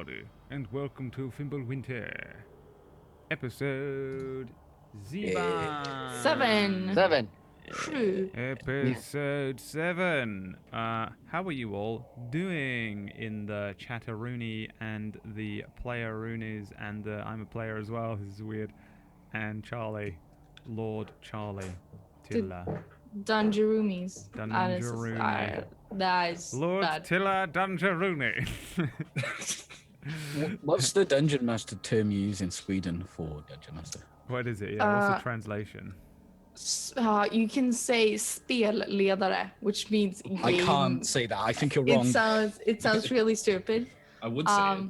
everybody, and welcome to Fimbulwinter, episode 7. 7. True. Episode 7. How are you all doing in the Chatteroony and the Playeroonies and the I'm a player as well, this is weird, and Charlie, Lord Charlie, Tilla. Dungerumis. Dungeroony. That is Lord bad. Tilla Dungeroony. What's the Dungeon Master term you use in Sweden for Dungeon Master? What is it? Yeah, what's the translation? You can say spelledare, which means game. I can't say that. I think you're wrong. It sounds really stupid. I would say it.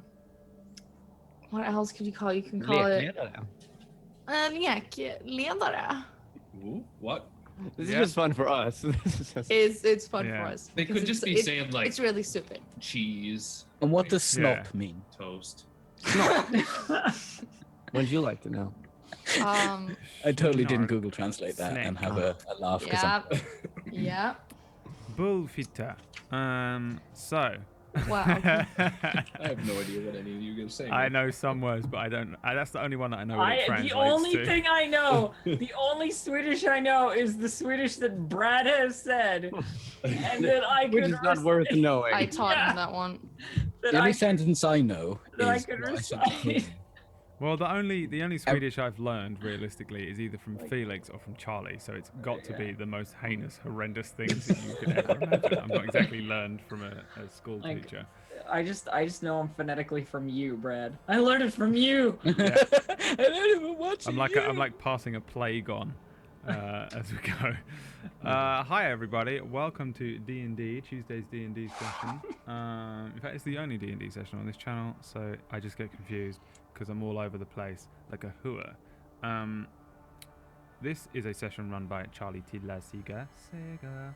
What else could you call it? You can call it lekledare. Ooh, what? This is just fun for us. It's fun Yeah. for us. They could because just be it's- saying like it's really stupid. cheese, And what does Yeah. snop mean? toast. Would you like to know? I totally didn't Snark. Google Translate that and Snake. have a laugh. 'Cause Yeah. Yeah. Bullfitter. So. Wow. I have no idea what any of you guys saying. I know some words, but I don't. That's the only one that I know what it translates The only to. thing I know, the only Swedish I know is the Swedish that Brad has said, and that I Which could is not worth knowing. I taught him that one. that The only I, sentence I know that I is could what I said recite. before. Well, the only Swedish I've learned realistically is either from Felix or from Charlie. So it's got to be the most heinous, horrendous things that you could ever imagine. I'm not exactly learned from a school Like, teacher. I just know him phonetically from you, Brad. I learned it from you. I don't even watch I'm like passing a plague on as we go. Hi everybody, welcome to D&D, Tuesday's D&D session. In fact, it's the only D&D session on this channel, so I just get confused because I'm all over the place like a hooer. This is a session run by Charlie Tilla Sega,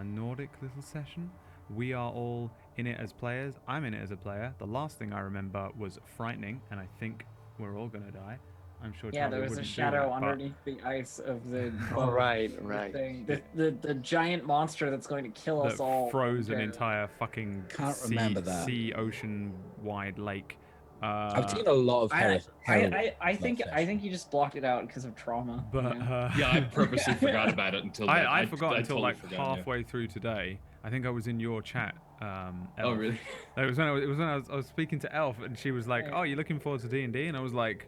Nordic little session. We are all in it as players. I'm in it as a player. The last thing I remember was frightening, and I think we're all gonna die. I'm sure. Yeah, Charlie there was a wouldn't do shadow that, but- underneath the ice of the Oh, right. thing. The giant monster that's going to kill us that all. froze an Okay. entire fucking Can't remember that. ocean wide lake. I've seen a lot of I think you just blocked it out because of trauma. But you know? Yeah, I purposely forgot about it until. I forgot until totally like forgot, yeah. halfway through today. I think I was in your chat. Oh Elf. really? It was when I was speaking to Elf, and she was like, "Oh, you're looking forward to D&D?" And I was like,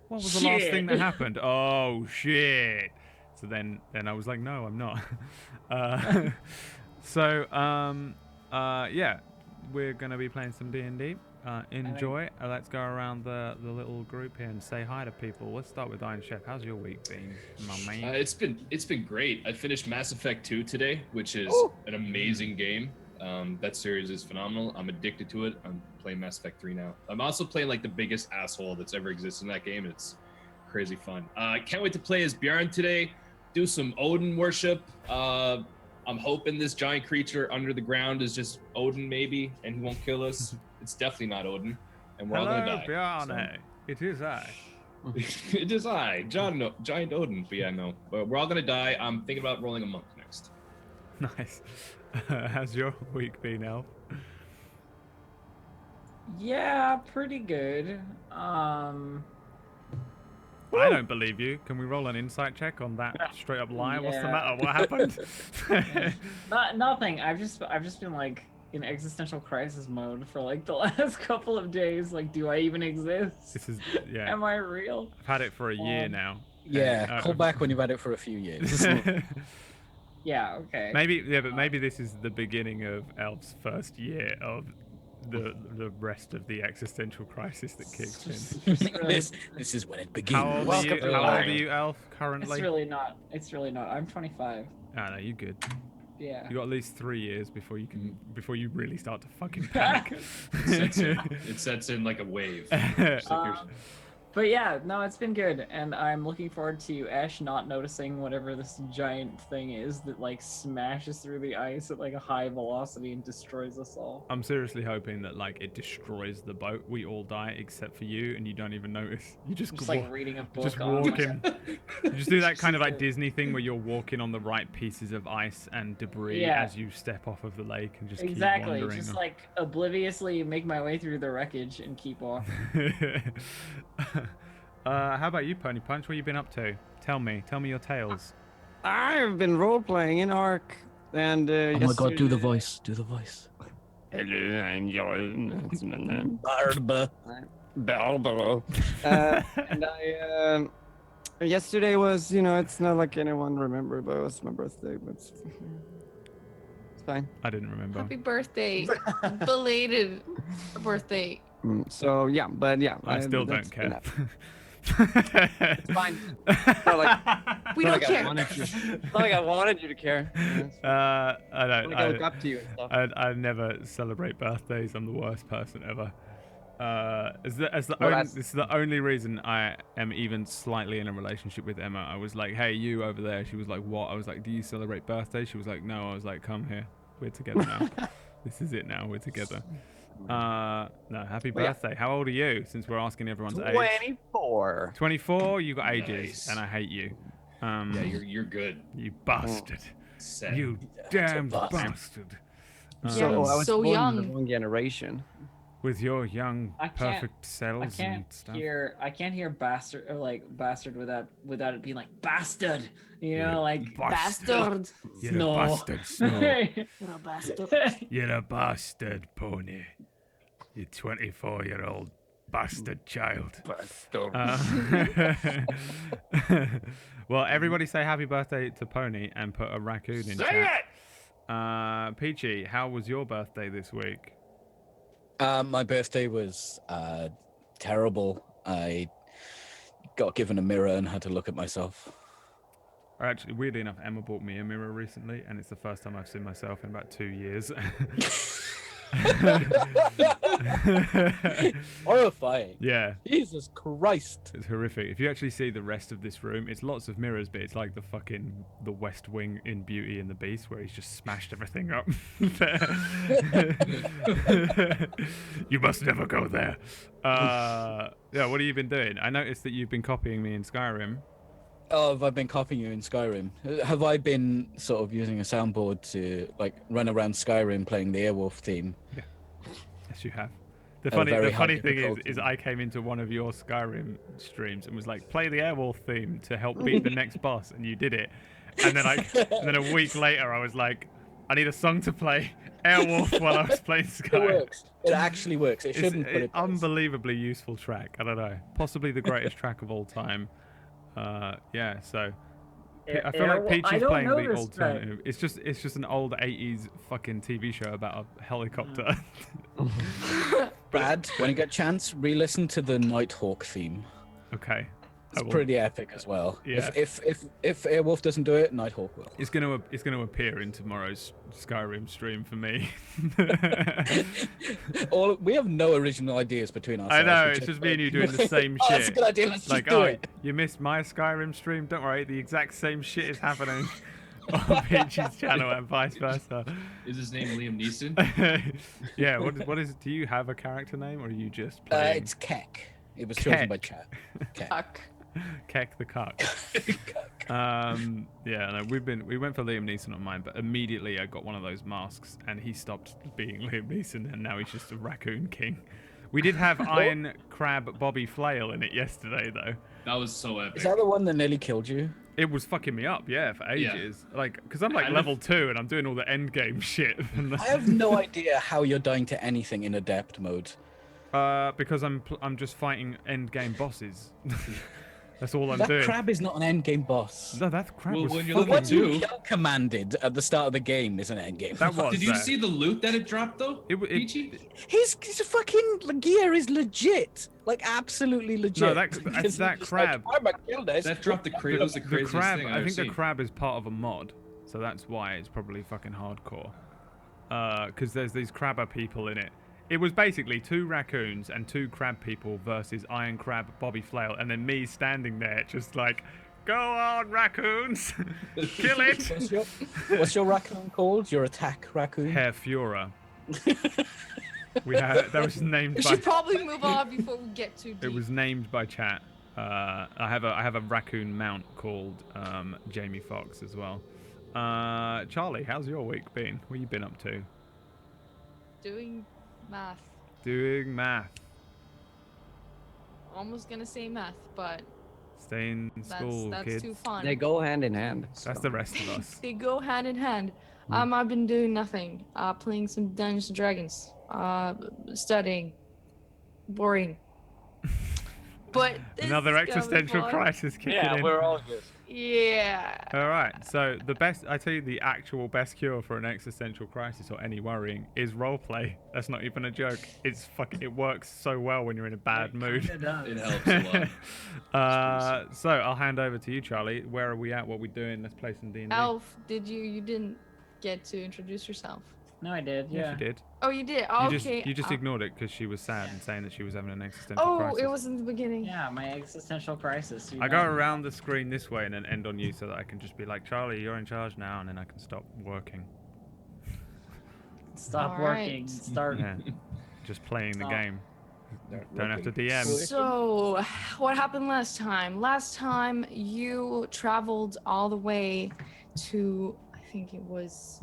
"What was the last Shit. thing that happened?" Oh shit! So then I was like, "No, I'm not." Yeah, we're gonna be playing some D&D. Enjoy. Let's go around the little group here and say hi to people. Let's start with Iron Chef. How's your week been, my man? It's been great. I finished Mass Effect 2 today, which is an amazing game. That series is phenomenal. I'm addicted to it. I'm playing Mass Effect 3 now. I'm also playing like the biggest asshole that's ever existed in that game. And it's crazy fun. I can't wait to play as Bjorn today. Do some Odin worship. I'm hoping this giant creature under the ground is just Odin maybe, and he won't kill us. It's definitely not Odin, and we're all gonna die. Bjarne. It is I. It is I, Giant Odin. But yeah, no. But we're all gonna die. I'm thinking about rolling a monk next. Nice. How's your week been, Elf? Yeah, pretty good. I don't believe you. Can we roll an insight check on that straight up lie? What's the Yeah. matter? What happened? Nothing. I've just been like in existential crisis mode for like the last couple of days. Like, do I even exist? This is yeah. Am I real? I've had it for a year now. Yeah, call back when you've had it for a few years. Yeah. Okay. Maybe this is the beginning of Elf's first year of the rest of the existential crisis that kicks in. this is when it begins. How old are you, Elf, currently? It's really not. It's really not. I'm 25. Ah, no, you're good. Yeah. You got at least 3 years before you really start to fucking panic. It sets in like a wave. But yeah, no, it's been good, and I'm looking forward to Ash not noticing whatever this giant thing is that like smashes through the ice at like a high velocity and destroys us all. I'm seriously hoping that like it destroys the boat. We all die except for you, and you don't even notice. You just Just like reading a book. just on walking. You just do that kind of like Just Disney thing where you're walking on the right pieces of ice and debris Yeah. as you step off of the lake and just Exactly, keep wandering. just like obliviously make my way through the wreckage and keep off. How about you, Pony Punch? What you been up to? Tell me your tales. I've been role playing in Ark, and Oh my god, do the voice. Do the voice. Hello, I'm Jordan. Barba. Balbo. And I yesterday was, it's not like anyone remembered, but it was my birthday. But it's fine. I didn't remember. Happy birthday. Belated birthday. So yeah, but yeah, I still that's don't care. enough. It's fine. It's not like, We not don't like care. I wanted you. It's not like I wanted you to care. I Like don't. I look up to you and stuff. I never celebrate birthdays. I'm the worst person ever. Well, This is the only reason I am even slightly in a relationship with Emma. I was like, hey, you over there. She was like, what? I was like, do you celebrate birthdays? She was like, no. I was like, come here. We're together now. This is it now. We're together. No, happy Well, yeah. birthday. How old are you? Since we're asking everyone's age. 24. 24. You got ages, Nice. and I hate you. Yeah, you're good. You bastard. Set. You damn bastard. bastard. Yeah, So I was so born in young. the wrong generation. With your young, I can't- perfect cells I can't and stuff. I can't hear bastard or like bastard without it being like bastard. You know, Yeah. like Bastard. You're No. a bastard, Snow. You're a bastard. You're a bastard, Pony. You 24-year-old bastard child. Well, everybody say happy birthday to Pony and put a raccoon in chat. Peachy, how was your birthday this week? My birthday was terrible. I got given a mirror and had to look at myself. Actually, weirdly enough, Emma bought me a mirror recently, and it's the first time I've seen myself in about 2 years. Horrifying. Yeah, Jesus Christ. it's horrific. If you actually see the rest of this room, it's lots of mirrors, but it's like the West Wing in Beauty and the Beast, where he's just smashed everything up. You must never go there. Yeah, what have you been doing? I noticed that you've been copying me in Skyrim. Oh, have I been copying you in Skyrim? Have I been sort of using a soundboard to like run around Skyrim playing the Airwolf theme? Yes, you have. The At a funny very high thing difficulty. is I came into one of your Skyrim streams and was like, play the Airwolf theme to help beat the next boss, and you did it. And then a week later, I was like, I need a song to play Airwolf while I was playing It Skyrim. works. It actually works. It It's shouldn't put an it. unbelievably useful track. I don't know, possibly the greatest track of all time. Yeah, so I feel like Peach I is don't playing know the this alternative. It's just an old 80s fucking TV show about a helicopter. Brad, when you get a chance, re-listen to the Nighthawk theme. Okay. I It's will. pretty epic as well. Yeah. If Airwolf doesn't do it, Nighthawk will. It's gonna appear in tomorrow's Skyrim stream for me. We have no original ideas between I ourselves. know, We it's just me and you doing the same Oh, that's a shit. good idea. Let's Like, just do oh, it. you missed my Skyrim stream? Don't worry, the exact same shit is happening on Peach's channel and vice versa. Is his name Liam Neeson? Yeah, what is? Do you have a character name, or are you just playing It's Keck. It was chosen by Keck. chat. Keck. Fuck. Keck the Cuck? Yeah, no, we went for Liam Neeson on mine, but immediately I got one of those masks, and he stopped being Liam Neeson, and now he's just a raccoon king. We did have Iron Crab Bobby Flail in it yesterday, though. That was so epic. Is that the one that nearly killed you? It was fucking me up, yeah, for Yeah. ages. Like, because I'm like Kind of. level 2 and I'm doing all the end game shit. I have no idea how you're dying to anything in adept mode. Because I'm just fighting end game bosses. That's all I'm That doing. crab is not an endgame boss. No, that crab Well, was when you're fucking... level What you two- kill commanded at the start of the game is an endgame. That was Did you that. see the loot that it dropped though? Peachy? His fucking gear is legit, like absolutely legit. No, that It's that just crab. Like, I'm a kill this. That dropped the Kratos the The craziest crab. thing I've I ever think the seen. crab is part of a mod, so that's why it's probably fucking hardcore. Because there's these crabber people in it. It was basically 2 raccoons and 2 crab people versus Iron Crab Bobby Flail, and then me standing there just like, go on, raccoons, kill it. What's your raccoon called? Your attack raccoon? Herr Führer. That was named We by. should probably move on before we get too deep. It was named by chat. I have a raccoon mount called Jamie Foxx as well. Charlie, how's your week been? What you been up to? Doing math. Doing math. Almost gonna say math, but Stay in school, that's kids. too fun. They go hand in hand. That's the rest of us. They go hand in hand. I've been doing nothing. Playing some Dungeons and Dragons. Studying. Boring. But Another existential crisis kicking in. we're all good. Yeah. All right. So I tell you, the actual best cure for an existential crisis or any worrying is roleplay. That's not even a joke. It works so well when you're in a bad mood. It helps a lot. So I'll hand over to you, Charlie. Where are we at? What are we doing? Let's play some D&D. Elf, you didn't get to introduce yourself? No, I did. Yes, Yeah. you did. Oh, you did. Oh, You okay. just ignored it because she was sad and saying that she was having an existential Oh, crisis. it was in the beginning. Yeah, my existential crisis. I go around the screen this way and then end on you so that I can just be like, Charlie, you're in charge now, and then I can stop working. Stop All working. right. Start. Yeah, just playing the Oh. game. Don't have to DM. So, what happened last time? Last time you traveled all the way to, I think it was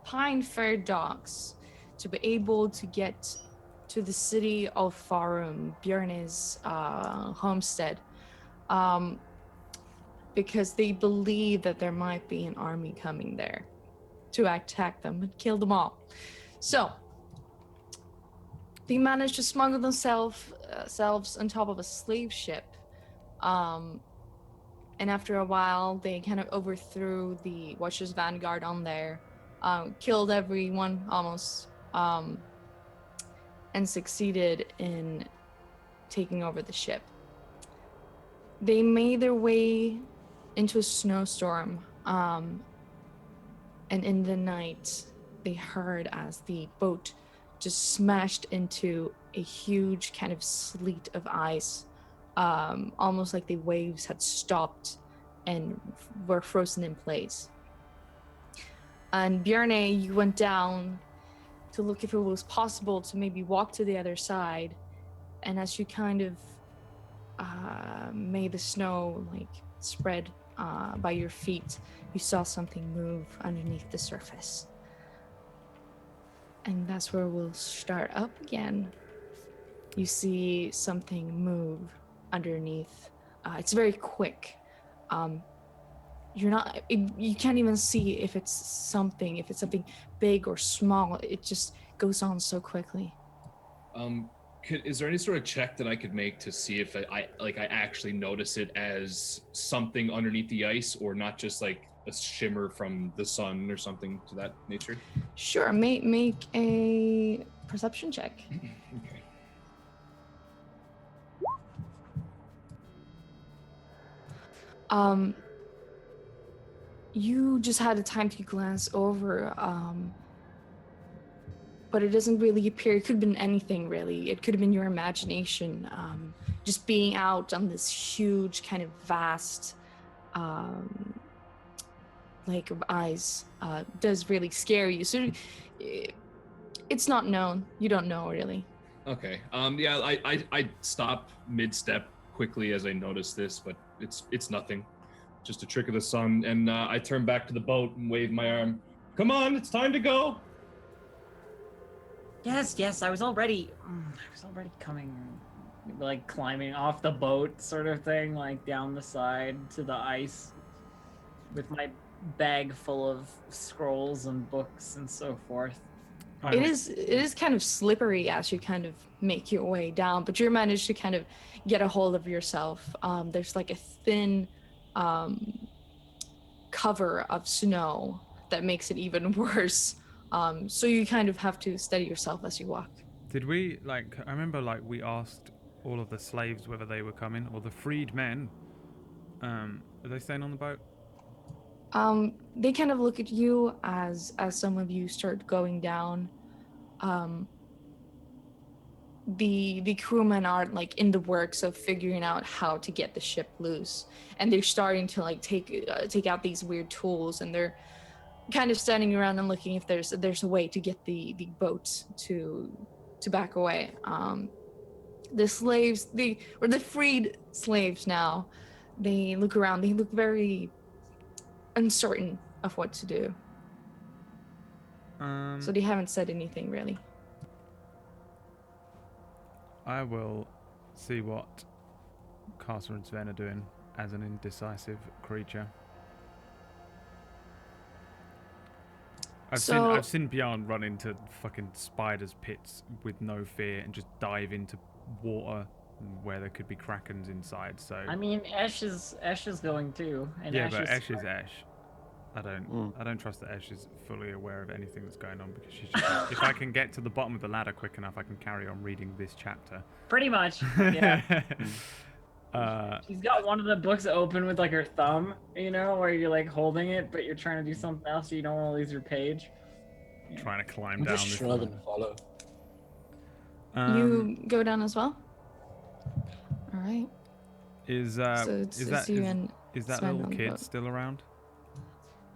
Pine Fair Docks, to be able to get to the city of Farum, Björne's homestead, because they believe that there might be an army coming there to attack them and kill them all. So, they managed to smuggle themselves on top of a slave ship. And after a while, they kind of overthrew the Watcher's Vanguard on there, killed everyone almost, and succeeded in taking over the ship. They made their way into a snowstorm, and in the night, they heard as the boat just smashed into a huge kind of sleet of ice, almost like the waves had stopped and were frozen in place. And Bjarne, you went down to look if it was possible to maybe walk to the other side, and as you kind of made the snow like spread by your feet, you saw something move underneath the surface. And that's where we'll start up again. You see something move underneath. It's very quick. You can't even see if it's something big or small. It just goes on so quickly. Is there any sort of check that I could make to see if I actually notice it as something underneath the ice, or not just like a shimmer from the sun or something to that nature? Sure, make a perception check. Okay. You just had a time to glance over, but it doesn't really appear. It could have been anything, really. It could have been your imagination, just being out on this huge, kind of vast lake of ice does really scare you. So it's not known. You don't know, really. Okay. Yeah, I stop mid-step quickly as I notice this, but it's nothing. Just a trick of the sun, and I turn back to the boat and wave my arm. Come on, it's time to go. Yes, I was already coming, like climbing off the boat sort of thing, like down the side to the ice with my bag full of scrolls and books and so forth. It is kind of slippery as you kind of make your way down, but you manage to kind of get a hold of yourself. There's like a thin cover of snow that makes it even worse. So you kind of have to steady yourself as you walk. Did we, I remember, we asked all of the slaves whether they were coming, or the freed men. Are they staying on the boat? They kind of look at you as some of you start going down. the crewmen are like in the works of figuring out how to get the ship loose, and they're starting to like take out these weird tools, and they're kind of standing around and looking if there's a way to get the boat to back away. The slaves, the freed slaves now, they look around. They look very uncertain of what to do. So they haven't said anything really. I will see what Carcer and Sven are doing as an indecisive creature. I've seen Bjorn run into fucking spiders' pits with no fear and just dive into water where there could be krakens inside. So I mean, Ash is going too, and yeah, Ash but is Ash is Ash. I don't trust that Ash is fully aware of anything that's going on, because she's just if I can get to the bottom of the ladder quick enough, I can carry on reading this chapter. pretty much. Yeah. uh, She's got one of the books open with like her thumb, you know, where you're like holding it, but you're trying to do something else, so you don't want to lose your page. trying to climb I'm down just this shrug ladder. and follow. You go down as well. All right. Is So it's that you and is that Sven little on the kid boat. still around?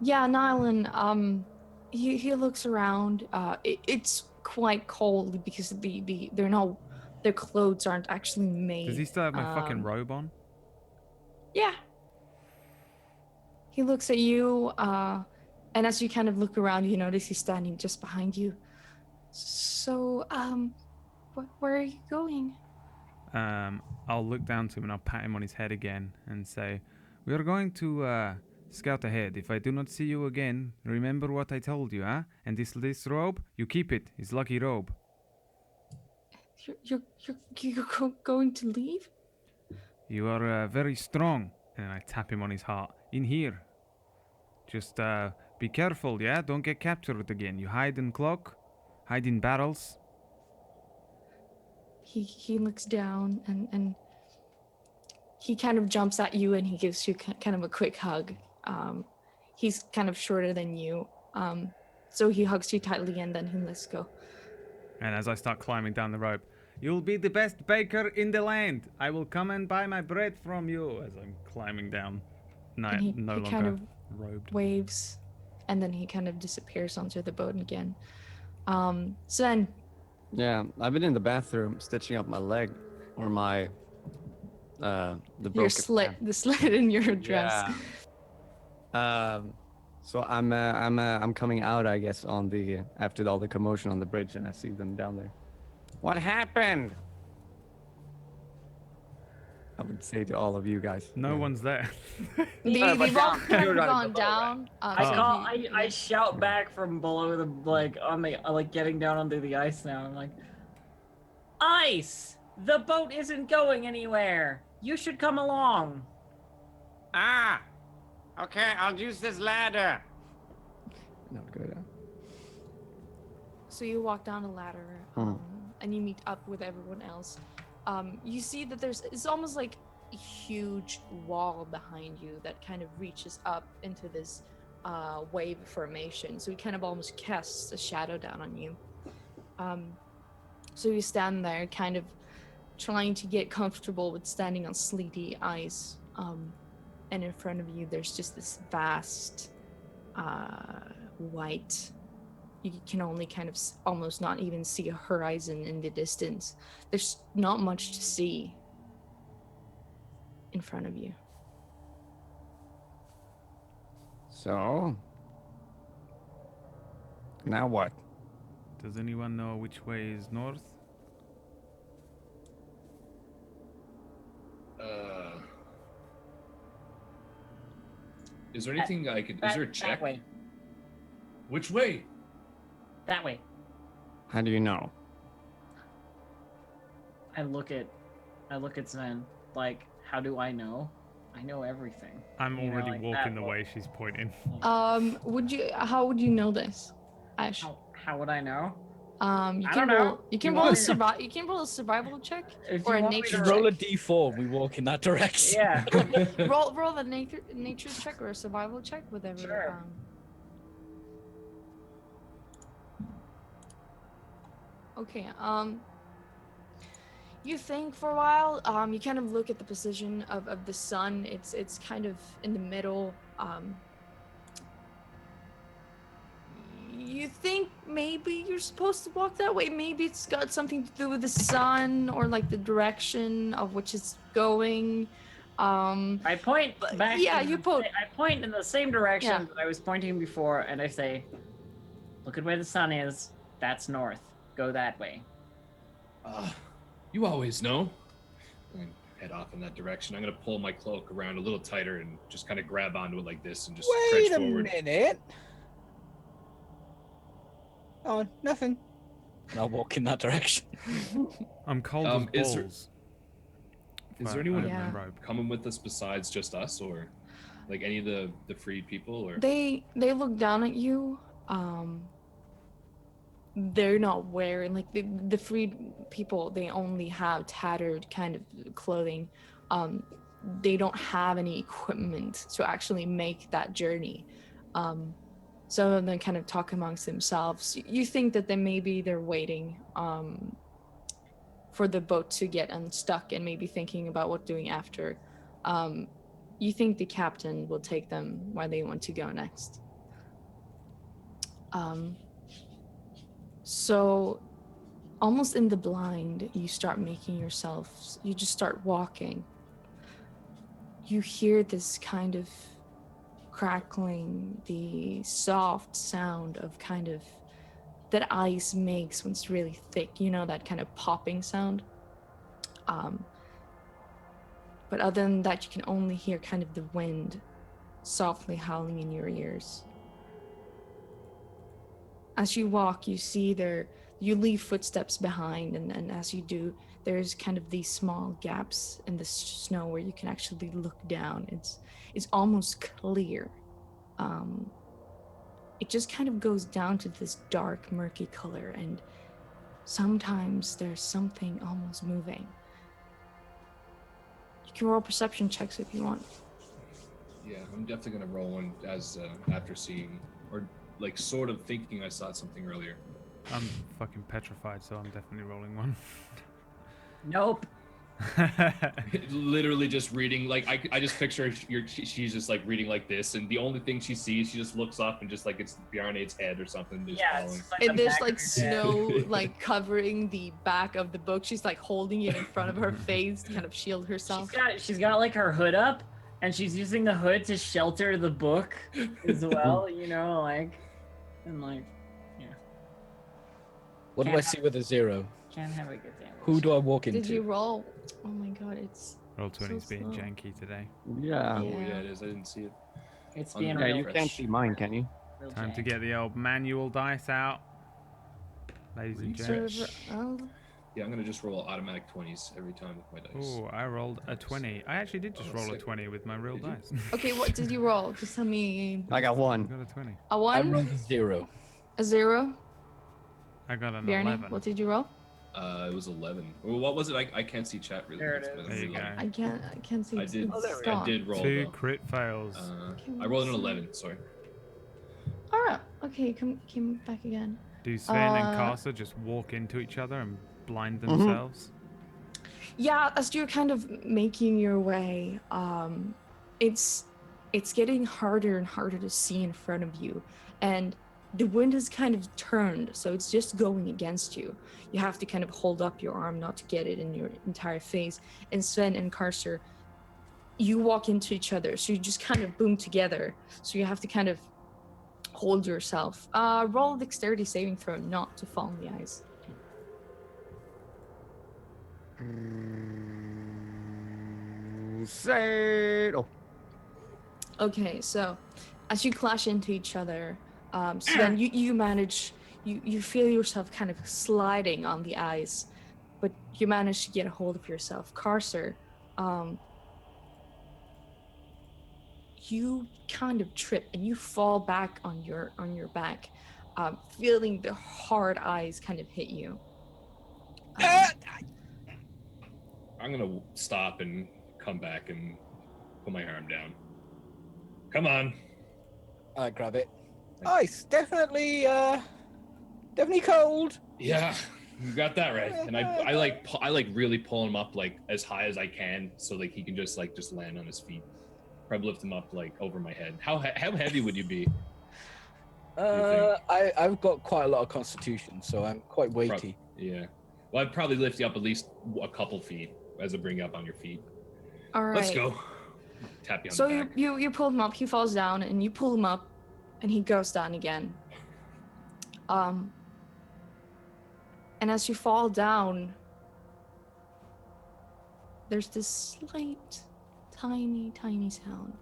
Yeah, Nylan. He looks around. It's quite cold because their clothes aren't actually made. Does he still have my fucking robe on? Yeah. He looks at you, and as you kind of look around, you notice he's standing just behind you. So, where are you going? I'll look down to him and I'll pat him on his head again and say, "We are going to scout ahead. If I do not see you again, remember what I told you, huh? And this robe, you keep it. It's lucky robe. You're going to leave? You are very strong." And I tap him on his heart. "In here. Just be careful, yeah? Don't get captured again. You hide in cloak, hide in barrels." He looks down and he kind of jumps at you and he gives you kind of a quick hug. He's kind of shorter than you, so he hugs you tightly and then he lets go. And as I start climbing down the rope, "You'll be the best baker in the land. I will come and buy my bread from you." As I'm climbing down, And he longer kind of robed. waves, and then he kind of disappears onto the boat again. Sven. Yeah, I've been in the bathroom stitching up my leg, or my the broken The slit in your dress. Yeah. So I'm coming out, I guess, on the after all the commotion on the bridge, and I see them down there. What happened? I would say to all of you guys. No one's there. They've all kind You're of right gone above, down. I shout back from below the on the getting down onto the ice now. I'm like, ice! The boat isn't going anywhere. You should come along. Ah, okay, I'll use this ladder. No, go down. So you walk down a ladder, and you meet up with everyone else. You see that it's almost like a huge wall behind you that kind of reaches up into this wave formation. So it kind of almost casts a shadow down on you. So you stand there, kind of trying to get comfortable with standing on sleety ice. And in front of you, there's just this vast white. You can only kind of almost not even see a horizon in the distance. There's not much to see in front of you. So, now what? Does anyone know which way is north? Is there anything I could? Is there a check? That way. Which way? That way. How do you know? I look at Sven. Like, how do I know? I know everything. I'm You know, already like walking that the way she's pointing. How would you know this, Ash? How would I know? You I can don't know. roll. You can You roll a want me you can roll a survival check If or you a want me nature to check. Roll a d4. We walk in that direction. Yeah. roll the nature check or a survival check, whatever. Sure. Okay. You think for a while. You kind of look at the position of the sun. It's kind of in the middle. You think maybe you're supposed to walk that way. Maybe it's got something to do with the sun or like the direction of which it's going. I point But back. yeah, in you the- point. I point in the same direction Yeah. that I was pointing before, and I say, "Look at where the sun is. That's north. Go that way." You always know. And head off in that direction. I'm gonna pull my cloak around a little tighter and just kind of grab onto it like this and just Wait stretch a forward. minute. Oh, nothing. And I'll walk in that direction. I'm cold Um, as is there- balls. Is But there anyone I'm in Yeah. robe. coming with us besides just us, or like any of the freed people, or? They look down at you. They're not wearing like the freed people. They only have tattered kind of clothing. They don't have any equipment to actually make that journey. Some of them kind of talk amongst themselves. You think that they're waiting for the boat to get unstuck and maybe thinking about what doing after. You think the captain will take them where they want to go next. So almost in the blind, you start making yourself, you just start walking. You hear this kind of crackling, the soft sound of kind of that ice makes when it's really thick, you know, that kind of popping sound. But other than that, you can only hear kind of the wind softly howling in your ears. As you walk, you see you leave footsteps behind, and as you do, there's kind of these small gaps in the snow where you can actually look down. It's almost clear. It just kind of goes down to this dark, murky color, and sometimes there's something almost moving. You can roll perception checks if you want. Yeah, I'm definitely gonna roll one as after seeing or like sort of thinking I saw something earlier. I'm fucking petrified, so I'm definitely rolling one. Nope. Literally just reading, like I just picture she's just like reading like this, and the only thing she sees, she just looks up and just like it's Bjarne's head or something. Just Yeah, following. it's just like And the there's back like of your head. snow like covering the back of the book. She's like holding it in front of her face to kind of shield herself. She's got like her hood up, and she's using the hood to shelter the book as well. You know, like, and like, yeah. What do I see with a 0? Can't have a good damage. Who do I walk into? Did you roll? Oh my god, it's Roll 20's being slow. janky today. Yeah. Oh Yeah. yeah, it is. I didn't see it. It's On being the- Yeah, real. you can't see mine, can you? real Time to jank. get the old manual dice out. Ladies and Research. gents. Yeah, I'm gonna just roll automatic 20s every time with my dice. Oh, I rolled a 20. I actually did just Oh, roll a sick. 20 with my real Did you? dice. Okay, what did you roll? Just tell me. I got I 1. got a 20. A I 1, rolled a 0. a 0. I got an Bjarne, 11. what did you roll? It was 11. Well, what was it? I can't see chat really. There it but is. There you 11. I can't see. I did. It's there we go. I gone. did roll. 2 though. crit fails. I rolled an 11. Sorry. All right. Okay, come back again. Do Sven and uh, Casa just walk into each other and blind Mhm. themselves? Yeah, as you're kind of making your way, it's getting harder and harder to see in front of you, and the wind has kind of turned, so it's just going against you. You have to kind of hold up your arm not to get it in your entire face. And Sven and Karster, you walk into each other, so you just kind of boom together. So you have to kind of hold yourself. Roll a dexterity saving throw not to fall in the ice. Say. Oh. Okay, so as you clash into each other, Sven, you manage, you feel yourself kind of sliding on the ice, but you manage to get a hold of yourself. Karser, you kind of trip and you fall back on your back, feeling the hard ice kind of hit you. I'm gonna stop and come back and put my arm down. Come on. I grab it. Ice, definitely cold. Yeah. You got that right. And I like really pull him up like as high as I can, so like he can just land on his feet. Probably lift him up like over my head. How heavy would you be? I've got quite a lot of constitution, so I'm quite weighty. Yeah. Well, I'd probably lift you up at least a couple feet as I bring you up on your feet. All right. Let's go. Tap you on So the back. you pull him up. He falls down, and you pull him up, and he goes down again. And as you fall down, there's this slight, tiny sound.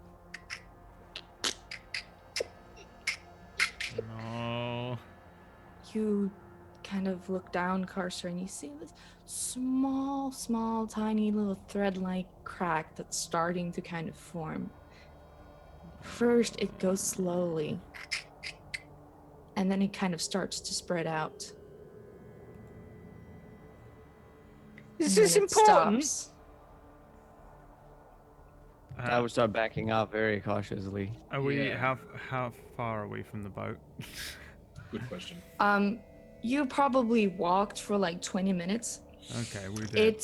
No. You kind of look down, Carcer, and you see this small, tiny little thread-like crack that's starting to kind of form. First, it goes slowly, and then it kind of starts to spread out. Is And this then it important? stops. I would start backing up very cautiously. Are we Yeah. how far are we from the boat? Good question. You probably walked for like 20 minutes. Okay, we did.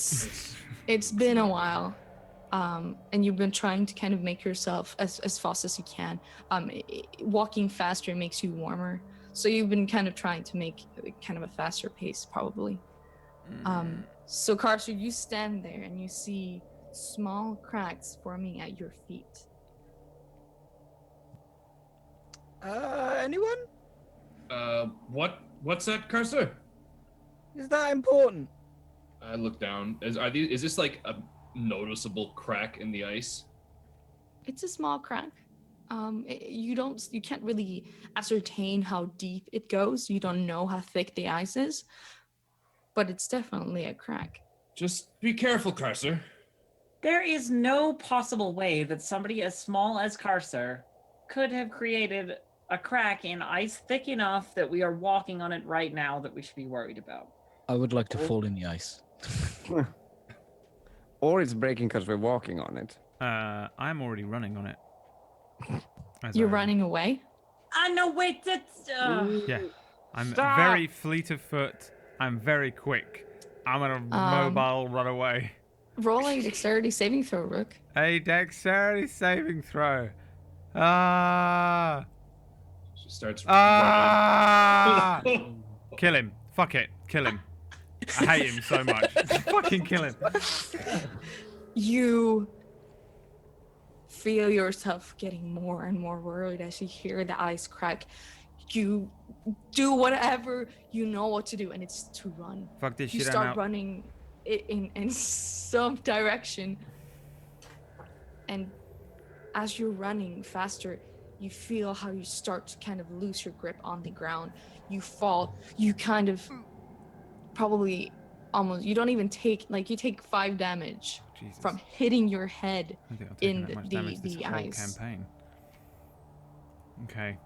It's been a while. And you've been trying to kind of make yourself as fast as you can. Walking faster makes you warmer. So you've been kind of trying to make kind of a faster pace, probably. So Carcer, you stand there and you see small cracks forming at your feet. Anyone? What's that, Cursor? Is that important? I look down. Is this like a noticeable crack in the ice? It's a small crack. You can't really ascertain how deep it goes. You don't know how thick the ice is, but it's definitely a crack. Just be careful, Cursor. There is no possible way that somebody as small as Carcer could have created a crack in ice thick enough that we are walking on it right now that we should be worried about. I would like to fall in the ice. Or it's breaking because we're walking on it. I'm already running on it. You're running away? No, wait, that's... Yeah. I'm Stop! very fleet of foot. I'm very quick. I'm gonna mobile run away. Roll a dexterity saving throw, Rook. A dexterity saving throw. Ah! She starts Ah! Kill him. Fuck it. Kill him. I hate him so much. Fucking kill him. You feel yourself getting more and more worried as you hear the ice crack. You do whatever you know what to do, and it's to run. Fuck this You shit. I'm start out. running in some direction, and as you're running faster, you feel how you start to kind of lose your grip on the ground. You fall. You kind of probably almost. You don't even take you take 5 damage Jesus. from hitting your head I think I've taken in that much damage this the whole ice. campaign. Okay.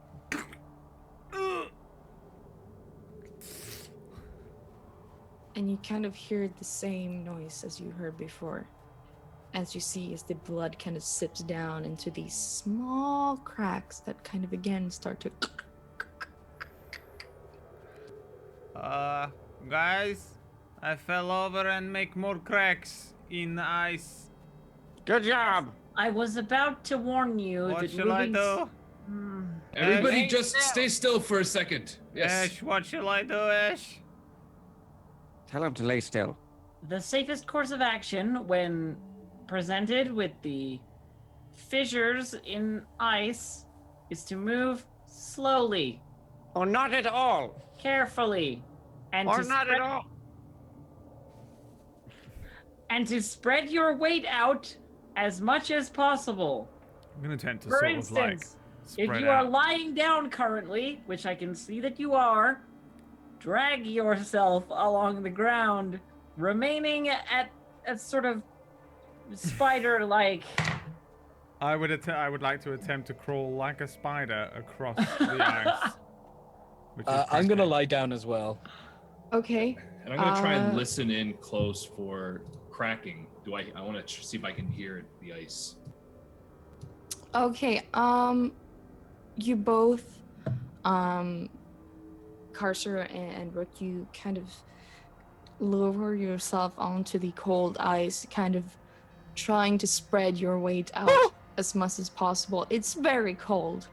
And you kind of hear the same noise as you heard before. As you see as the blood kind of sips down into these small cracks that kind of again start to... Guys, I fell over and make more cracks in the ice. Good job! I was about to warn you What that shall I moving... do? Everybody Ash? just stay still for a second. Yes. Ash, what shall I do, Ash? Tell him to lay still. The safest course of action when presented with the fissures in ice is to move slowly, Or not at all! carefully, and Or to not spread, at all! and to spread your weight out as much as possible. I'm gonna attempt to For sort of like instance, if spread you are out. lying down currently, which I can see that you are, drag yourself along the ground, remaining at a sort of spider-like. I would like to attempt to crawl like a spider across the ice. Which is I'm gonna tricky. lie down as well. Okay. And I'm gonna try and Uh, listen in close for cracking. I want to see if I can hear the ice. Okay, you both, Carcer and Rook, you kind of lower yourself onto the cold ice, kind of trying to spread your weight out as much as possible. It's very cold.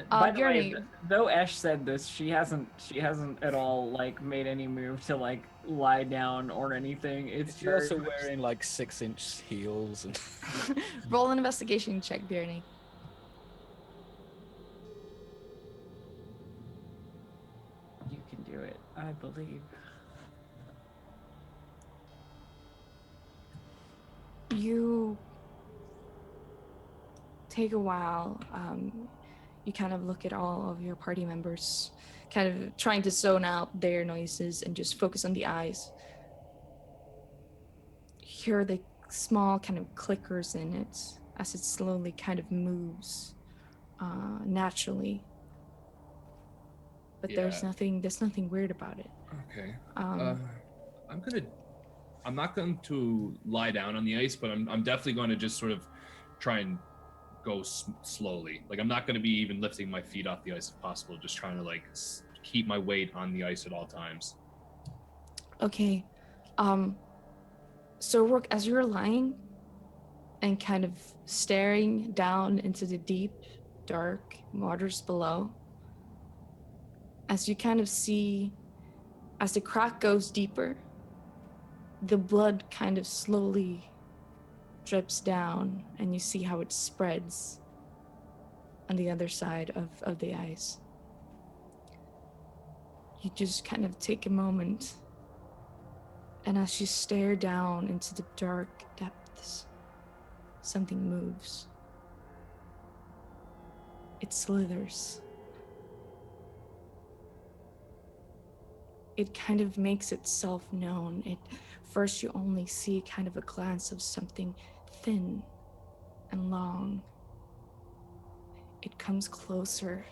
By the way, Bjorny, though Esh said this, she hasn't at all like made any move to like lie down or anything. It's You're also very much- wearing like 6-inch heels and roll an investigation check, Bjorny. You can do it, I believe. You take a while. You kind of look at all of your party members, kind of trying to zone out their noises and just focus on the eyes. Hear the small kind of clickers in it as it slowly kind of moves naturally. But there's Yeah. nothing weird about it. Okay. Um, I'm not going to lie down on the ice, but I'm definitely going to just sort of try and go slowly. Like I'm not going to be even lifting my feet off the ice if possible. Just trying to like keep my weight on the ice at all times. Okay. So Rook, as you're lying and kind of staring down into the deep, dark waters below, as you kind of see, as the crack goes deeper, the blood kind of slowly drips down, and you see how it spreads on the other side of the ice. You just kind of take a moment, and as you stare down into the dark depths, something moves. It slithers. It kind of makes itself known. First you only see kind of a glance of something thin and long. It comes closer.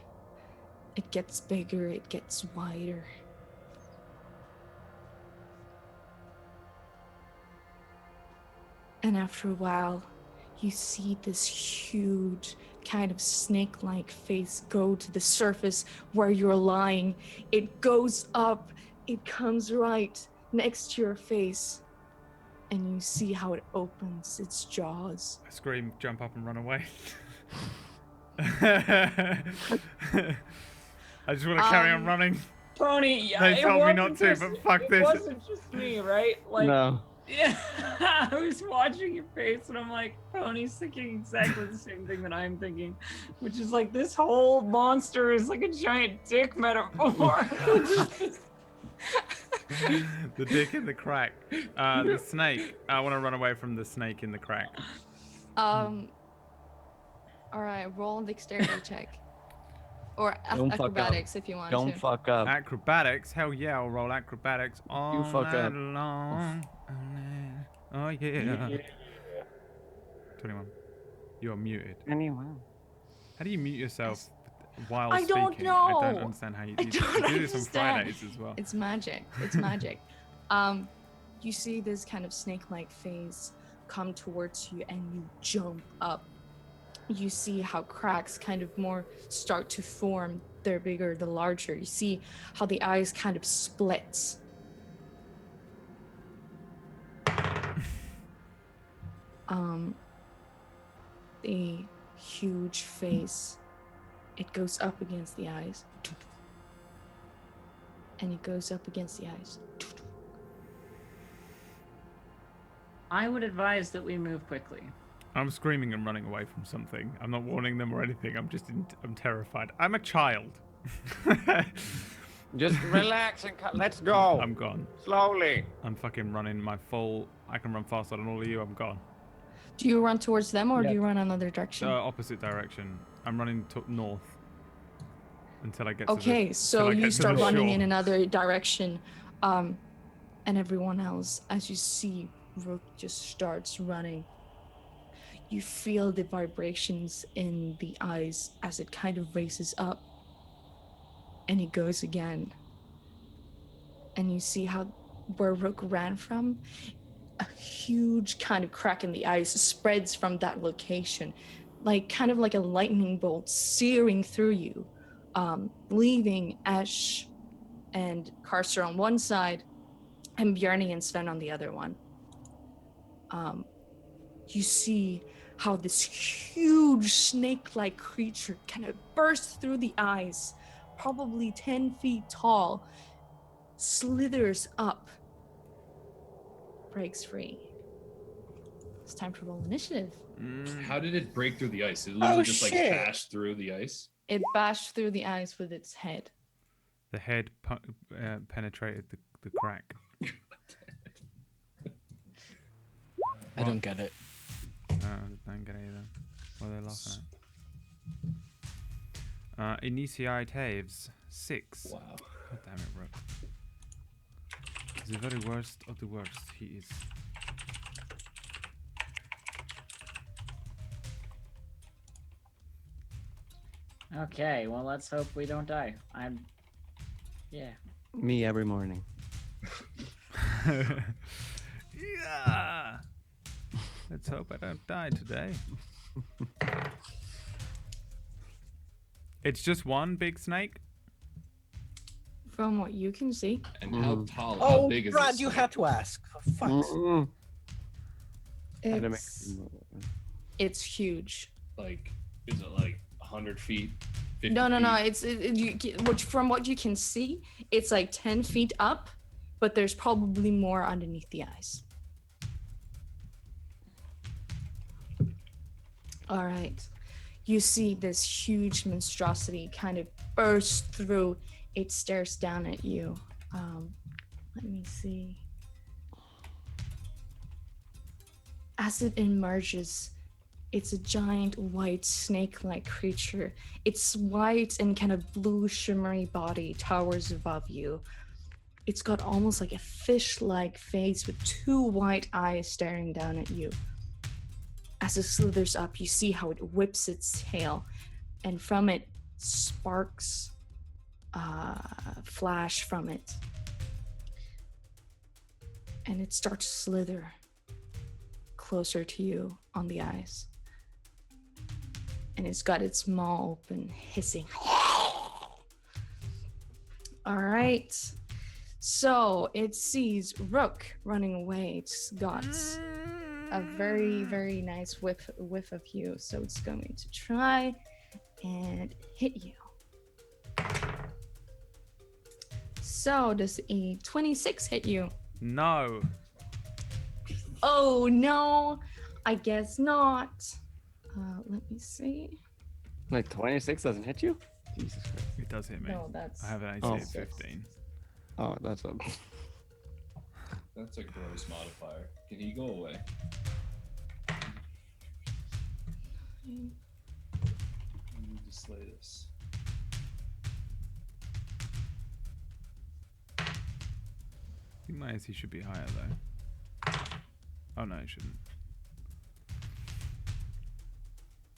It gets bigger, it gets wider. And after a while, you see this huge kind of snake-like face go to the surface where you're lying. It goes up, it comes right next to your face, and you see how it opens its jaws. I scream, jump up and run away. I just want to carry on running. Tony, yeah, They it told me wasn't not to, just- but fuck it this. wasn't just me, right? Like, No. yeah, I was watching your face and I'm like, Tony's thinking exactly the same thing that I'm thinking, which is like this whole monster is like a giant dick metaphor. The dick in the crack. The snake. I want to run away from the snake in the crack. All right, roll a dexterity check. Or Don't fuck up. acrobatics if you want don't to. fuck up. Acrobatics? Hell yeah, I'll roll acrobatics all fuck night up. long. Oh yeah. 21. You're muted. Anyway. How do you mute yourself while I speaking? don't I know. don't understand how you I do, don't you do this on understand. Fridays as well. It's magic. It's magic. You see this kind of snake-like face come towards you, and you jump up. You see how cracks kind of more start to form. They're bigger, the larger. You see how the eyes kind of split. The huge face, it goes up against the eyes. And it goes up against the eyes. I would advise that we move quickly. I'm screaming and running away from something. I'm not warning them or anything. I'm I'm terrified. I'm a child. Just relax and let's go. I'm gone. Slowly. I'm fucking running my full. I can run faster than all of you. I'm gone. Do you run towards them or Yeah. do you run another direction? Opposite direction. I'm running north until I get to Okay, the, so till I you get to start the running shore. in another direction, and everyone else, as you see Rook just starts running, you feel the vibrations in the eyes as it kind of races up, and it goes again. And you see how where Rook ran from, a huge kind of crack in the ice spreads from that location, like kind of like a lightning bolt searing through you, leaving Ash and Karster on one side, and Bjarni and Sven on the other one. You see how this huge snake-like creature kind of bursts through the eyes, probably 10 feet tall, slithers up, breaks free. It's time to roll initiative. How did it break through the ice? It literally just like shit. bashed through the ice. It bashed through the ice with its head. The head penetrated the crack. I don't get it. I don't get it either. What are they laughing at? Initiatives 6. Wow. God damn it, Rook. The very worst of the worst he is. Okay, well, let's hope we don't die. Yeah. Me every morning. Yeah. Let's hope I don't die today. It's just one big snake. From what you can see. And how tall? How Oh, big is Brad, this you snake? had to ask. For fuck's sake. Mm-mm. I had to make- It's huge. Like, is it like 100 feet? 50 No. feet? From what you can see, it's like 10 feet up, but there's probably more underneath the ice. All right. You see this huge monstrosity kind of burst through. It stares down at you. Let me see. As it emerges, it's a giant white snake-like creature. Its white and kind of blue shimmery body towers above you. It's got almost like a fish-like face with two white eyes staring down at you. As it slithers up, you see how it whips its tail, and from it, sparks flash from it. And it starts to slither closer to you on the ice. And it's got its maw open, hissing. All right. So it sees Rook running away. It's got a very, very nice whiff of you. So it's going to try and hit you. So does a 26 hit you? No. Oh no, I guess not. Let me see. Like 26 doesn't hit you? Jesus Christ. It does hit me. No, that's. I have an AC Oh. of 15. Oh, that's a. That's a gross modifier. Can he go away? I need to slay this. I think my AC should be higher though. Oh no, it shouldn't.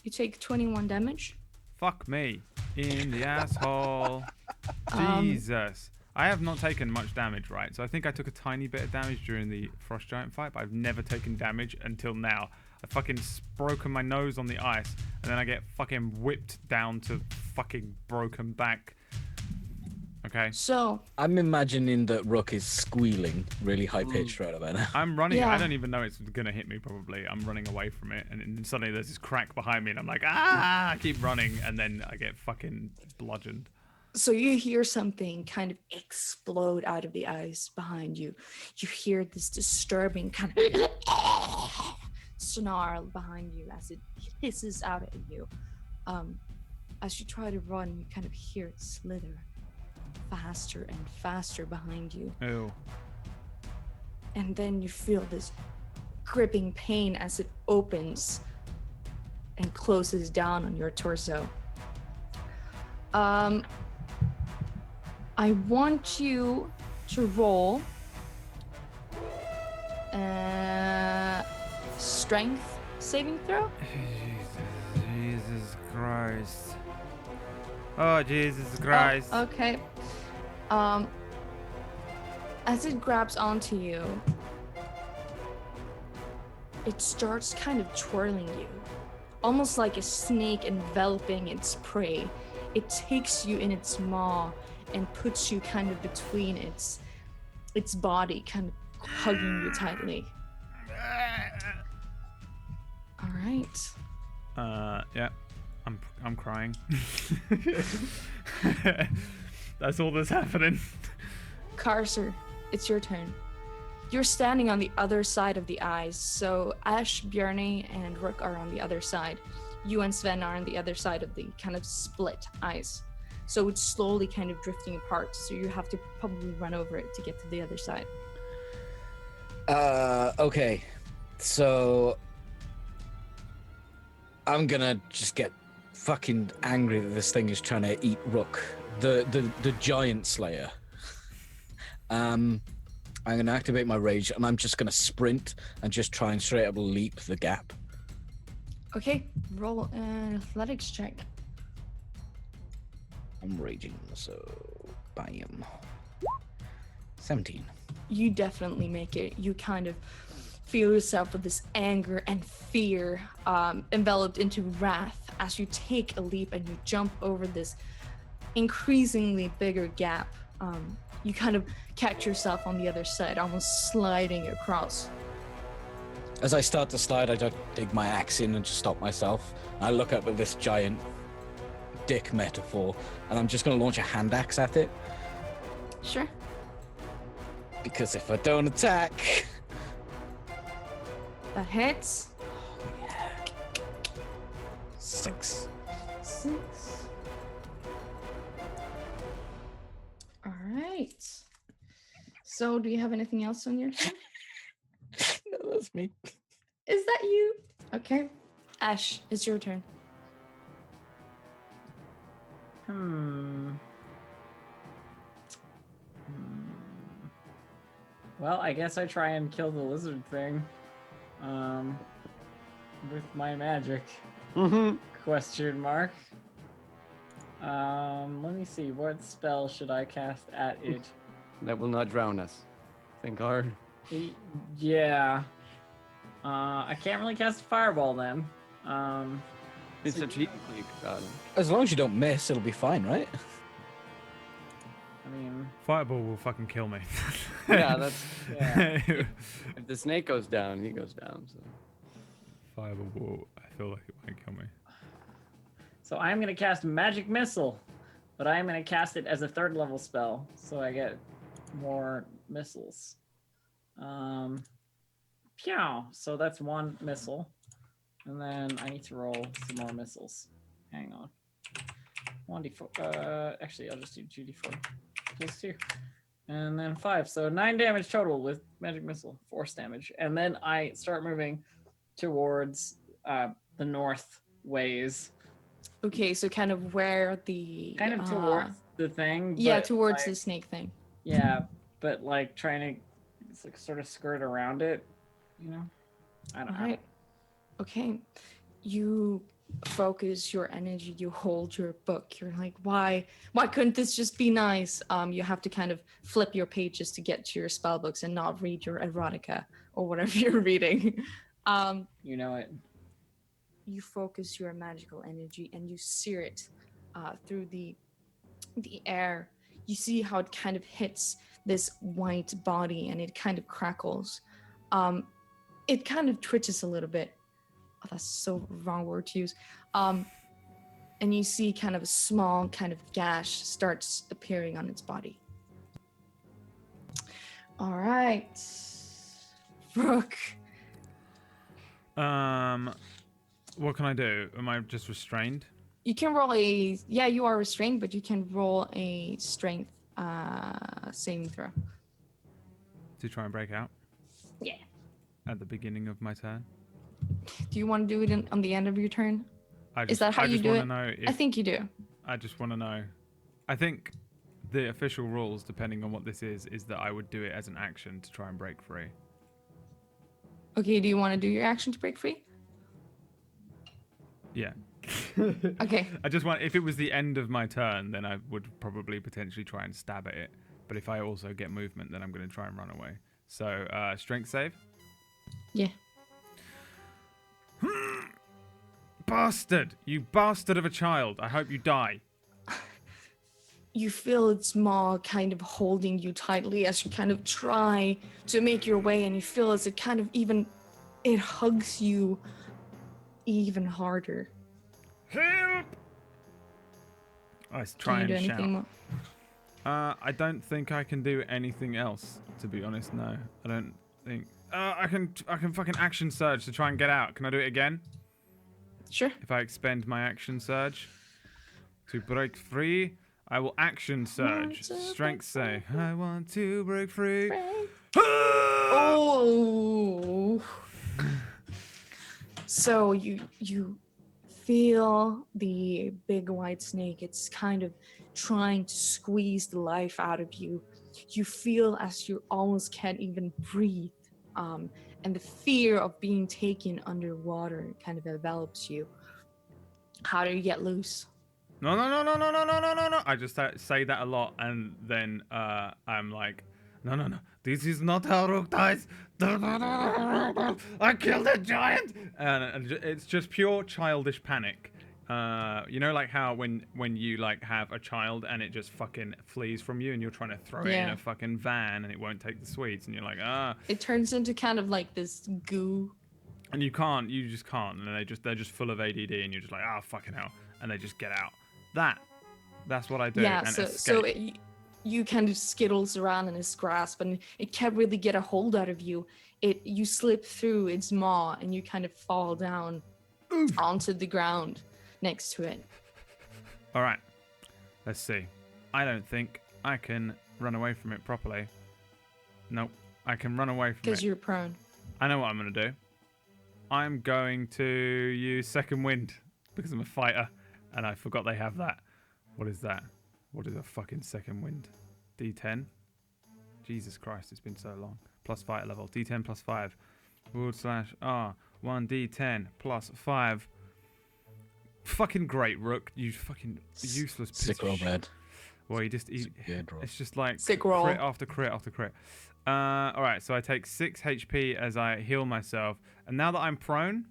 You take 21 damage. Fuck me. In the asshole. Jesus. I have not taken much damage, right? So I think I took a tiny bit of damage during the Frost Giant fight, but I've never taken damage until now. I fucking broken my nose on the ice, and then I get fucking whipped down to fucking broken back. Okay. So I'm imagining that Rook is squealing really high pitched right about now. I'm running. Yeah. I don't even know it's gonna hit me. Probably. I'm running away from it, and then suddenly there's this crack behind me, and I'm like, ah! I keep running, and then I get fucking bludgeoned. So you hear something kind of explode out of the ice behind you. You hear this disturbing kind of snarl behind you as it hisses out at you. As you try to run, you kind of hear it slither faster and faster behind you. Ew. And then you feel this gripping pain as it opens and closes down on your torso. I want you to roll strength saving throw. Jesus Christ. Oh, Jesus Christ. Oh, okay. As it grabs onto you, it starts kind of twirling you, almost like a snake enveloping its prey. It takes you in its maw and puts you kind of between its body, kind of hugging you tightly. All right. Yeah, I'm crying. That's all that's happening. Carcer, it's your turn. You're standing on the other side of the eyes, so Ash, Bjarne, and Rook are on the other side. You and Sven are on the other side of the kind of split eyes. So it's slowly kind of drifting apart, so you have to probably run over it to get to the other side. Okay. So I'm gonna just get fucking angry that this thing is trying to eat Rook, the giant slayer. I'm gonna activate my rage, and I'm just gonna sprint and just try and straight up leap the gap. Okay, roll an athletics check. I'm raging, so bam. 17. You definitely make it. You kind of feel yourself with this anger and fear enveloped into wrath as you take a leap and you jump over this increasingly bigger gap. You kind of catch yourself on the other side, almost sliding across. As I start to slide, I just dig my axe in and just stop myself. I look up at this giant dick metaphor, and I'm just going to launch a hand axe at it. Sure. Because if I don't attack... That hits. 6. 6. All right. So, do you have anything else on your turn? No, that's me. Is that you? Okay. Ash, it's your turn. Well, I guess I try and kill the lizard thing. With my magic. Question mark. Let me see. What spell should I cast at it? That will not drown us. Think hard. Yeah. I can't really cast a fireball then. It's So- a cheat league. As long as you don't miss, it'll be fine, right? I mean, Fireball will fucking kill me. Yeah, that's. yeah. If the snake goes down, he goes down. So. Fireball will, I feel like it might kill me. So I'm gonna cast Magic Missile, but I'm gonna cast it as a 3rd level spell, so I get more missiles. Pew! So that's 1 missile, and then I need to roll some more missiles. Hang on. 1d4. Actually, I'll just do 2d4 plus 2, and then 5. So 9 damage total with Magic Missile, force damage, and then I start moving towards the north ways. Okay, so kind of where the... Kind of towards the thing. Yeah, but, towards like, the snake thing. Yeah, but like trying to like, sort of skirt around it, you know? I don't know. All right. Okay. You focus your energy, you hold your book. You're like, why couldn't this just be nice? You have to kind of flip your pages to get to your spell books and not read your erotica or whatever you're reading. You know it. You focus your magical energy and you sear it through the air. You see how it kind of hits this white body and it kind of crackles. It kind of twitches a little bit. Oh, that's so wrong word to use. And you see kind of a small kind of gash starts appearing on its body. All right. Rook. What can I do? Am I just restrained? You can roll you are restrained, but you can roll a strength saving throw. To try and break out? Yeah. At the beginning of my turn? Do you want to do it on the end of your turn? Is that how you do it? Know if, I think you do. I just want to know. I think the official rules, depending on what this is that I would do it as an action to try and break free. Okay, do you want to do your action to break free? Yeah. Okay. I just want, if it was the end of my turn, then I would probably potentially try and stab at it. But if I also get movement, then I'm going to try and run away. So, strength save? Yeah. Bastard! You bastard of a child. I hope you die. you feel its maw kind of holding you tightly as you kind of try to make your way, and you feel as it kind of it hugs you even harder. Help! I try Can you and do shout. anything more? I don't think I can do anything else, to be honest. No, I don't think. I can fucking action surge to try and get out. Can I do it again? Sure. If I expend my action surge to break free, I will action surge. Strength save. I want to break free. Oh. So you feel the big white snake. It's kind of trying to squeeze the life out of you. You feel as you almost can't even breathe. And the fear of being taken underwater kind of envelops you. How do you get loose? No. I just say that a lot, and then I'm like, no. This is not how Rook dies. I killed a giant, and it's just pure childish panic. You know, like how when you like have a child and it just fucking flees from you, and you're trying to throw it in a fucking van and it won't take the sweets, and you're like, It turns into kind of like this goo. and you just can't, and they're just full of ADD, and you're just like, fucking hell, and they just get out. That's what I do. Yeah, and so escape. you kind of skittles around in his grasp, and it can't really get a hold out of you. You slip through its maw, and you kind of fall down onto the ground next to it. All right, let's see. I don't think I can run away from it properly. Nope, I can run away from it. Because you're prone. I know what I'm going to do. I'm going to use second wind because I'm a fighter, and I forgot they have that. What is that? What is a fucking second wind? D10? Jesus Christ, it's been so long. Plus fighter level. D10 plus 5. /R. 1D10 plus 5. Fucking great, Rook. You fucking useless piece Sick of roll, shit. Brad. Well, you just Good roll. it's just like Sick roll. crit after crit after crit. All right, so I take 6 HP as I heal myself, and now that I'm prone,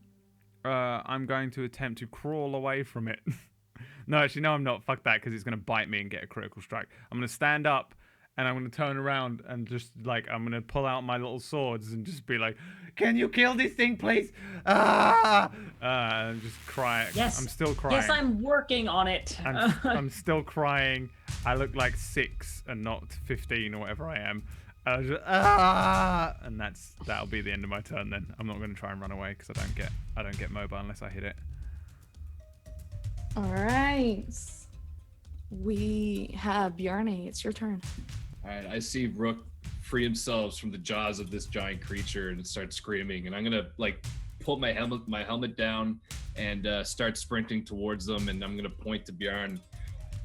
I'm going to attempt to crawl away from it. No, actually, no, I'm not. Fuck that, because it's going to bite me and get a critical strike. I'm going to stand up, and I'm going to turn around and just, like, I'm going to pull out my little swords and just be like, can you kill this thing, please? And just cry. Yes. I'm still crying. Yes, I'm working on it. I'm still crying. I look like 6 and not 15 or whatever I am. I was just, and that'll be the end of my turn then. I'm not going to try and run away because I don't get mobile unless I hit it. All right. We have Bjarne. It's your turn. All right, I see Rook free himself from the jaws of this giant creature and start screaming. And I'm gonna like pull my helmet down and start sprinting towards them. And I'm gonna point to Bjarne.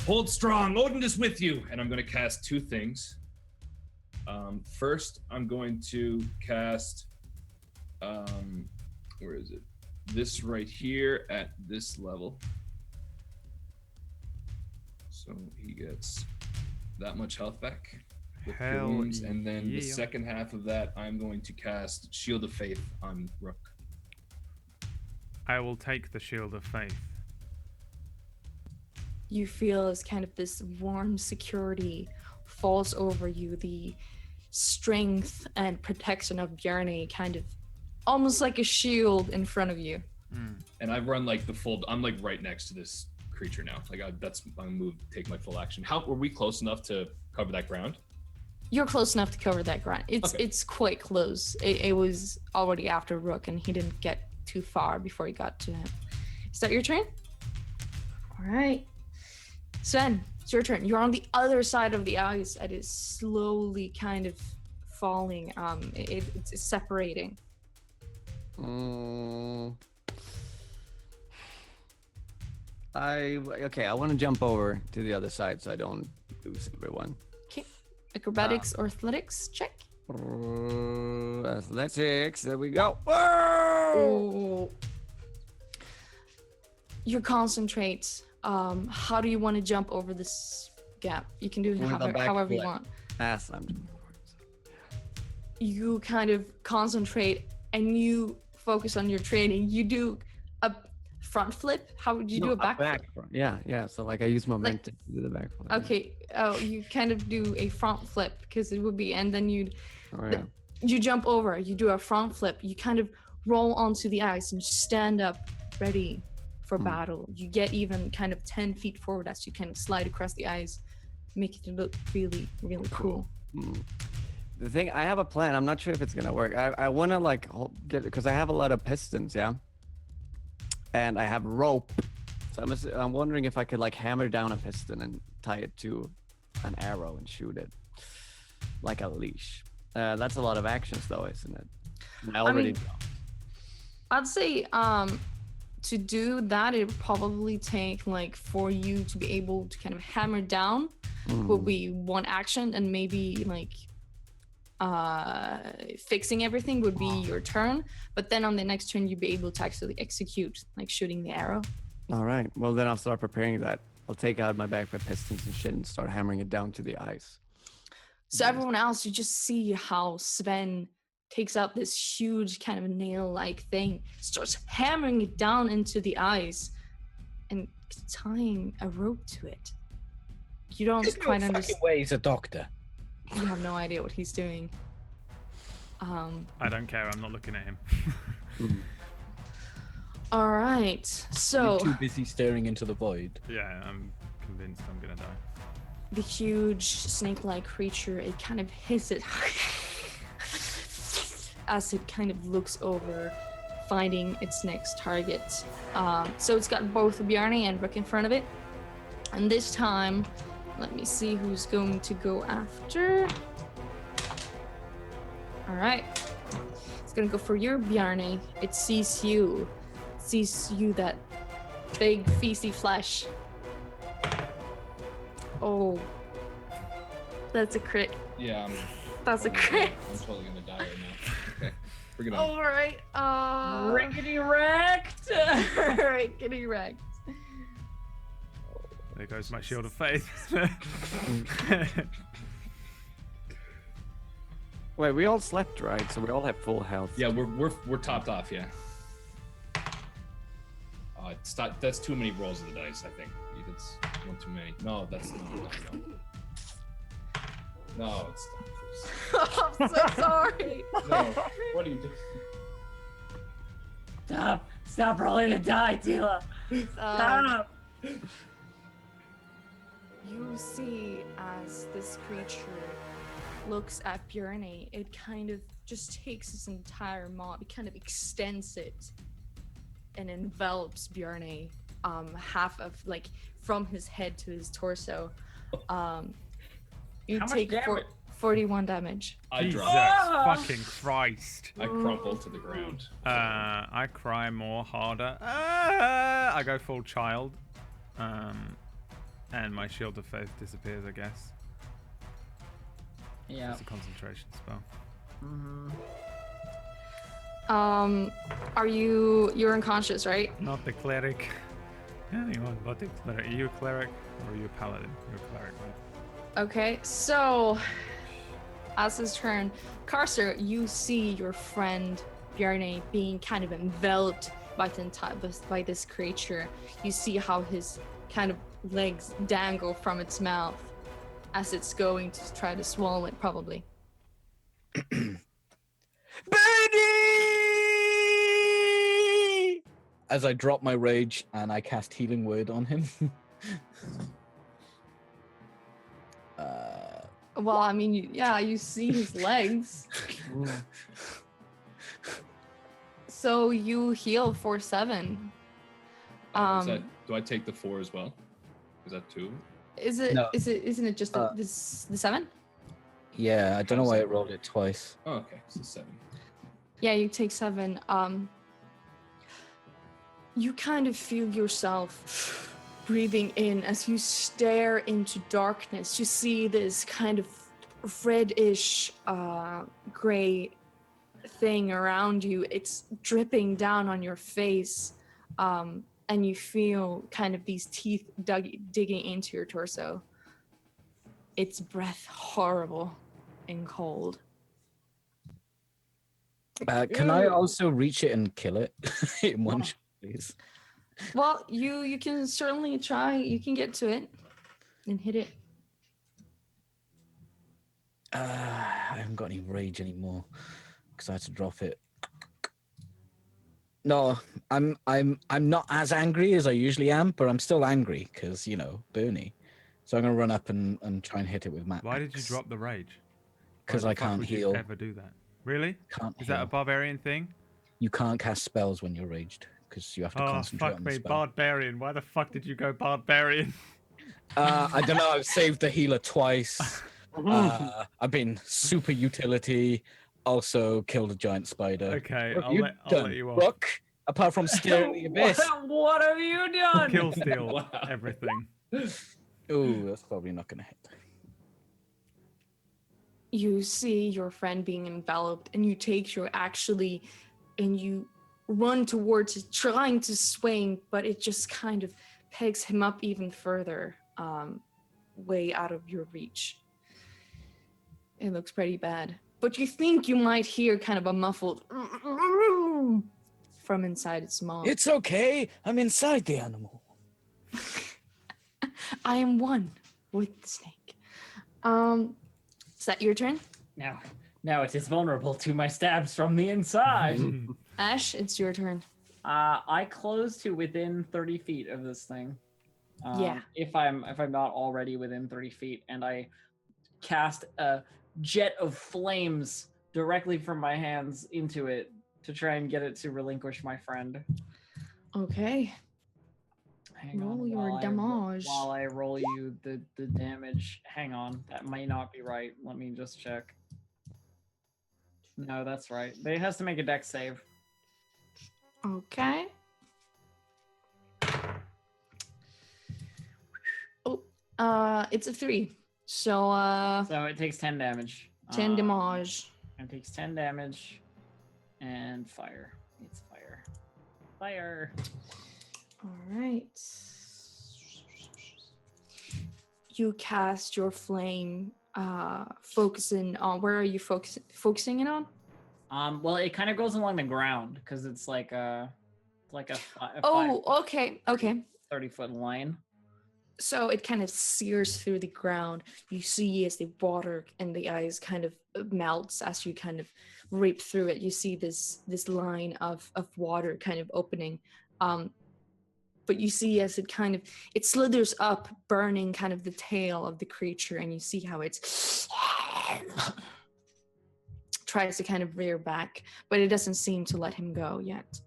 Hold strong, Odin is with you. And I'm gonna cast 2 things. First, I'm going to cast. Where is it? This right here at this level. So he gets that much health back with Hell wounds, and then the yeah. second half of that, I'm going to cast Shield of Faith on Rook. I will take the Shield of Faith. You feel as kind of this warm security falls over you. The strength and protection of Bjarne kind of almost like a shield in front of you. And I run like the full. I'm like right next to this creature now. Like that's my move. Take my full action. How were we close enough to cover that ground? You're close enough to cover that ground. It's quite close. It was already after Rook, and he didn't get too far before he got to him. Is that your turn? All right. Sven, it's your turn. You're on the other side of the ice, and it's slowly kind of falling. It's separating. I want to jump over to the other side so I don't lose everyone. Okay. Acrobatics or athletics check. Athletics. There we go. Whoa! Oh. You concentrate. How do you want to jump over this gap? You can do it With a back however you flip. want. I'm You kind of concentrate and you focus on your training. You do a front flip? How would you do a back flip? Yeah. So like I use momentum to do the back flip. Okay. Oh, you kind of do a front flip because it would be, and then you jump over. You do a front flip. You kind of roll onto the ice and stand up, ready for battle. You get even kind of 10 feet forward as you kind of slide across the ice, making it look really, really cool. The thing, I have a plan. I'm not sure if it's gonna work. I want to like get, because I have a lot of pistons, yeah, and I have rope. So I'm wondering if I could like hammer down a piston and tie it to an arrow and shoot it like a leash. That's a lot of actions, though, isn't it? I'd say to do that, it would probably take like for you to be able to kind of hammer down would be one action, and maybe like fixing everything would be your turn. But then on the next turn, you'd be able to actually execute like shooting the arrow. All right. Well, then I'll start preparing that. I'll take out my bag of pistons and shit and start hammering it down to the ice. So everyone else, you just see how Sven takes out this huge kind of nail-like thing, starts hammering it down into the ice, and tying a rope to it. You don't quite understand. Way he's a doctor. You have no idea what he's doing. I don't care. I'm not looking at him. All right. So You're too busy staring into the void. Yeah, I'm convinced I'm gonna die. the huge snake-like creature, it kind of hits it as it kind of looks over, finding its next target. So it's got both Bjarne and Rook in front of it. And this time, let me see who's going to go after. All right. It's gonna go for your Bjarne. It sees you. That big feisty flesh. Oh, that's a crit. Yeah, That's a crit. I'm totally gonna die right now. Okay, bring it on. All right. Rickety wrecked. Rickety wrecked. There goes my shield of faith. Wait, we all slept, right? So we all have full health. Yeah, we're topped off. Yeah. That's too many rolls of the dice. I think it's one too many. No, that's no. It's I'm so sorry. no. What are you doing? Stop rolling to die, Tila. Stop. You see as this creature looks at Bjarne, it kind of just takes its entire maw, it kind of extends it and envelops Bjarne, half of like from his head to his torso. You How much take damage? 41 damage. I Jesus drop. fucking Christ. I crumple to the ground. I cry more, harder. I go full child. And my shield of faith disappears, I guess. Yeah. It's a concentration spell. You're unconscious, right? Not the cleric. Anyone but the cleric. Are you a cleric or are you a paladin? You're a cleric, right? Okay, so as his turn, Carcer, you see your friend Bjarne being kind of enveloped by this creature. You see how his kind of legs dangle from its mouth as it's going to try to swallow it, probably. Birdie! As I drop my rage and I cast Healing Word on him. Well, I mean, you see his legs. So you heal for 7. Do I take the 4 as well? Is that 2? No. Isn't it just the 7? Yeah, I don't know why it rolled it twice. Oh, okay, so 7. Yeah, you take 7. You kind of feel yourself breathing in as you stare into darkness. You see this kind of reddish gray thing around you. It's dripping down on your face, and you feel kind of these teeth digging into your torso. Its breath horrible and cold. Can I also reach it and kill it in one shot, please? Well, you can certainly try. You can get to it and hit it. I haven't got any rage anymore because I had to drop it. No, I'm not as angry as I usually am, but I'm still angry because Bernie. So I'm gonna run up and try and hit it with Matt. Why did you drop the rage? Why Because the I fuck can't would heal. you ever do that? Really? Can't Is heal. that a barbarian thing? You can't cast spells when you're raged because you have to Oh, concentrate fuck on the me, spell. barbarian. Why the fuck did you go barbarian? I don't know. I've saved the healer twice. I've been super utility. Also killed a giant spider. Okay, What have I'll you let done, you off. Rook? Apart from staring the abyss. What have you done? Kill steal Wow. everything. Oh, that's probably not gonna hit. You see your friend being enveloped, and you take your and you run towards it, trying to swing, but it just kind of pegs him up even further, way out of your reach. It looks pretty bad. But you think you might hear kind of a muffled from inside its maw. It's okay. I'm inside the animal. I am one with the snake. Is that your turn? Now it is vulnerable to my stabs from the inside. Ash, it's your turn. I close to within 30 feet of this thing. Yeah. If I'm not already within 30 feet, and I cast a jet of flames directly from my hands into it to try and get it to relinquish my friend. Okay. Hang Roll on, your damage. while I roll you the damage. Hang on, that might not be right. Let me just check. No, that's right. It has to make a dex save. Okay. Oh, it's a 3. So, So it takes 10 damage. 10 damage. It takes 10 damage. And fire. It's fire. Fire. All right. You cast your flame, focusing on, where are you focusing it on? Well, it kind of goes along the ground because it's like a Okay. 30-foot line. So it kind of sears through the ground. You see as the water and the ice kind of melts as you kind of rape through it. You see this line of water kind of opening. But you see as it slithers up, burning kind of the tail of the creature, and you see how it's tries to kind of rear back, but it doesn't seem to let him go yet.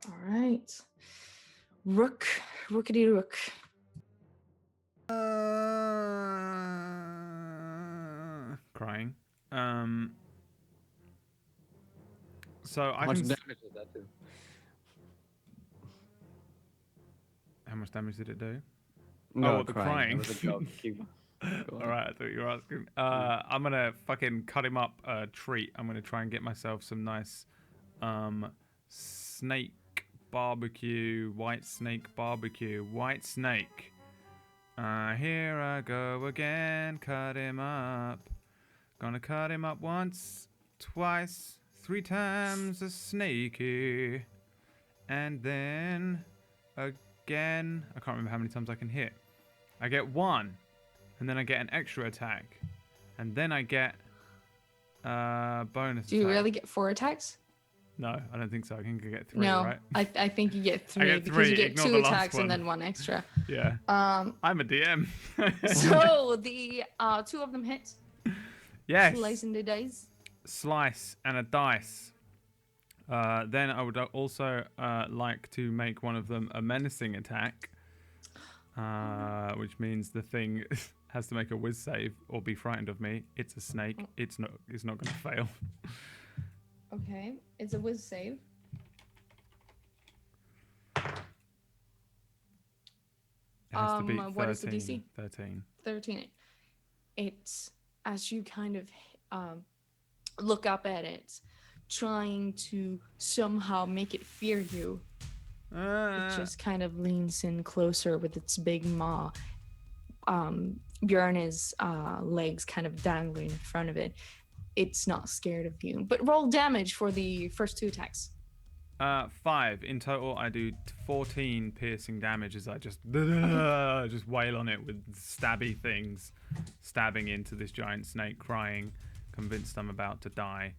All right. Rookity rook. Crying. So How I much can. damage did that do? How much damage did it do? No, the That crying. was a joke. Keep going. All right, I thought you were asking. I'm gonna fucking cut him up a treat. I'm gonna try and get myself some nice, snake barbecue, white snake barbecue, white snake. Here I go again, cut him up. Gonna cut him up once, twice, 3 times a snakey, and then again. I can't remember how many times I can hit. I get 1. And then I get an extra attack. And then I get bonus Do you attack. really get 4 attacks? No, I don't think so. I think I get 3, No, right? I think you get 3 get because you 3, get ignore 2 the last attacks one. and then 1 extra. Yeah. I'm a DM. So the 2 of them hit. Yes. Slicing the dice. Slice and a dice. Then I would also like to make one of them a menacing attack. Which means the thing has to make a whiz save or be frightened of me. It's a snake. It's not going to fail. Okay, it's a whiz save. It has to beat 13. What is the DC? 13. 13. It's as you kind of look up at it, trying to somehow make it fear you. It just kind of leans in closer with its big maw. Björn's legs kind of dangling in front of it. It's not scared of you. But roll damage for the first 2 attacks. 5 in total. I do 14 piercing damage as I just just wail on it with stabby things, stabbing into this giant snake, crying, convinced I'm about to die.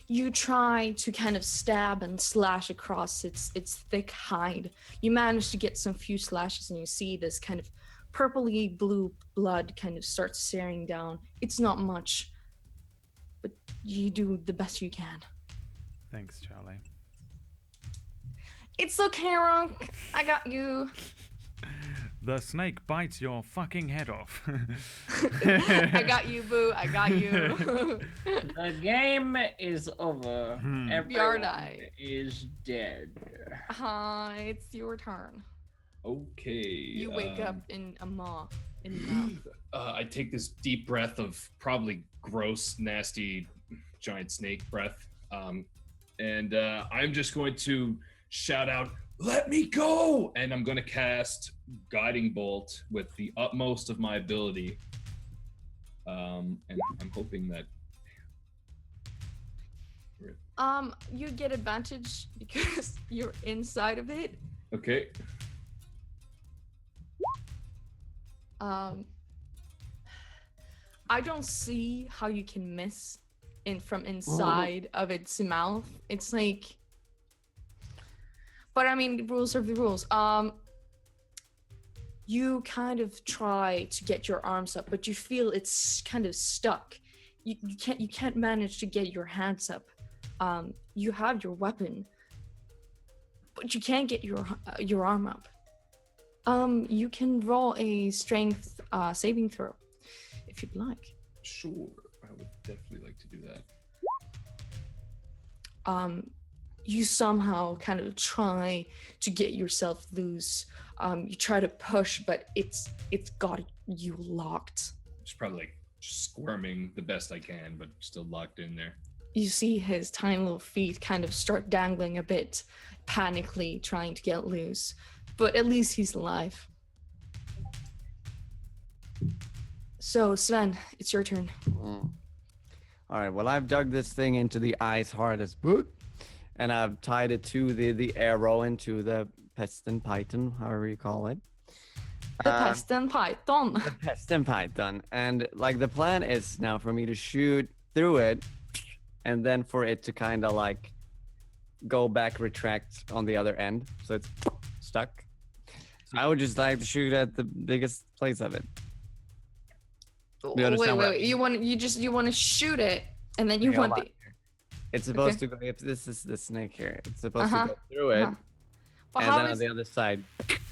You try to kind of stab and slash across its thick hide. You manage to get some few slashes, and you see this kind of purpley blue blood kind of starts searing down. It's not much, but you do the best you can. Thanks, Charlie. It's okay, Runk. I got you. The snake bites your fucking head off. I got you, boo. I got you. The game is over. Everyone Bjarne. is dead. It's your turn. Okay. You wake up in a maw in the mouth. I take this deep breath of probably gross, nasty, giant snake breath. And I'm just going to shout out, "Let me go!" And I'm going to cast Guiding Bolt with the utmost of my ability. And I'm hoping that... You get advantage because you're inside of it. Okay. I don't see how you can miss from inside of its mouth. It's like, but I mean, the rules are the rules. You kind of try to get your arms up, but you feel it's kind of stuck. You can't manage to get your hands up. You have your weapon, but you can't get your arm up. You can roll a strength saving throw if you'd like. Sure. I would definitely like to do that. You somehow kind of try to get yourself loose. You try to push, but it's got you locked. Just probably like squirming the best I can, but still locked in there. You see his tiny little feet kind of start dangling a bit, panically trying to get loose. But at least he's alive. So, Sven, it's your turn. All right. Well, I've dug this thing into the ice hard as boot, and I've tied it to the arrow into the pestin python, however you call it. The pestin python. The pestin python, and like the plan is now for me to shoot through it, and then for it to kind of like go back, retract on the other end, so it's stuck. So I would just like to shoot at the biggest place of it. Wait. You want to shoot it, and then you want the. It's supposed to go. If this is the snake here, it's supposed to go through it, But and how then on does... the other side,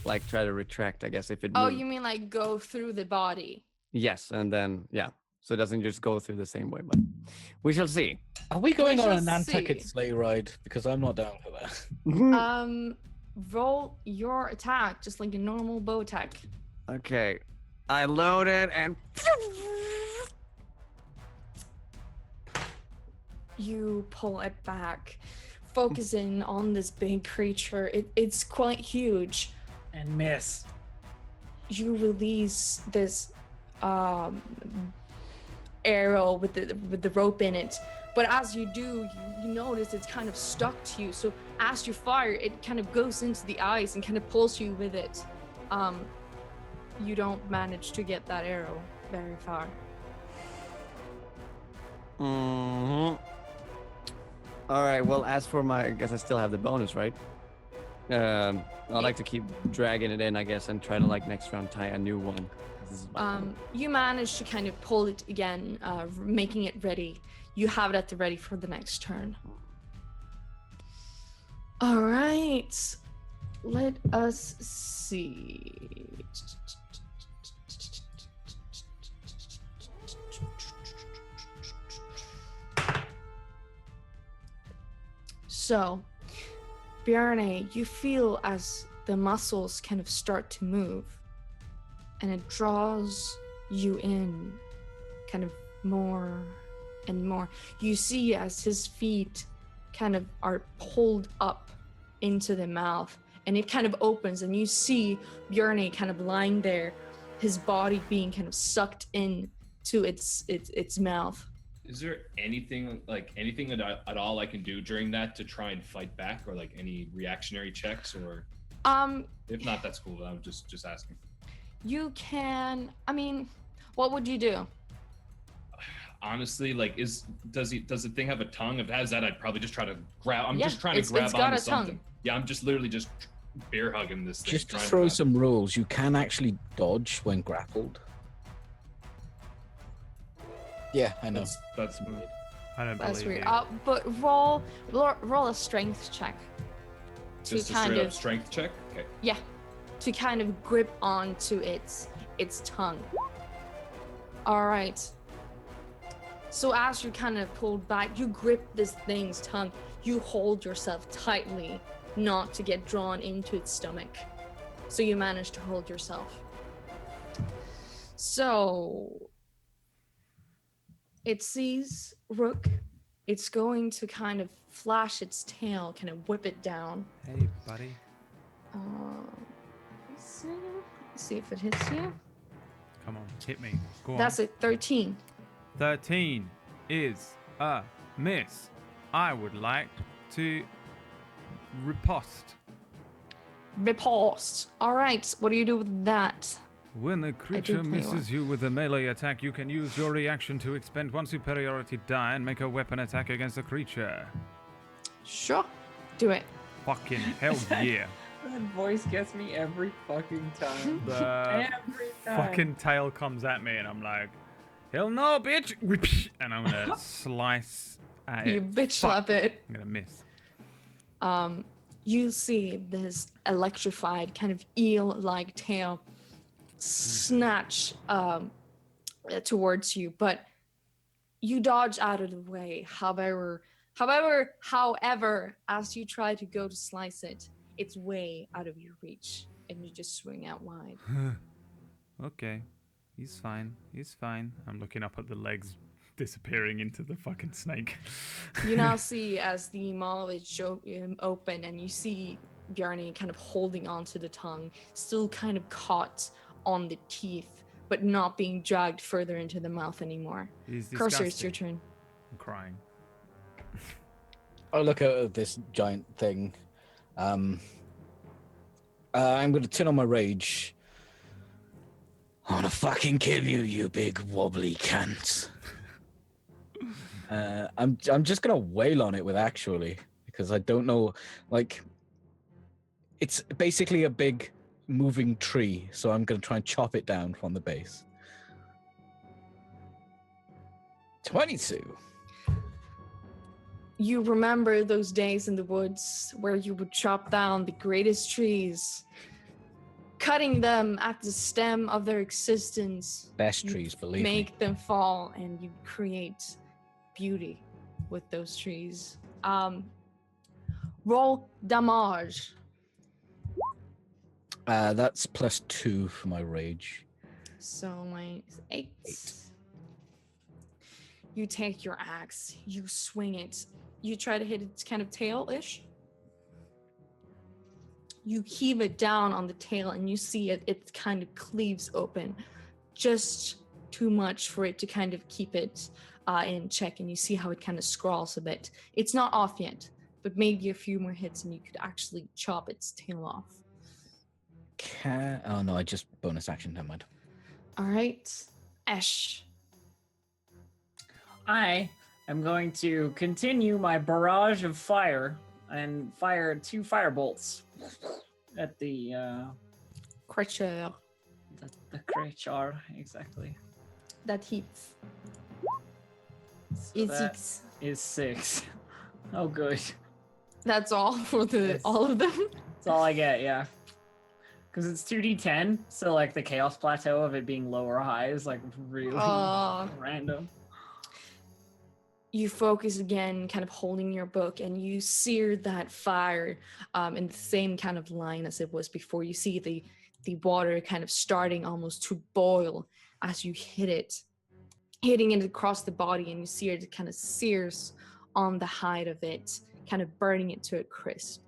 like try to retract. I guess if it. Oh, moves. you mean like go through the body? Yes, and then so it doesn't just go through the same way. But we shall see. Are we going on a shall Nantucket see. sleigh ride? Because I'm not down for that. Roll your attack just like a normal bow attack. Okay, I load it and. You pull it back, focusing on this big creature. It's quite huge. And miss. You release this arrow with the rope in it, but as you do, you notice it's kind of stuck to you. So as you fire, it kind of goes into the ice and kind of pulls you with it. You don't manage to get that arrow very far. All right. Well, as for I guess I still have the bonus, right? I'd like to keep dragging it in, I guess, and try to like next round tie a new one. You manage to kind of pull it again, making it ready. You have it at the ready for the next turn. All right. Let us see. So, Bjarne, you feel as the muscles kind of start to move, and it draws you in kind of more and more. You see as his feet kind of are pulled up into the mouth, and it kind of opens, and you see Bjarne kind of lying there, his body being kind of sucked in to its mouth. Is there anything at all I can do during that to try and fight back, or like any reactionary checks, or if not, that's cool. I'm just asking. You can. I mean, what would you do? Honestly, like, does the thing have a tongue? If it has that, I'd probably just try to grab. I'm Yeah, just trying to it's grab got onto a tongue. something. Yeah, I'm just literally just bear hugging this thing. Just to trying throw grab- some rules, you can actually dodge when grappled. Yeah, I know. That's weird. I don't That's believe weird. you. But roll a strength check. To Just a kind straight of up strength check. Okay. yeah, to kind of grip onto its tongue. All right. So as you kind of pulled back, you grip this thing's tongue. You hold yourself tightly, not to get drawn into its stomach. So you manage to hold yourself. So it sees Rook. It's going to kind of flash its tail, kind of whip it down. Hey, buddy. Let's see if it hits you. Come on, hit me. Go on. That's a 13. 13 is a miss. I would like to riposte. Riposte. All right. What do you do with that? When a creature play misses you with a melee attack, you can use your reaction to expend one superiority die and make a weapon attack against the creature. Sure. Do it. Fucking hell yeah. That voice gets me every fucking time. The Every time. fucking tail comes at me and I'm like, hell no, bitch! And I'm gonna slice at it. You bitch slap it. I'm gonna miss. You see this electrified kind of eel-like tail snatch towards you, but you dodge out of the way. However, as you try to go to slice it, it's way out of your reach, and you just swing out wide. Okay. He's fine. He's fine. I'm looking up at the legs disappearing into the fucking snake. You now see as the maw is open, and you see Bjarni kind of holding onto the tongue, still kind of caught on the teeth, but not being dragged further into the mouth anymore. He's Cursor, it's your disgusting. turn. I'm crying. I look at this giant thing. I'm going to turn on my rage. I want to fucking kill you, you big wobbly cunt. I'm just going to wail on it with actually, because I don't know, like, it's basically a big moving tree, so I'm going to try and chop it down from the base. 22. You remember those days in the woods where you would chop down the greatest trees, cutting them at the stem of their existence. Best You'd trees, believe make me. them fall, and you create beauty with those trees. Roll damage. That's +2 for my rage. So my 8. You take your axe, you swing it, you try to hit its kind of tail-ish. You heave it down on the tail, and you see it kind of cleaves open, just too much for it to kind of keep it in check, and you see how it kind of scrawls a bit. It's not off yet, but maybe a few more hits and you could actually chop its tail off. Oh no, I just bonus action, never mind. All right, Ash. I am going to continue my barrage of fire and fire 2 fire bolts at the Creature creature, exactly. that hits. So Is that 6. is 6. Oh, good. That's all for Yes. all of them. That's all I get, yeah. Because it's 2d10, so like the chaos plateau of it being low or high is like really random. You focus again, kind of holding your book, and you sear that fire in the same kind of line as it was before. You see the water kind of starting almost to boil as you hit it, hitting it across the body, and you see it kind of sears on the hide of it, kind of burning it to a crisp.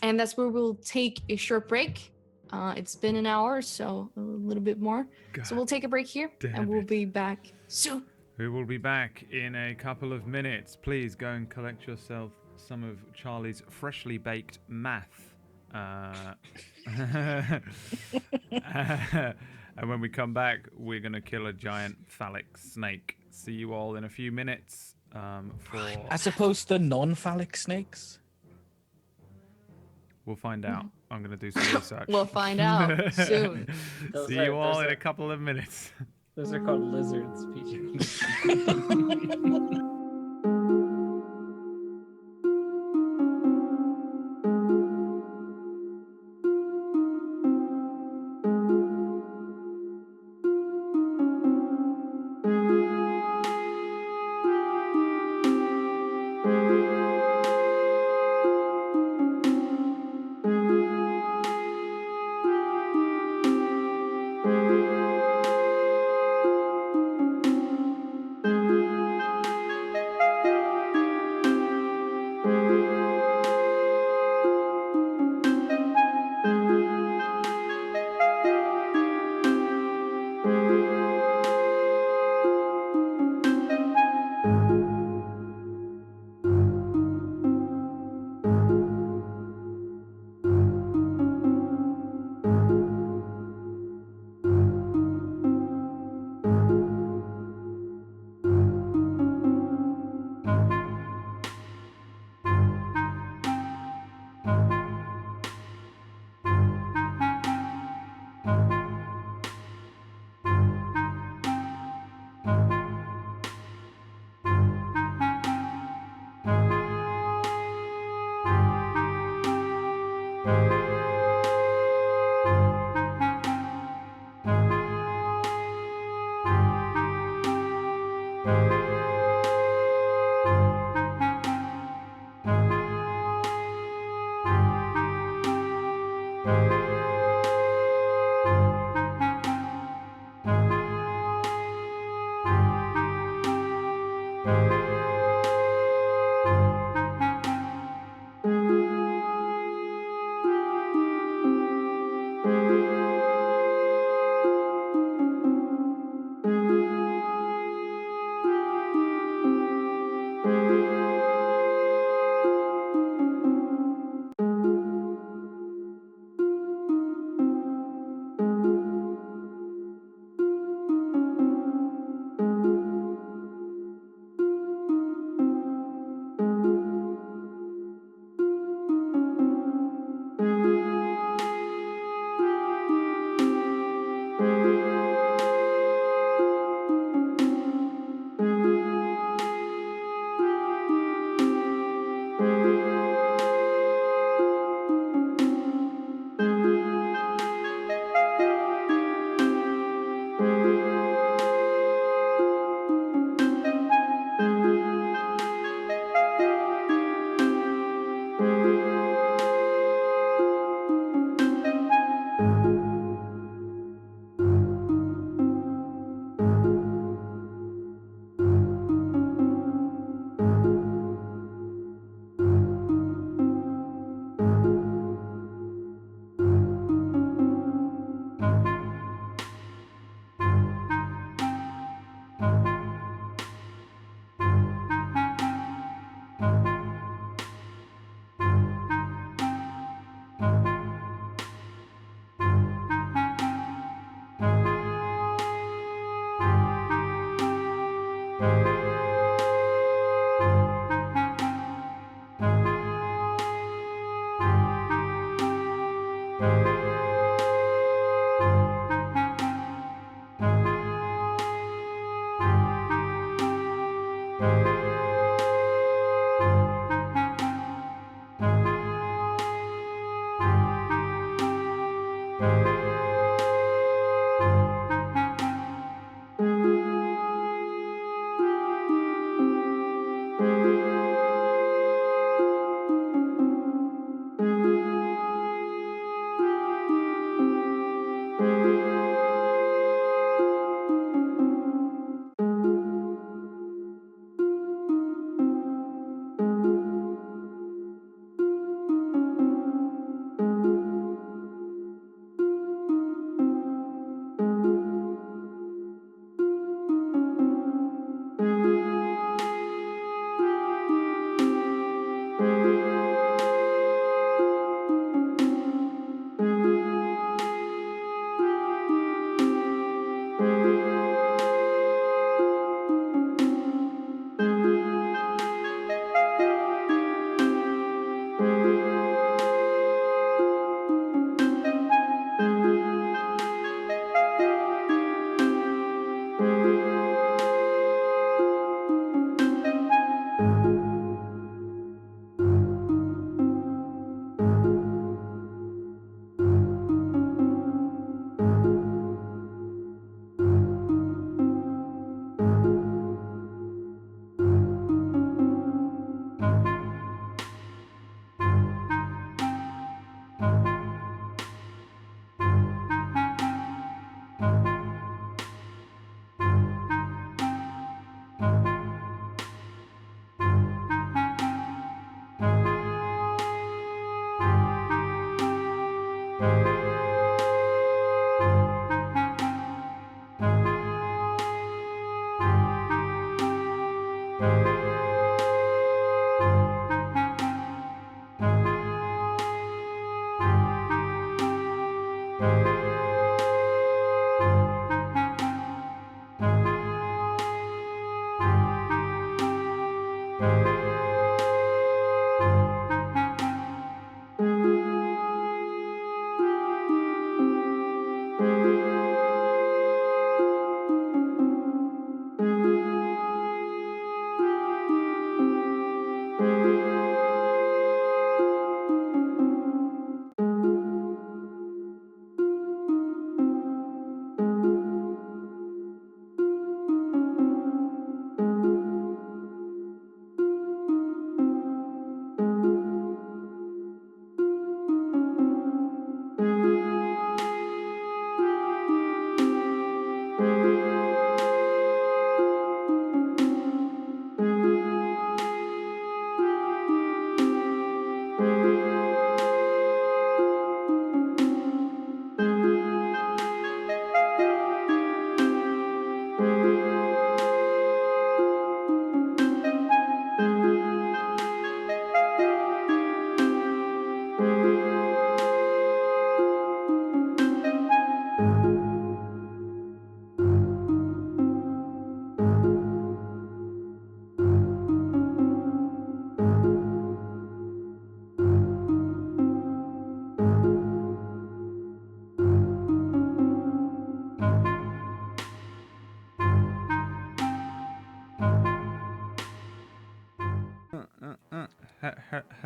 And that's where we'll take a short break. It's been an hour, so a little bit more. God So we'll take a break here, damn and we'll it. be back soon. who will be back in a couple of minutes. Please go and collect yourself some of Charlie's freshly baked math. And when we come back, we're going to kill a giant phallic snake. See you all in a few minutes. As opposed to non-phallic snakes. We'll find out. I'm going to do some research. We'll find out soon. Those See are- you all those in are- a couple of minutes. Those are called lizards, PJ.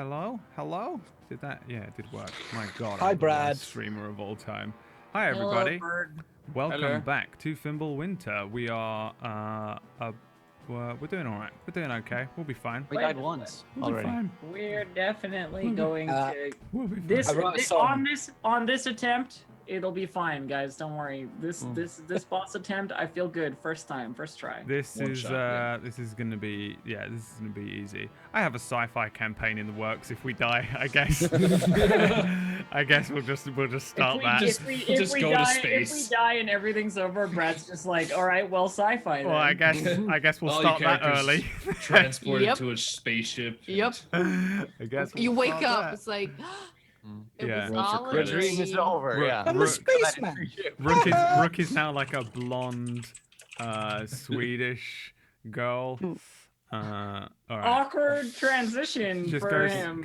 Hello? Hello? Did that? Yeah, it did work. My God. Hi, I'm the Brad. worst streamer of all time. Hi, Hello, everybody. bird. Welcome Hello. back to Fimbulwinter. We are, we're doing all right. We're doing okay. We'll be fine. We died once We'll already. be fine. We're definitely We'll be- going to We'll be fine. this I wrote a song. on this attempt. It'll be fine, guys. Don't worry. This boss attempt, I feel good. First time, first try. This One is shot, yeah. this is gonna be this is gonna be easy. I have a sci-fi campaign in the works. If we die, I guess. I guess we'll just start that. just- If we go to die, space. If we die and everything's over, Brad's just like, all right, well, sci-fi. Well, I then." guess we'll All your start that characters early. Transported Yep. to a spaceship. Yep. I guess You we'll wake start up, that. it's like it Yeah. was Roll for all a The credits. dream is dream. over. Rook- Yeah. I'm a Rook- spaceman. Rook is now like a blonde Swedish girl. All right. Awkward transition Just for him.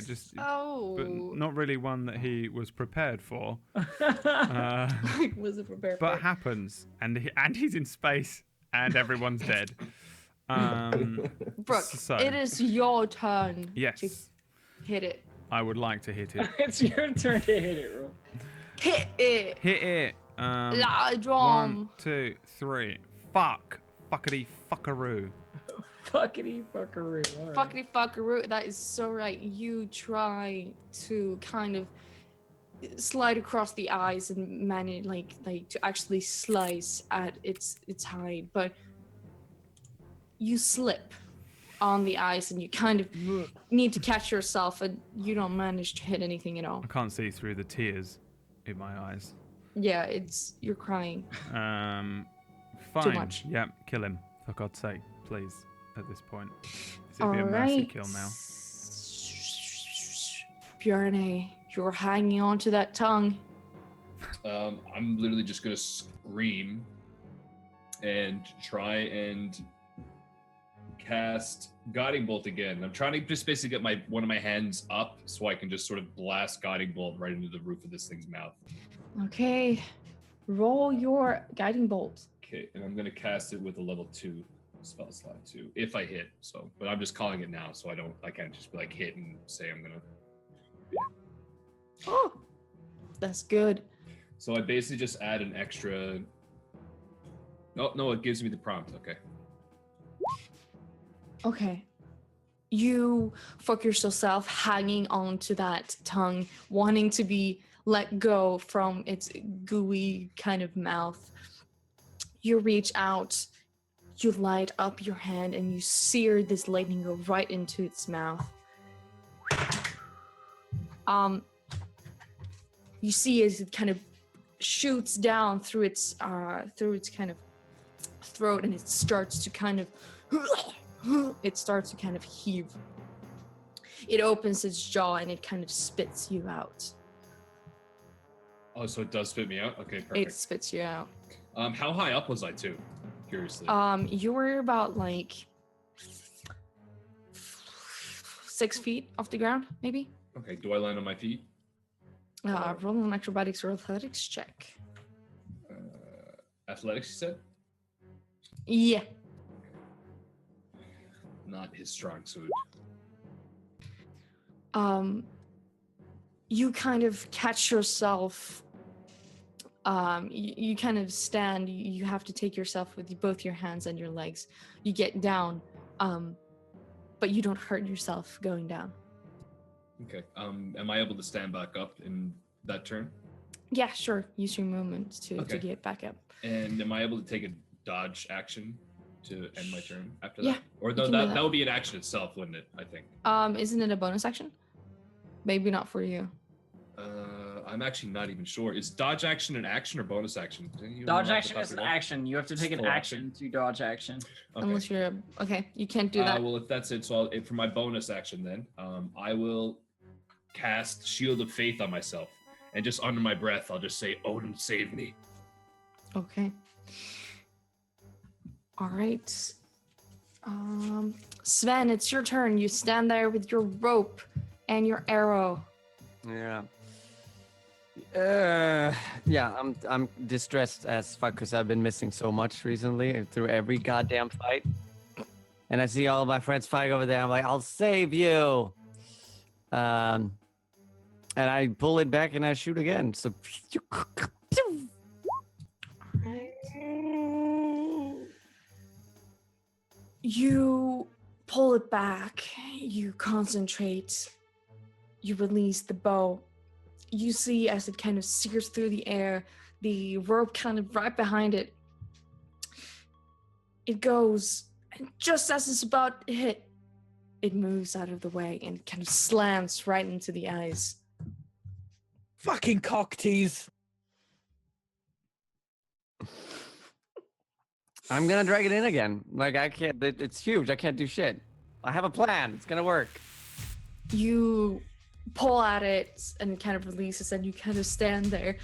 just but Oh, not really one that he was prepared for. I wasn't prepared But for it. happens, and he's in space, and everyone's dead. Brooke, so- it is your turn to Yes, hit it. I would like to hit it. It's your turn to hit it, Ro. Hit it! Hit it. La One, drum! 2, 3. Fuck. Fuckity fuckaroo. Fuckity fuckaroo. all right. Fuckity fuckaroo, that is so right. You try to kind of slide across the eyes and manage like to actually slice at its hide, but you slip on the ice and you kind of need to catch yourself and you don't manage to hit anything at all. I can't see through the tears in my eyes. Yeah, you're crying. Fine. much. Yep, kill him. For God's sake, please. At this point, it'd be a mercy kill now. Bjarne, you're hanging on to that tongue. I'm literally just gonna scream and try and cast Guiding Bolt again. I'm trying to just basically get one of my hands up so I can just sort of blast Guiding Bolt right into the roof of this thing's mouth. Okay, roll your guiding bolt. Okay, and I'm gonna cast it with a level 2 spell slot too, if I hit. So, but I'm just calling it now, so I can't just be like hit and say I'm gonna. Oh, that's good. So I basically just add an extra. Oh no, it gives me the prompt. Okay. Okay. You fuck yourself hanging onto that tongue, wanting to be let go from its gooey kind of mouth. You reach out, you light up your hand, and you sear this lightning go right into its mouth. You see as it kind of shoots down through its kind of throat, and it starts to kind of heave. It opens its jaw and it kind of spits you out. Oh, so it does spit me out. Okay, It perfect. spits you out. How high up was I too? Curiously. You were about like 6 feet off the ground, maybe. Okay, do I land on my feet? Roll an acrobatics or athletics check. Athletics, you said? Yeah. Not his strong suit. You kind of catch yourself. You kind of stand. You have to take yourself with both your hands and your legs. You get down, but you don't hurt yourself going down. Okay. Am I able to stand back up in that turn? Yeah, sure. Use your movement to Okay. get back up. And am I able to take a dodge action to end my turn after Yeah, that? Or you no, can do that, that. that would be an action itself, wouldn't it? I think. Isn't it a bonus action? Maybe not for you. I'm actually not even sure. Is dodge action an action or bonus action? Does anyone know Dodge off the action top is of an your head? action. You have to take an Full action to dodge action. Okay. Unless you're okay. You can't do that. Well, if that's it, so for my bonus action, then I will cast Shield of Faith on myself, and just under my breath, I'll just say, "Odin, save me." Okay. All right. Sven, it's your turn. You stand there with your rope and your arrow. Yeah. Yeah, I'm distressed as fuck because I've been missing so much recently through every goddamn fight. And I see all of my friends fighting over there. I'm like, I'll save you. And I pull it back and I shoot again. So You pull it back, you concentrate, you release the bow. You see as it kind of sears through the air, the rope kind of right behind it. It goes, and just as it's about to hit, it moves out of the way and kind of slants right into the eyes. Fucking cock tease. I'm gonna drag it in again. Like I can't. It's huge. I can't do shit. I have a plan. It's gonna work. You pull at it and it kind of releases, and you kind of stand there,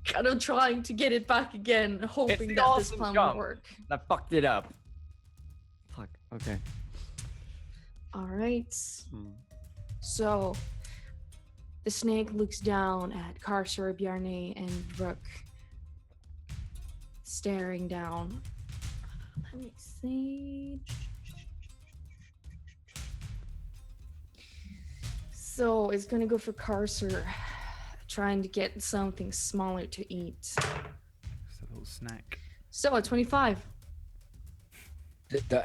kind of trying to get it back again, hoping the that this awesome plan jump. will work. I fucked it up. Fuck. Okay. All right. Hmm. So the snake looks down at Karsur, Bjarne, and Rook, staring down. Let me see. So it's gonna go for Karsur, trying to get something smaller to eat. Just a little snack. So a 25.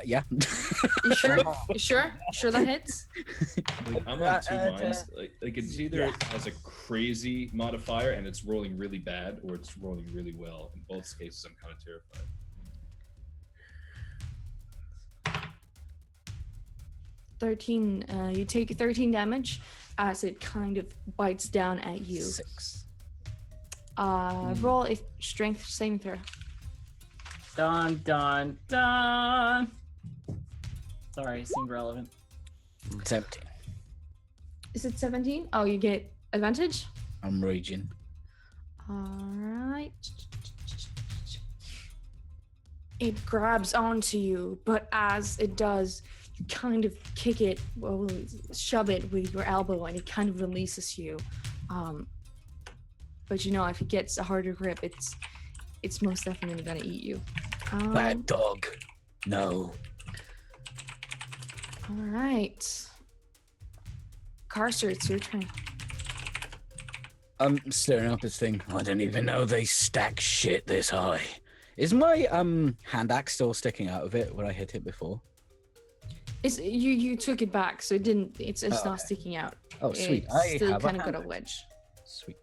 Yeah. You sure? You sure? Sure that hits? Like, I'm on two minds. Like it's either it has a crazy modifier and it's rolling really bad, or it's rolling really well. In both cases, I'm kind of terrified. 13. You take 13 damage as it kind of bites down at you. 6. Roll a strength saving throw. Dun dun dun. Sorry, seemed relevant. 17. Is it 17? Oh, you get advantage? I'm raging. Alright. It grabs onto you, but as it does, you kind of kick it, well, shove it with your elbow, and it kind of releases you. But you know, if it gets a harder grip, it's most definitely gonna eat you. Bad dog. No. Alright. Karsur, it's your turn. I'm staring up this thing. I didn't even know they stack shit this high. Is my hand axe still sticking out of it where I hit it before? It's you took it back, so it didn't. It's not okay. sticking out. Oh, sweet. It's I still have kind a of got a hand wedge. Sweet.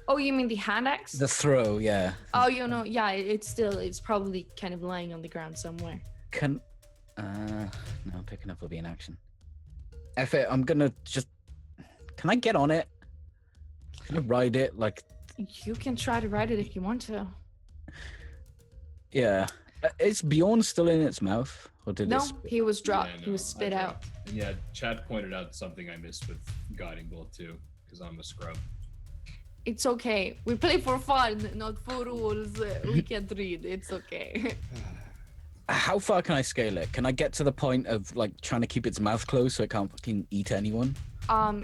Oh, you mean the hand axe? The throw, yeah. Oh, you know, yeah. It's probably kind of lying on the ground somewhere. No, picking up will be an action. F it, I'm gonna just. Can I get on it? Can I ride it? Like. You can try to ride it if you want to. Yeah. Is Bjorn still in its mouth? Or did No, it spit? he was dropped. Yeah, He was no, spit I out. dropped. And yeah, Chad pointed out something I missed with guiding bolt too, because I'm a scrub. It's okay. We play for fun, not for rules. We can't read. It's okay. How far can I scale it? Can I get to the point of like trying to keep its mouth closed so it can't fucking eat anyone?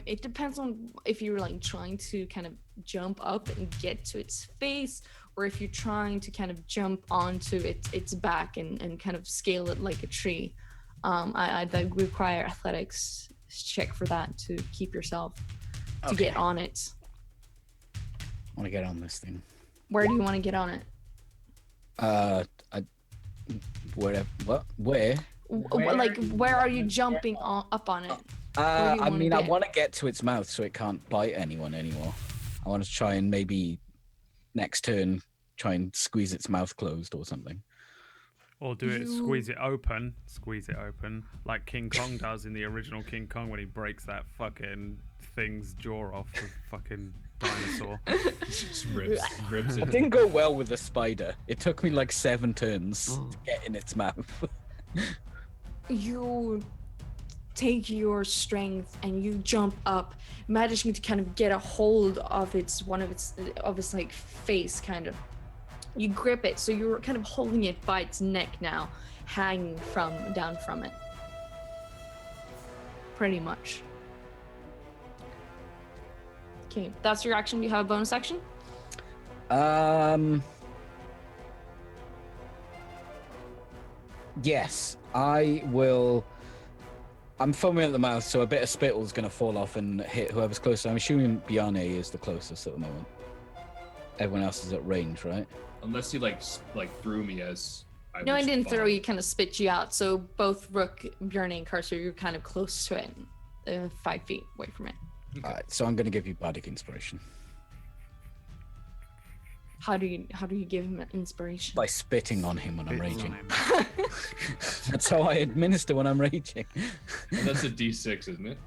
It depends on if you're like trying to kind of jump up and get to its face, or if you're trying to kind of jump onto its back and kind of scale it like a tree. I'd require athletics check for that to keep yourself to get on it. I want to get on this thing. Where do you want to get on it? Where? What? Where? Like, where are you jumping up on it? Where do you I wanna mean, I get? want to get to its mouth so it can't bite anyone anymore. I want to try and maybe next turn try and squeeze its mouth closed or something. Or do it, squeeze it open, like King Kong does in the original King Kong when he breaks that fucking thing's jaw off with fucking dinosaur. Just rips It it. didn't go well with the spider. It took me like 7 turns to get in its mouth. You take your strength and you jump up, managing to kind of get a hold of its like face, kind of. You grip it, so you're kind of holding it by its neck now, hanging down from it. Pretty much. Okay, that's your action. Do you have a bonus action? Yes, I will I'm foaming at the mouth, so a bit of spittle's gonna fall off and hit whoever's closest. I'm assuming Bjarne is the closest at the moment. Everyone else is at range, right? Unless he like threw me as. No, I was didn't throw falling. you. Kind of spit you out. So both Rook, Bjarne, and Carter, you're kind of close to it, 5 feet away from it. Okay. All right, so I'm gonna give you bardic inspiration How do you give him inspiration? by spitting on him when I'm Spits raging. on him. That's how I administer when I'm raging. And that's a D6, isn't it?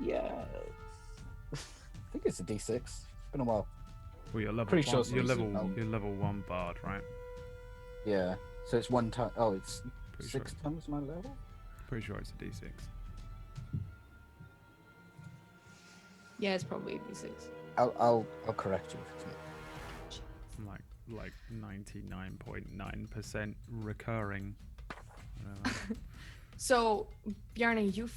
Yeah. I think it's a D6. It's been a while. Well, you're level Pretty sure one. it's You're easy. you're level 1 bard, right? Yeah. So it's 1 time. Oh, it's Pretty 6 sure. times my level. Pretty sure it's a D6. Yeah, it's probably a d6. I'll correct you. Like 99.9% recurring. So, Bjarne, you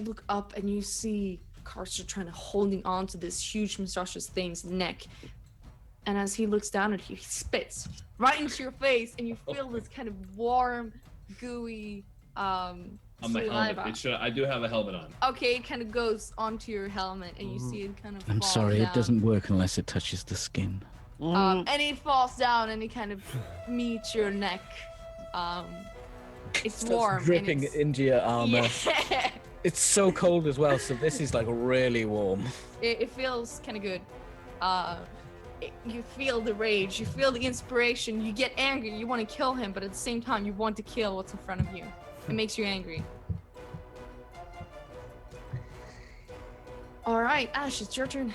look up and you see Carter trying to holding on to this huge monstrous thing's neck. And as he looks down at you, he spits right into your face, and you feel this kind of warm, gooey On my saliva. helmet. I do have a helmet on. Okay, it kind of goes onto your helmet, and you see it kind of I'm fall sorry, down. it doesn't work unless it touches the skin. And it falls down, and it kind of meets your neck. It's warm. and dripping it's- into your armor. Yeah. It's so cold as well, so this is like really warm. It feels kind of good. You feel the rage, you feel the inspiration, you get angry, you want to kill him, but at the same time, you want to kill what's in front of you. It makes you angry. All right, Ash, it's your turn.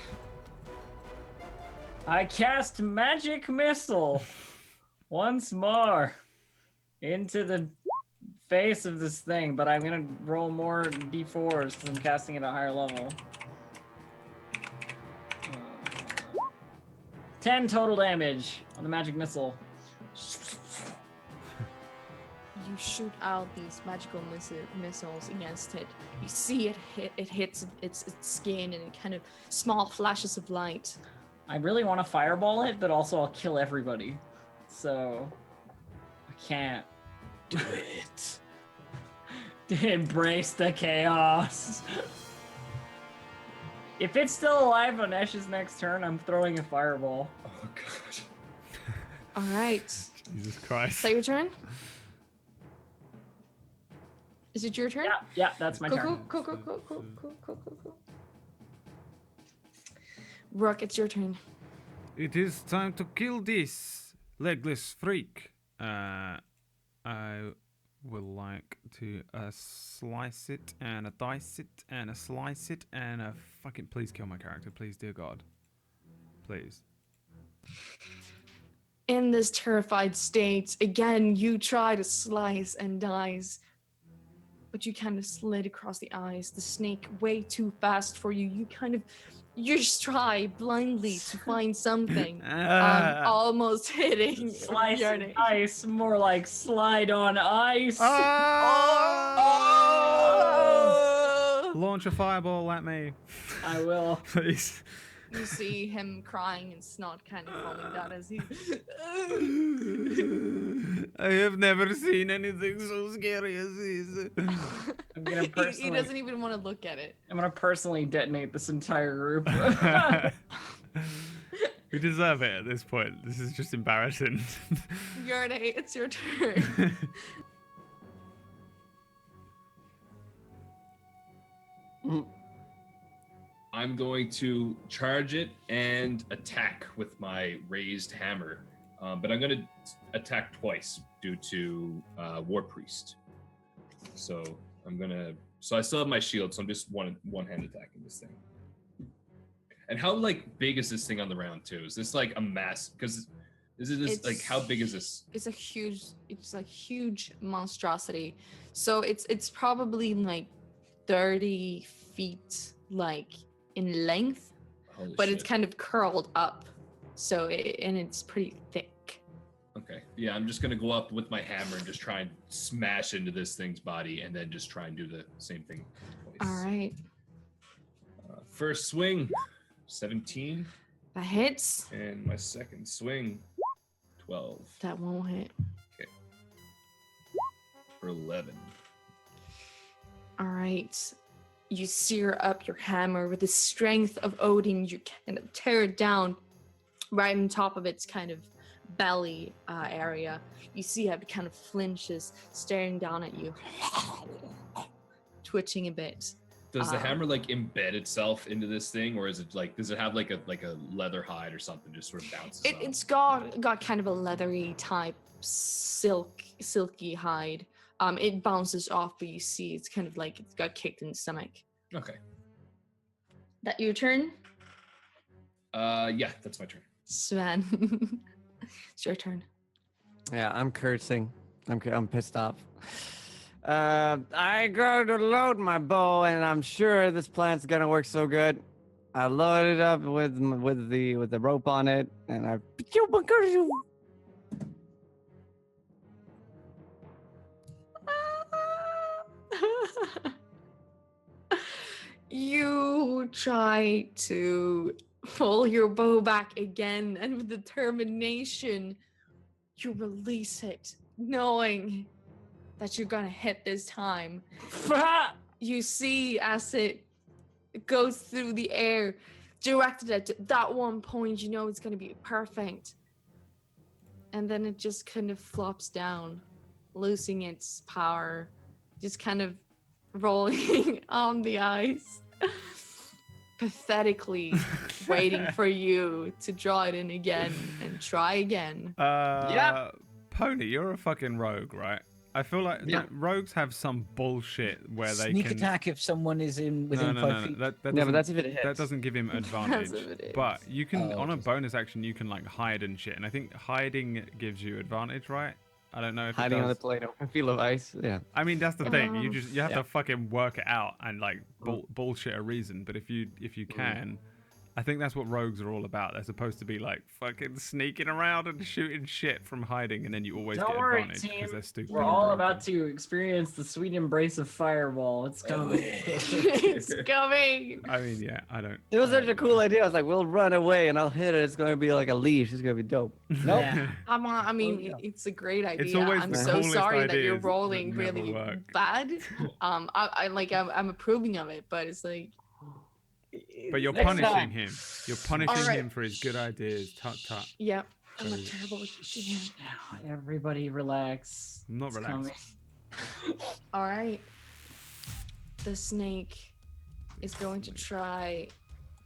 I cast magic missile once more into the face of this thing, but I'm gonna roll more d4s because I'm casting it at a higher level. 10 total damage on the magic missile. You shoot out these magical missiles against it. You see it hits its skin, and it kind of small flashes of light. I really want to fireball it, but also I'll kill everybody. So I can't. Do it. Embrace the chaos. If it's still alive on Esh's next turn, I'm throwing a fireball. Oh god. All right, Jesus is Christ. that your turn? Is it your turn? Yeah, that's my turn. Cool. Rook, it's your turn. It is time to kill this legless freak. I would like to slice it and a dice it and a slice it and a fucking please kill my character, please, dear God, please. In this terrified state, again, you try to slice and dice, but you kind of slid across the eyes. The snake way too fast for you. You just try blindly to find something. Almost hitting Slice Bjarne. and ice, more like slide on ice. Launch a fireball at me, I will. please. You see him crying and snot kind of falling down as he. I have never seen anything so scary as this. I'm gonna he personally. doesn't even want to look at it. I'm gonna personally detonate this entire group. We deserve it at this point. This is just embarrassing. Bjarne, it's your turn. I'm going to charge it and attack with my raised hammer. But I'm going to attack twice due to War Priest. So I still have my shield, so I'm just one-hand attacking this thing. And how big is this thing on the round too? Is this like a mass? Because how big is this? It's a huge monstrosity. So it's probably like 30 feet in length, Holy but shit. it's kind of curled up. So it's pretty thick. Okay. Yeah, I'm just gonna go up with my hammer and just try and smash into this thing's body, and then just try and do the same thing twice. All right, First swing, 17, that hits. and my second swing, 12 That won't hit. for 11. All right. You sear up your hammer with the strength of Odin. You kind of tear it down right on top of its kind of belly area. You see how it kind of flinches, staring down at you, twitching a bit. Does the hammer like embed itself into this thing, or is it like, does it have like a leather hide or something just sort of bounces off? It's got kind of a leathery type silky hide. It bounces off, but you see it's kind of like it's got kicked in the stomach. Okay. That your turn, Yeah, that's my turn. Sven. It's your turn. Yeah, I'm cursing. I'm pissed off. I go to load my bow, and I'm sure this plan's gonna work so good. I load it up with the rope on it, and I. You try to pull your bow back again, and with determination, you release it, knowing that you're gonna hit this time. You see as it goes through the air, directed at that one point, you know it's gonna be perfect. And then it just kind of flops down, losing its power, just kind of rolling on the ice, pathetically waiting for you to draw it in again and try again. Pony, you're a fucking rogue, right? I feel like rogues have some bullshit where they Sneak can attack if someone is within 5 feet. That Yeah, but doesn't- that's if it hits. That doesn't give him advantage. if it But you can Oh, on a okay. bonus action you can like hide and shit, and I think hiding gives you advantage, right? I don't know if Hiding it on the does. plate of a field of ice. Yeah. I mean that's the thing. You have Yeah. to fucking work it out and like bullshit a reason. But if you can, I think that's what rogues are all about. They're supposed to be like fucking sneaking around and shooting shit from hiding, and then you always Don't get worry, advantage team. because they're stupid. We're and all broken. about to experience the sweet embrace of Fireball. It's coming. It's coming. I mean, yeah, I don't. It was such a cool idea. I was like, we'll run away and I'll hit it. It's going to be like a leash. It's going to be dope. Nope. Yeah. I mean, it's a great idea. always I'm the so coolest sorry that ideas you're that rolling never really work. bad. I'm approving of it, but it's like But you're Next punishing time. him. You're punishing Alright. him for his good ideas. Tut tut. yeah, I'm a So- terrible GM. Now, everybody relax. I'm not It's relaxed. coming. All right. The snake is going to try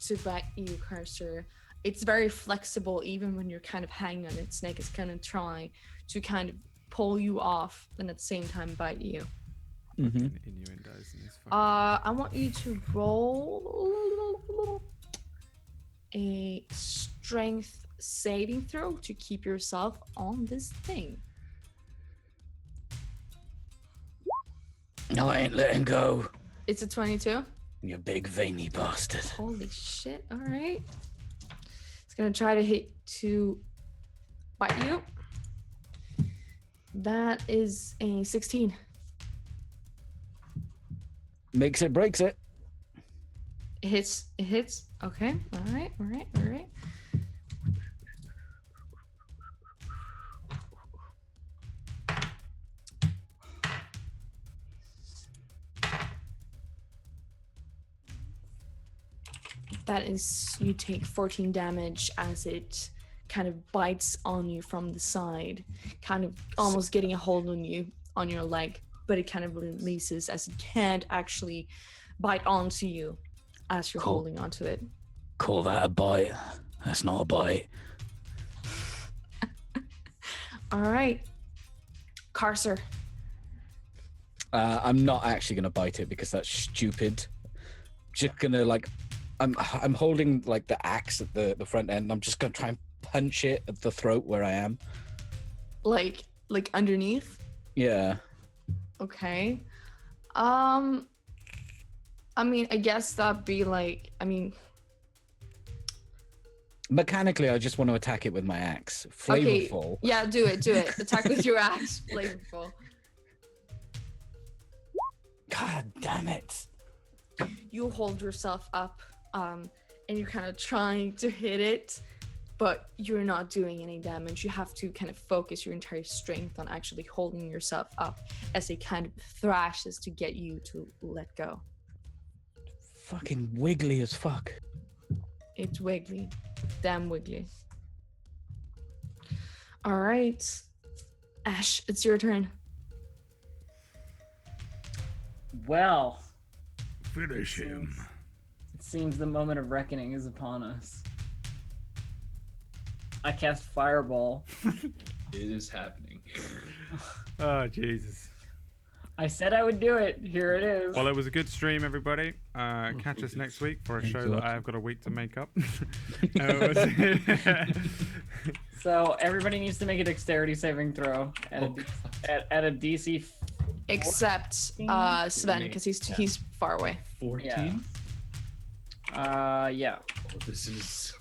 to bite you, Cursor. It's very flexible, even when you're kind of hanging on it. Snake is going to try to kind of pull you off and at the same time bite you. Mhm. Innuendos in this fucking- I want you to roll a strength saving throw to keep yourself on this thing. No, I ain't letting go. It's a 22. You big veiny bastard. Holy shit. All right. It's going to try to hit to bite you. That is a 16. Makes it, breaks it. It hits. It hits. Okay. All right. All right. All right. That is, you take 14 damage as it kind of bites on you from the side, kind of almost getting a hold on you, on your leg, but it kind of releases as it can't actually bite onto you as you're Cool. holding onto it. Call that a bite. That's not a bite. All right. Carcer. I'm not actually gonna bite it because that's stupid. Just gonna like, I'm holding like the axe at the front end. And I'm just gonna try and punch it at the throat where I am. Like underneath? Yeah. Okay. I mean, I guess that'd be like, I mean, Mechanically, I just want to attack it with my axe. okay. Flavorful. Yeah, do it. Attack with your axe. Flavorful. God damn it. You hold yourself up, and you're kind of trying to hit it, but you're not doing any damage. You have to kind of focus your entire strength on actually holding yourself up as it kind of thrashes to get you to let go. Fucking wiggly as fuck. It's wiggly. Damn wiggly. All right. Ash, it's your turn. Well, Finish him. it seems the moment of reckoning is upon us. I cast Fireball. It is happening. Oh, Jesus. I said I would do it. Here it is. Well, it was a good stream, everybody. Catch us next week for a show that I have got a week to make up. So everybody needs to make a dexterity saving throw at a DC. Except Sven, because he's far away. 14? Yeah. Oh, this is...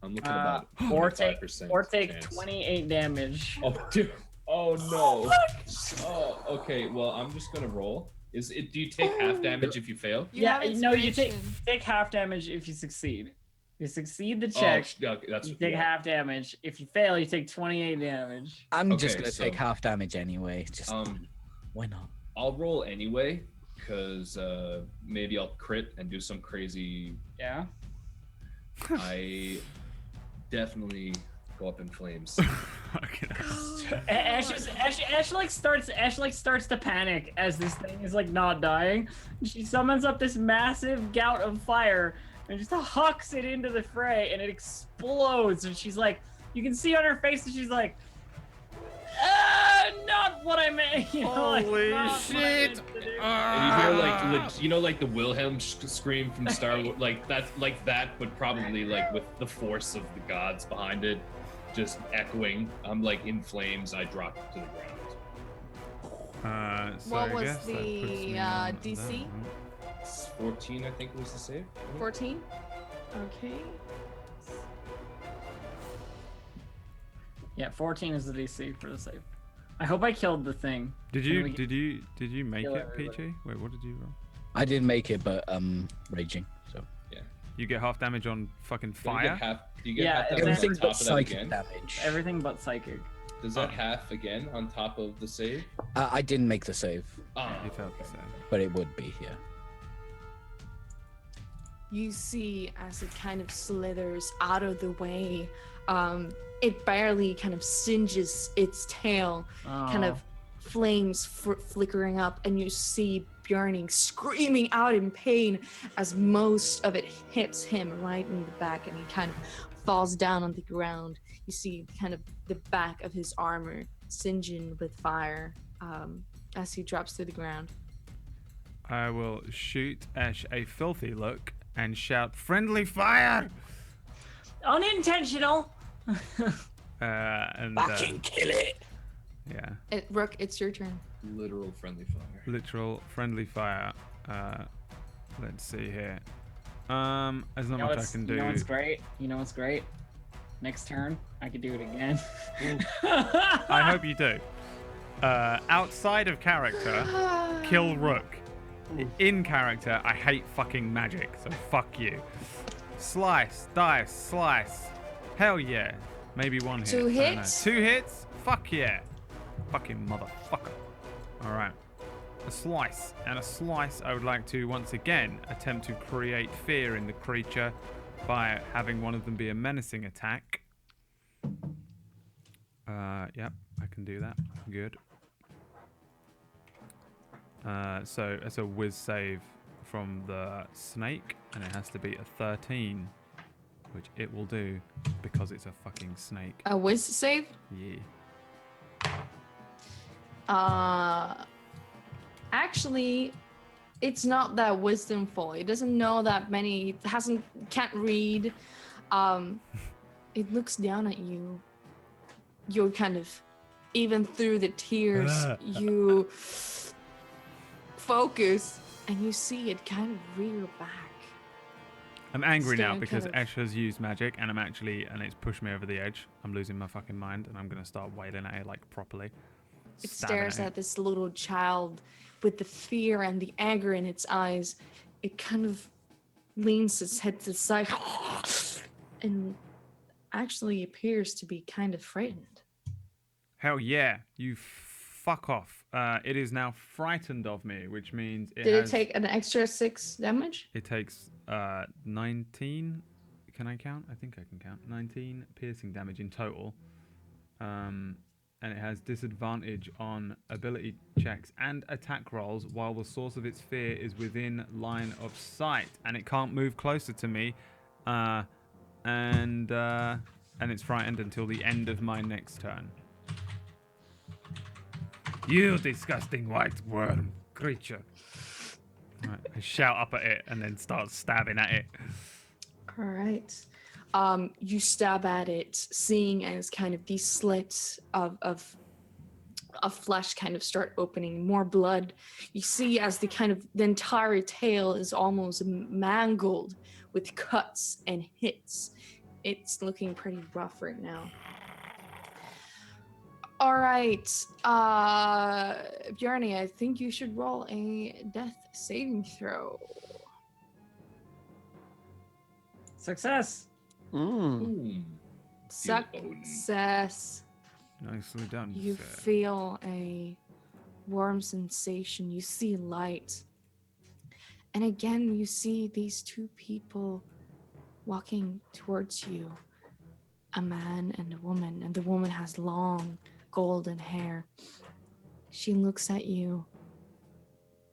I'm looking about Or take 5% chance. 28 damage. Oh, dude. Oh, no. Oh, okay. Well, I'm just going to roll. Do you take half damage if you fail? Yeah, have no, you take inspiration. half damage if you succeed. You succeed the check. Oh, okay, that's You take half damage. If you fail, you take 28 damage. I'm just Okay, gonna so- take half damage anyway. Just why not? I'll roll anyway, because maybe I'll crit and do some crazy... Yeah. I definitely go up in flames. Ash like starts to panic as this thing is like not dying. She summons up this massive gout of fire and just hucks it into the fray, and it explodes. And she's like, you can see on her face that she's like, not what I meant. You know, Holy not what I shit. meant to do." And you hear like the Wilhelm scream from Star Wars, like that, but probably like with the force of the gods behind it, just echoing. I'm like in flames. I drop to the ground. So What I was guess that puts the, me on DC? that. 14, I think was the save. 14? Okay. Yeah, 14 is the DC for the save. I hope I killed the thing. Did Can you we- did you make kill it, everybody? Peachy? Wait, what did you roll? I didn't make it, but raging. So You get half damage on fucking Do you fire. get half? Do you get Yeah, half damage on everything top but of that psychic again? damage. Everything but psychic. Does that half again on top of the save? I didn't make the save, Ah, You felt the same. but it would be here. You see as it kind of slithers out of the way, it barely kind of singes its tail, kind of flames flickering up, and you see Bjarni screaming out in pain as most of it hits him right in the back, and he kind of falls down on the ground. You see kind of the back of his armor singeing with fire as he drops to the ground. I will shoot Ash a filthy look and shout, "Friendly fire!" Unintentional. And kill it! yeah, Rook, it's your turn. literal friendly fire. literal friendly fire. Let's see here. There's not You know much I what's- can do. You know what's great? You know what's great? Next turn, I could do it again. I hope you do. Outside of character, kill Rook. In character, I hate fucking magic, so fuck you. Slice, dice, slice. Hell yeah. Maybe one hit. 2 I don't know. hits? 2 hits? Fuck yeah. Fucking motherfucker. Alright. A slice. And a slice, I would like to once again attempt to create fear in the creature by having one of them be a menacing attack. Yep, I can do that. Good. So it's a whiz save from the snake, and it has to be a 13, which it will do because it's a fucking snake. A whiz save? Yeah. Actually, it's not that wisdomful. It doesn't know that many. It can't read. It looks down at you. You're kind of, even through the tears, you focus and you see it kind of rear back. I'm angry now Staring because kind of- Ash has used magic, and it's pushed me over the edge. I'm losing my fucking mind, and I'm gonna start wailing at it like properly. It Stabbing stares at this little child with the fear and the anger in its eyes. It kind of leans its head to the side and actually appears to be kind of frightened. Hell yeah, you fuck off. It is now frightened of me, which means Did it take an extra 6 damage? It takes 19. Can I count? I think I can count. 19 piercing damage in total. And it has disadvantage on ability checks and attack rolls while the source of its fear is within line of sight, and it can't move closer to me. And it's frightened until the end of my next turn. You disgusting white worm creature. Right, I shout up at it and then start stabbing at it. All right. You stab at it, seeing as kind of these slits of flesh kind of start opening, more blood. You see as the entire tail is almost mangled with cuts and hits. It's looking pretty rough right now. All right, Bjarni, I think you should roll a death saving throw. Success. Boom. Success. Nicely done. You sir. feel a warm sensation. You see light. And again, you see these two people walking towards you. A man and a woman. And the woman has long golden hair. She looks at you,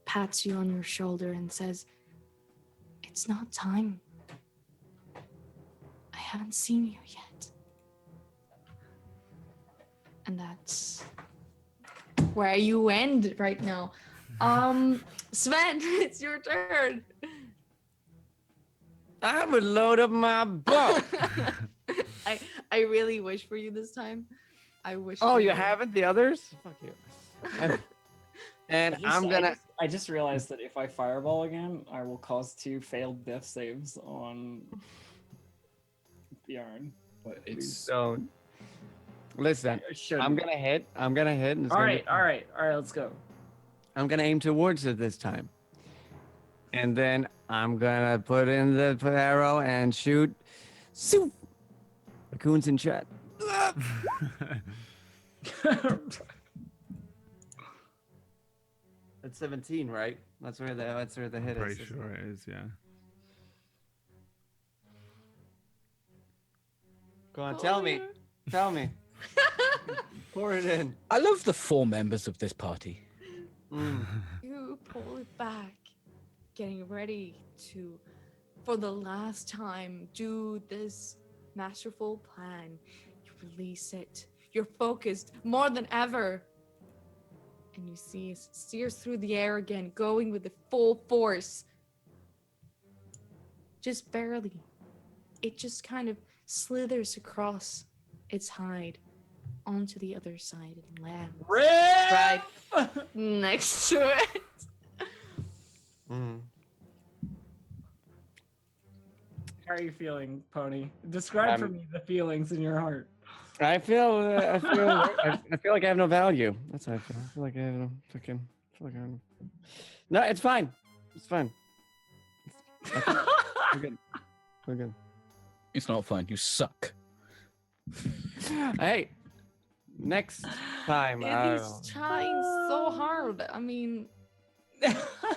pats you on your shoulder, and says, "It's not time. I haven't seen you yet." And that's where you end right now. Sven, it's your turn. I would load up my boat. I really wish for you this time. I wish. Oh, for you haven't the others? Fuck you. And I just realized that if I fireball again, I will cause 2 failed death saves on Bjorn. But Please it's don't. Listen, I'm gonna hit. And it's all gonna right, all right, let's go. I'm gonna aim towards it this time, and then I'm gonna put in the arrow and shoot. Soup. Raccoons in chat. That's 17, right? That's where the hit Pretty is. sure it is, yeah. Go on, tell me. Pour it in. I love the 4 members of this party. You pull it back, getting ready to, for the last time, do this masterful plan. You release it. You're focused more than ever. And you see it steers through the air again, going with the full force. Just barely. It just kind of slithers across its hide onto the other side and lands right next to it. How are you feeling, Pony? Describe for me the feelings in your heart. I feel like I have no value. That's how I feel. I feel like I have no fucking. No, it's fine. It's fine. We're good. We're good. It's not fun. You suck. Hey, next time. He's trying so hard. I mean,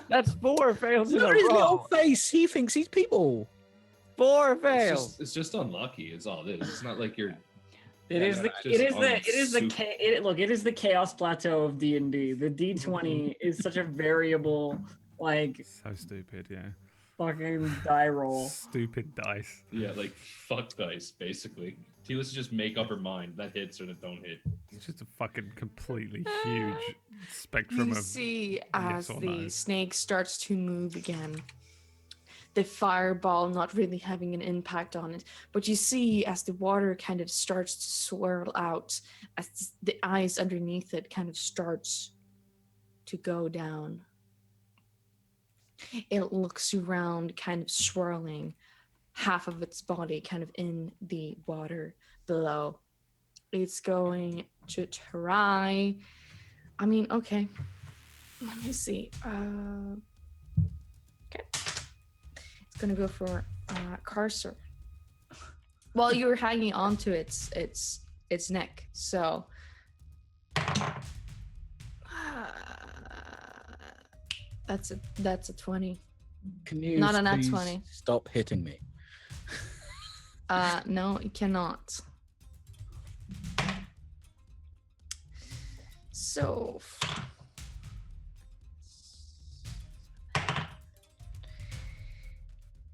That's 4 fails in Look a at his little row. face. He thinks he's people. 4 fails. it's just unlucky. It's all it is. It's not like you're. It is the chaos plateau of D&D. The D20 is such a variable, like, So stupid, yeah. fucking die roll. Stupid dice. Yeah, like fuck dice, basically. Tila's just make up her mind. That hits or that don't hit. It's just a fucking completely huge spectrum you of see yes as or the no. snake starts to move again. The fireball not really having an impact on it, but you see as the water kind of starts to swirl out, as the ice underneath it kind of starts to go down. It looks around, kind of swirling, half of its body kind of in the water below. It's going to try. I mean, okay. Let me see. Okay. It's gonna go for Carcer. Well, you're hanging onto its neck, so. That's a 20. Can you Not a nat please 20. stop hitting me? No, you cannot. So.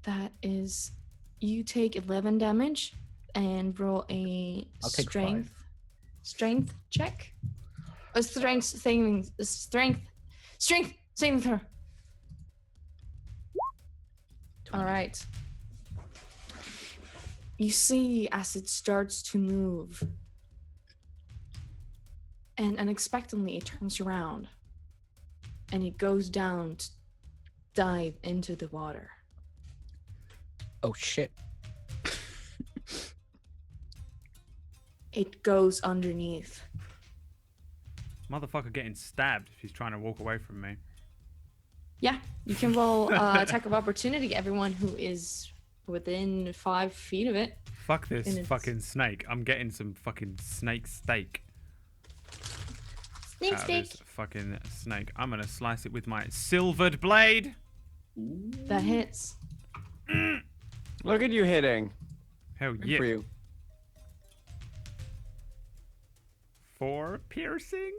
That is, you take 11 damage and roll a I'll take strength check. A strength saving throw. All right. You see as it starts to move, and unexpectedly it turns around, and it goes down to dive into the water. Oh shit. It goes underneath. Motherfucker getting stabbed if he's trying to walk away from me. Yeah, you can roll attack of opportunity, everyone who is within 5 feet of it. Fuck this And it's- fucking snake. I'm getting some fucking snake steak. Snake out of steak. this fucking snake. I'm gonna slice it with my silvered blade. That hits. Look at you hitting. Hell Good yeah. for you. 4 piercing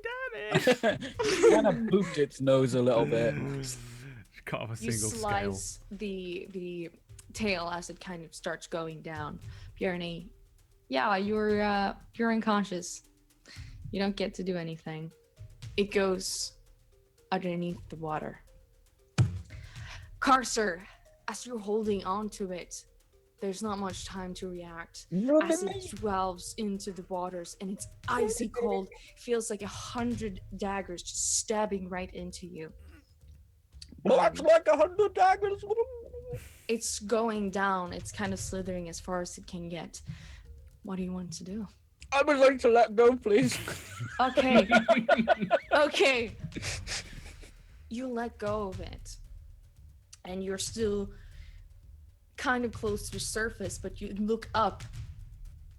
damage. Kind of booped its nose a little bit. Just cut off a You single scale. slice the tail as it kind of starts going down. Bjarni, yeah, you're unconscious. You don't get to do anything. It goes underneath the water. Carcer, as you're holding on to it, there's not much time to react. As it delves into the waters and it's icy cold, feels like 100 daggers just stabbing right into you. That's like 100 daggers. It's going down. It's kind of slithering as far as it can get. What do you want to do? I would like to let go, please. Okay. Okay. You let go of it. And you're still kind of close to the surface, but you look up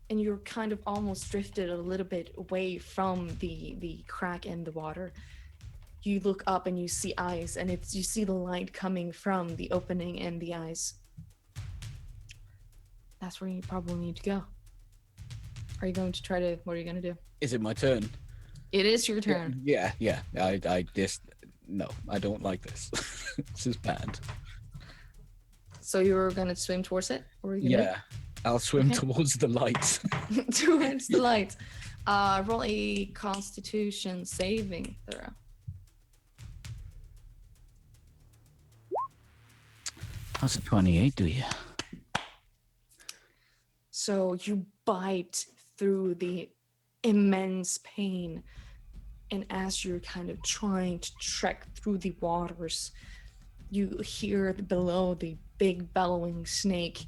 and you're kind of almost drifted a little bit away from the crack in the water. You look up and you see eyes, and you see the light coming from the opening in the eyes. That's where you probably need to go. Are you going to try to, what are you going to do? Is it my turn? It is your turn. Yeah. I just, no, I don't like this. This is bad. So you're going to swim towards it? Or are you gonna Yeah, I'll swim Okay. towards the light. towards the light. Roll a Constitution saving throw. How's a 28 do you? So you bite through the immense pain, and as you're kind of trying to trek through the waters, you hear below the big bellowing snake.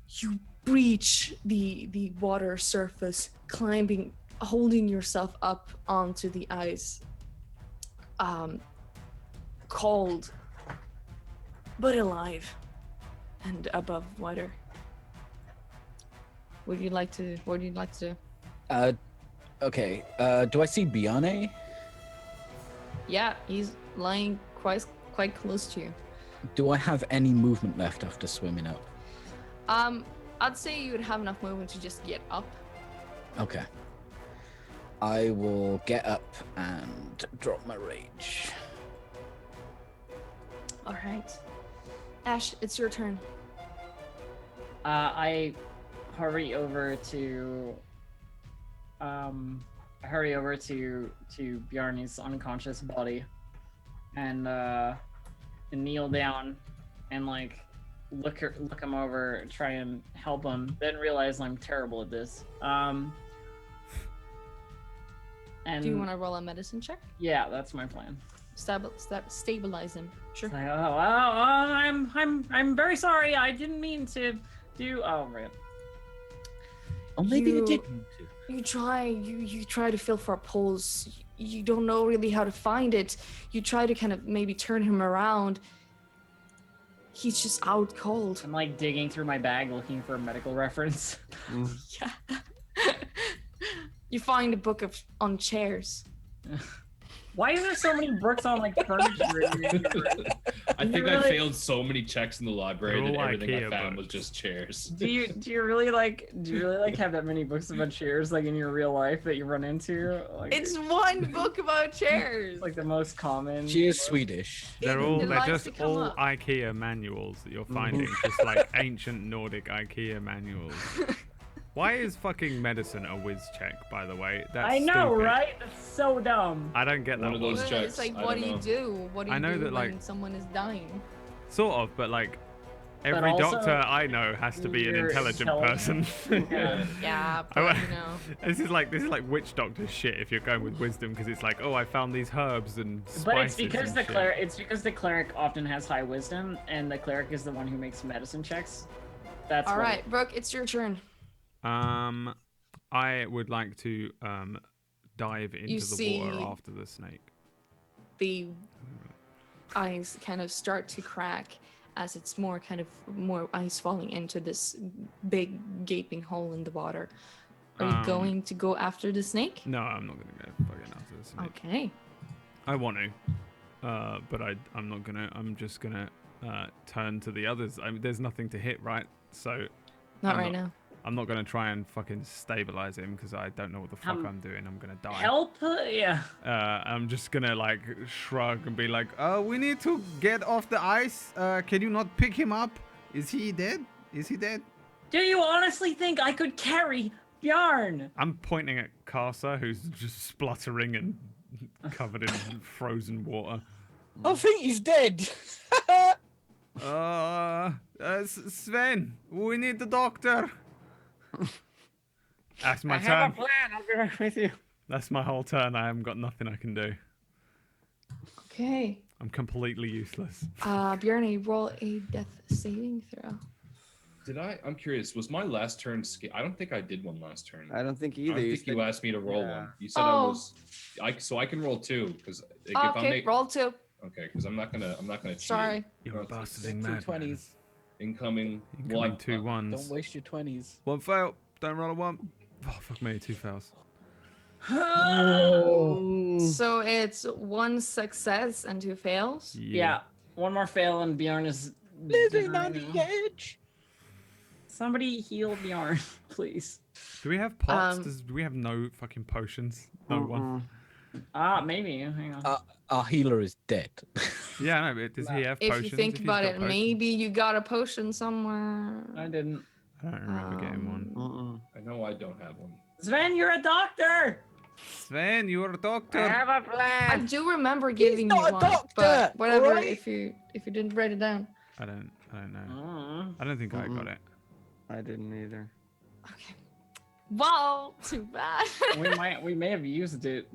You breach the water surface, climbing, holding yourself up onto the ice. Cold, but alive, and above water. What would you like to do? Okay. Do I see Bjarni? Yeah, he's lying quite close to you. Do I have any movement left after swimming up? I'd say you would have enough movement to just get up. Okay. I will get up and drop my rage. All right, Ash, it's your turn. I hurry over to Bjarni's unconscious body and kneel down and like look him over, try and help him, then realize I'm terrible at this. And Do you want to roll a medicine check? Yeah, that's my plan. Stabilize him. Sure. It's like, I'm very sorry. I didn't mean to do. Oh, right. Oh, maybe you You- did mean to. You try to feel for a pulse. You don't know really how to find it. You try to kind of maybe turn him around. he's just out cold. I'm like digging through my bag looking for a medical reference. Yeah. You find a book on chairs. Why is there so many books on like furniture in your universe? I think I failed so many checks in the library They're that all everything I IKEA found was books. just chairs. Do you really like have that many books about chairs like in your real life that you run into? Like, It's one book about chairs. like the most common. She is Swedish. They're It likes just to come all up. IKEA manuals that you're finding, just like ancient Nordic IKEA manuals. Why is fucking medicine a whiz check, by the way? That's I know, stupid. right? That's so dumb. I don't get that One of those one. checks. It's like, I what do don't you know. do? What do I you know do that, when like- someone is dying? Sort of, but like every also, doctor I know has to be an you're intelligent intelligent. person. Yeah. Yeah, I but went- you know. This is like witch doctor shit. If you're going with wisdom, because it's like, oh, I found these herbs and spices. But it's because and the shit. cleric. It's because the cleric often has high wisdom, and the cleric is the one who makes medicine checks. That's All what right, Brooke, it's your turn. I would like to dive into the water see- after the snake. The eyes kind of start to crack as it's more ice falling into this big gaping hole in the water. Are you going to go after the snake? No, I'm not gonna go fucking after the snake. Okay. I want to, but I'm not gonna. I'm just gonna turn to the others. There's nothing to hit, right? So Not I'm right not- now. I'm not gonna try and fucking stabilize him because I don't know what the fuck I'm doing. I'm gonna die. Help! Yeah. I'm just gonna like shrug and be like, we need to get off the ice. Can you not pick him up? Is he dead? Is he dead? Do you honestly think I could carry Bjarn? I'm pointing at Karsa, who's just spluttering and covered in frozen water. I think he's dead. Sven, we need the doctor. That's my I turn. have a plan. I'll be right with you. That's my whole turn. I haven't got nothing I can do. Okay. I'm completely useless. Bjarni, roll a death saving throw. Did I? I'm curious. Was my last turn? I don't think I did one last turn. I don't think I either. don't You think you said- asked me to roll Yeah. one. You said I Oh. was. So I can roll two because if I Okay, make roll 2. okay, because I'm not gonna cheat. Sorry. You're No, a it's- bastarding Two madman. 20s. Incoming. Incoming two Don't ones. waste your 20s. One fail. Don't roll a one. Oh, fuck me. 2 fails. So it's 1 success and 2 fails. Yeah. One more fail and Bjarn is Living on dying. the edge. Somebody heal Bjarn, please. Do we have pots? Um, Do we have no fucking potions? No one. Maybe. Hang on. Our healer is dead. Yeah, no, but does he have If potions? you think he's about got it, potions? maybe you got a potion somewhere. I didn't. I don't remember getting one. I know I don't have one. Sven, you're a doctor. Sven, you're a doctor. I have a I plan. do remember giving you not a one, doctor, but whatever. alright? If you didn't write it down. I don't know. Mm. I don't think I got it. I didn't either. Okay. Well, too bad. We may have used it.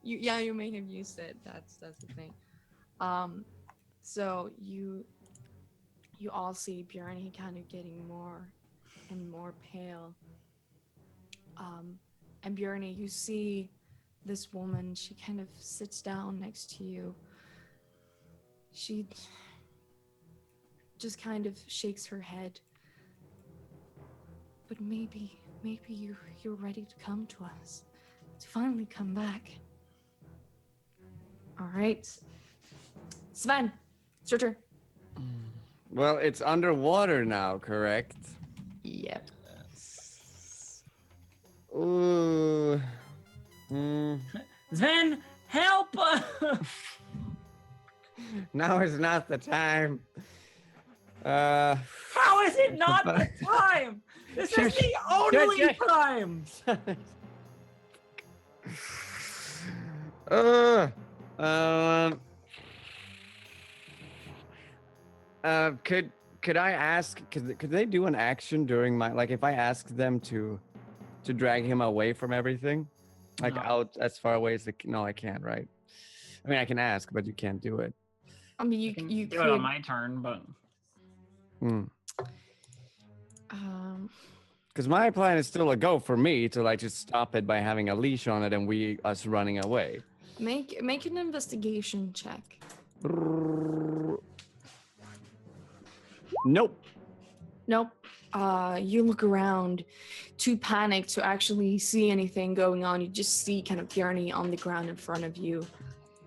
You may have used it. That's the thing. So you all see Bjarni kind of getting more and more pale. And Bjarni, you see this woman. She kind of sits down next to you. She just kind of shakes her head. But maybe you're ready to come to us, to finally come back. All right, Sven, it's your turn. Well, it's underwater now, correct? Yep. Ooh. Sven, help! Now is not the time. How is it not the time? This is the only Shush. time. Could I ask? Could they do an action during my if I ask them to drag him away from everything, No. out as far away as no, I can't. Right? I mean, I can ask, but you can't do it. I mean, I can you do it on could. my turn, but Hmm. Because my plan is still a go for me to just stop it by having a leash on it and us running away. make an investigation check. Nope. Nope. You look around, too panicked to actually see anything going on. You just see kind of Bjarni on the ground in front of you,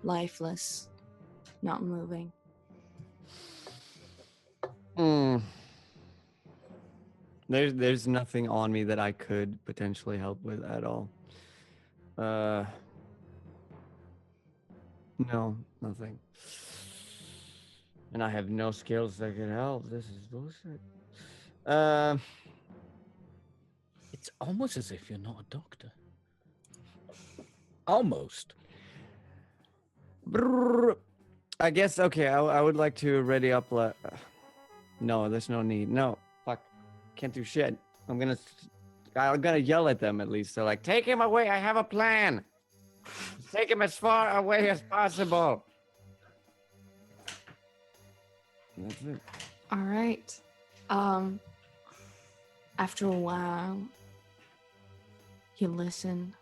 lifeless, not moving. There's nothing on me that I could potentially help with at all. No, nothing. And I have no skills that can help. This is bullshit. It's almost as if you're not a doctor. Almost. Brrr. I guess, okay, I would like to ready up. No, there's no need. No, fuck. Can't do shit. I'm gonna yell at them at least. They're like, take him away. I have a plan. Take him as far away as possible. And that's it. All right. After a while, you listen,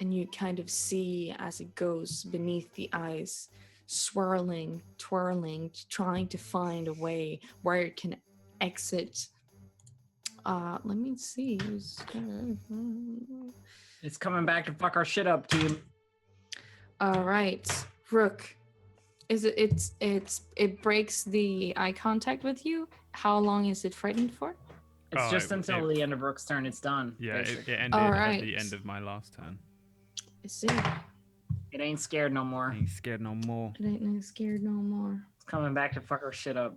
and you kind of see as it goes beneath the eyes, swirling, twirling, trying to find a way where it can exit. Let me see. It's coming back to fuck our shit up, team. All right, Rook. It breaks the eye contact with you. How long is it frightened for? It's just until the end of Rook's turn. It's done. Yeah, it ended All at right. the end of my last turn. I see. It ain't scared no more. Ain't scared no more. It ain't no scared no more. It's coming back to fuck our shit up.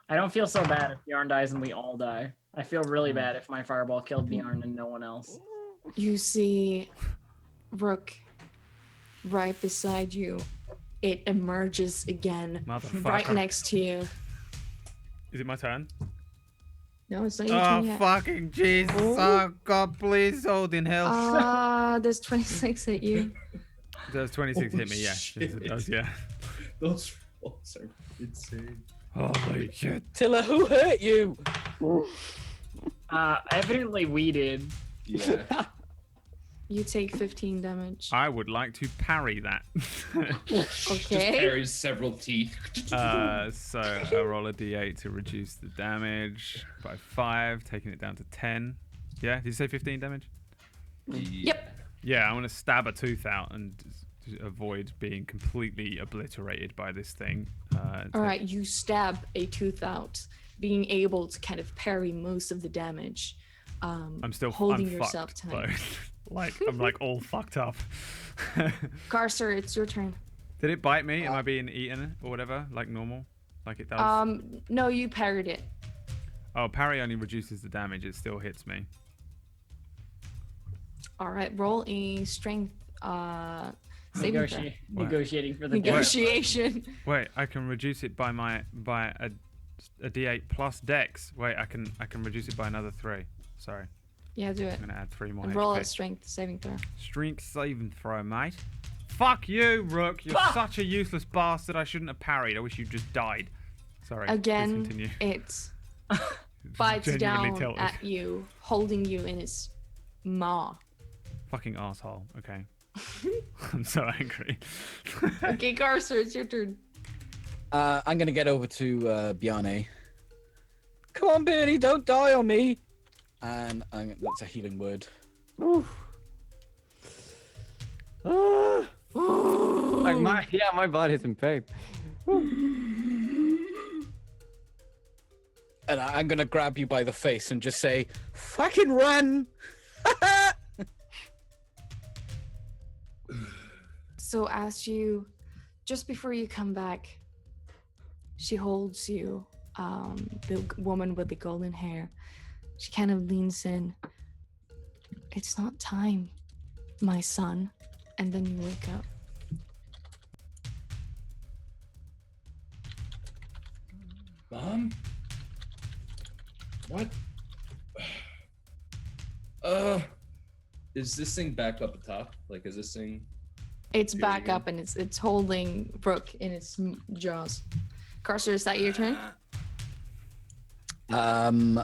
I don't feel so bad if Bjorn dies and we all die. I feel really bad if my fireball killed Bjorn and no one else. You see Rook right beside you. It emerges again, Motherfucker. right next to you. Is it my turn? No, it's not your turn Oh, yet. fucking Jesus. Oh, God, please, hold in hell. There's 26 at you. Does 26 hit me? Oh, Yes, yes, it does, yeah. Those rolls are insane. Holy shit. Tilla, who hurt you? Evidently we did. Yeah. You take 15 damage. I would like to parry that. Just Okay. carries several teeth. So I roll a d8 to reduce the damage by 5, taking it down to 10. Yeah, did you say 15 damage? Yep. Yeah, I'm going to stab a tooth out and avoid being completely obliterated by this thing. All right, you stab a tooth out, being able to kind of parry most of the damage. I'm still holding I'm yourself fucked, tight. though. I'm like all fucked up. Garcer, it's your turn. Did it bite me? Am I being eaten or whatever, like normal, like it does? No, you parried it. Oh, parry only reduces the damage. It still hits me. All right, roll a strength saving throw. Negotiating for the Negotiation. Wait, I can reduce it by a d8 plus dex. Wait, I can reduce it by another 3. Sorry, Yeah, do it. I'm gonna add 3 more. And roll HP. a strength saving throw. Strength saving throw, mate. Fuck you, Rook. You're such a useless bastard. I shouldn't have parried. I wish you just died. Sorry. Please Again, continue. it bites Genuinely down tilted. at you, holding you in its maw. Fucking asshole. Okay. I'm so angry. Okay, Garcer, it's your turn. I'm gonna get over to Bjarni. Come on, Bernie, don't die on me. And that's a healing word. Like my body's in pain. And I'm gonna grab you by the face and just say, "Fucking run!" So as you, just before you come back, she holds you, the woman with the golden hair. She kind of leans in. It's not time, my son. And then you wake up. Mom? What? Is this thing back up top? Like, is this thing? It's Here back you go. up and it's holding Brooke in its jaws. Carcer, is that your turn? Can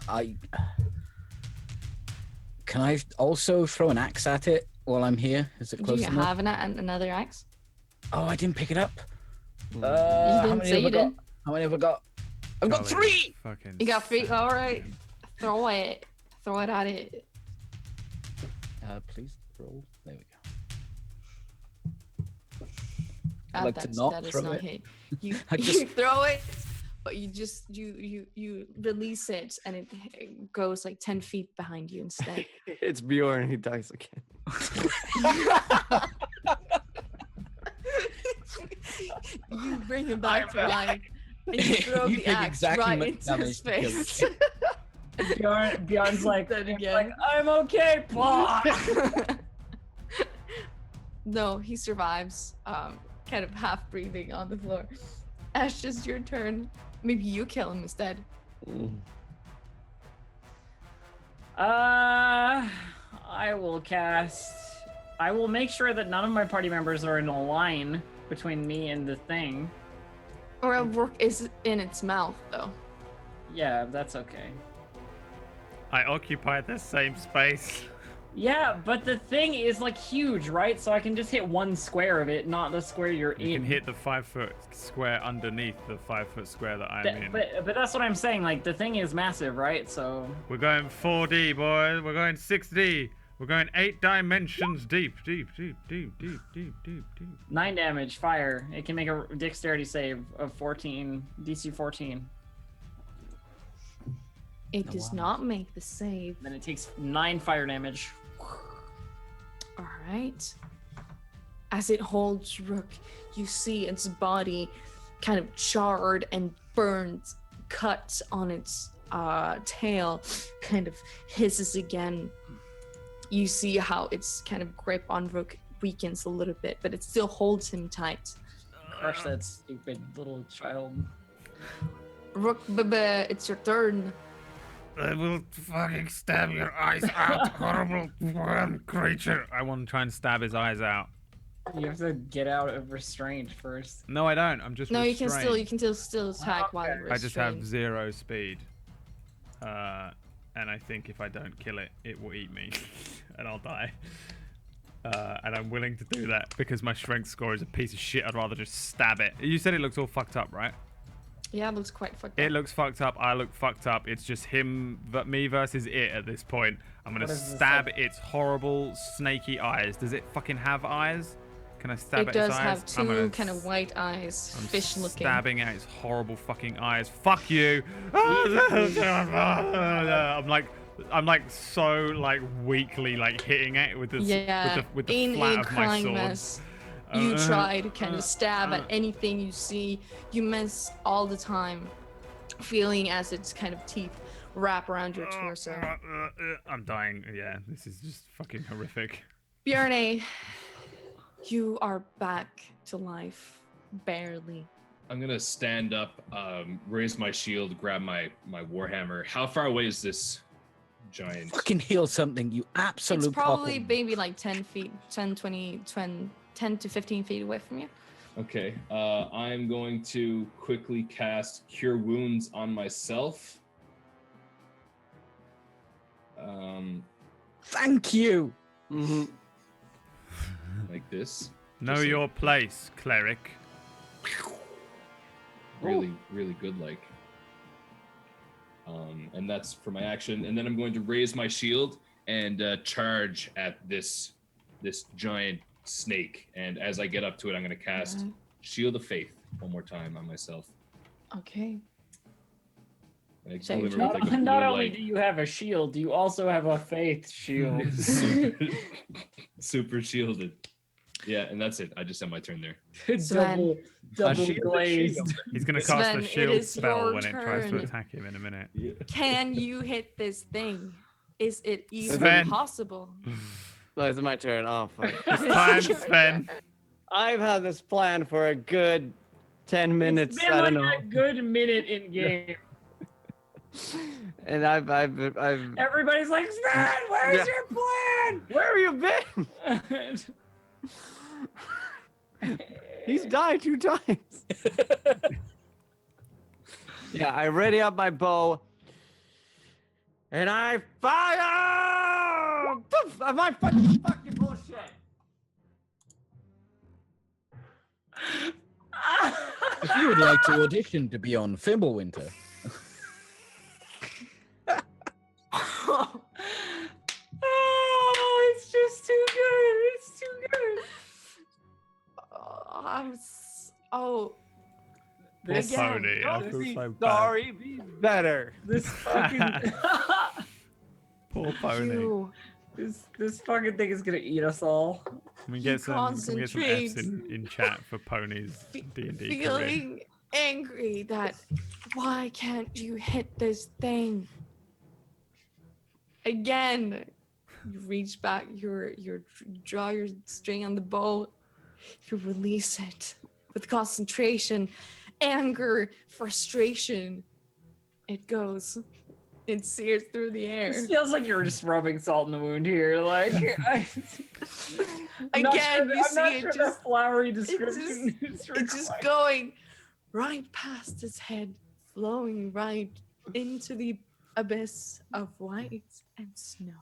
I also throw an axe at it while I'm here? Is it Do close you enough? have another axe? Oh, I didn't pick it up. You How didn't many say have I you got? did. How many have I got? I've got Charlie, 3! Fucking You got 3? sick, Alright. man. Throw it. Throw it at it. Please roll. There we go. Ah, like to not that is throw not it. hit. You, I you just- throw it, but you just you release it and it goes like 10 feet behind you instead. It's Bjorn. He dies again. You bring him back to life. And you throw You the take axe exactly right much into his damage to face. Bjorn's like, Then Bjorn's again. like, I'm okay, Paul. No, he survives, kind of half breathing on the floor. Ash, just your turn. Maybe you kill him instead. I will cast. I will make sure that none of my party members are in a line between me and the thing. Or a rook is in its mouth, though. Yeah, that's okay. I occupy the same space. Yeah, but the thing is like huge, right? So I can just hit one square of it, not the square you're You in. can hit the 5-foot square underneath the 5-foot square that I'm in. But that's what I'm saying. Like the thing is massive, right? So We're going 4D, boys. We're going 6D. We're going 8 dimensions deep. 9 damage, fire. It can make a dexterity save of 14, DC 14. It does not make the save. Then it takes 9 fire damage. All right. As it holds Rook, you see its body kind of charred and burned, cut on its tail, kind of hisses again. You see how its kind of grip on Rook weakens a little bit, but it still holds him tight. Crush that stupid little child. Rook, it's your turn. I will fucking stab your eyes out, horrible creature. I want to try and stab his eyes out. You have to get out of restraint first. No, I don't. I'm just No, restrained. you can still attack while you're I just have restrained. 0 speed. And I think if I don't kill it, it will eat me. And I'll die. And I'm willing to do that because my strength score is a piece of shit. I'd rather just stab it. You said it looks all fucked up, right? Yeah, it looks quite fucked up. It looks fucked up. I look fucked up. It's just me versus it at this point. I'm gonna What is this, stab like- its horrible snaky eyes. Does it fucking have eyes? Can I stab It at does its eyes? have I'm two gonna kind of white eyes, I'm fish looking. stabbing at its horrible fucking eyes. Fuck you! I'm like so like weakly like hitting it with the Yeah, with the in flat a of my crying sword. mess. You try to kind of stab at anything you see. You miss all the time, feeling as its kind of teeth wrap around your torso. I'm dying. Yeah, this is just fucking horrific. Bjarne, you are back to life, barely. I'm gonna stand up, raise my shield, grab my warhammer. How far away is this giant? Fucking heal something, you absolute It's probably cockle. maybe like 10 feet, 10, 20, 10 to 15 feet away from you. Okay, I'm going to quickly cast Cure Wounds on myself. Thank you. Like this. Know Just your place, cleric. Really, really good, like. And that's for my action. And then I'm going to raise my shield and charge at this giant snake. And as I get up to it, I'm going to cast Shield of Faith one more time on myself. Okay. I So you deliver with, like, a Not blue only light. do you have a shield, you also have a faith shield. Super shielded. Yeah, and that's it. I just have my turn there. double shield is glazed. He's gonna cast Sven, a it shield is spell your when it tries to turn. attack him in a minute. Can you hit this thing? Is it even Sven. possible? So it's my turn. Oh fuck. It's time, Sven. I've had this plan for a good 10 minutes. It's been I like don't know. a good minute in game. And I've Everybody's like, Sven, where's Yeah. your plan? where have you been? He's died 2 times. Yeah, I ready up my bow. And I fire! Poof! My fucking bullshit. If you would like to audition to be on Fimbulwinter, Oh, This pony. I Don't feel be so bad. sorry, be better. This fucking Poor pony. you. this fucking thing is gonna eat us all. Can we You get some F's concentrate. in chat for pony's D&D career? Feeling angry that why can't you hit this thing? Again, you reach back, you draw your string on the bow, you release it with concentration, anger, frustration. It goes. It sears through the air. This feels like you're just rubbing salt in the wound here. Like Again, you see it sure just the flowery it's description. just, it's just going right past his head, flowing right into the abyss of white and snow.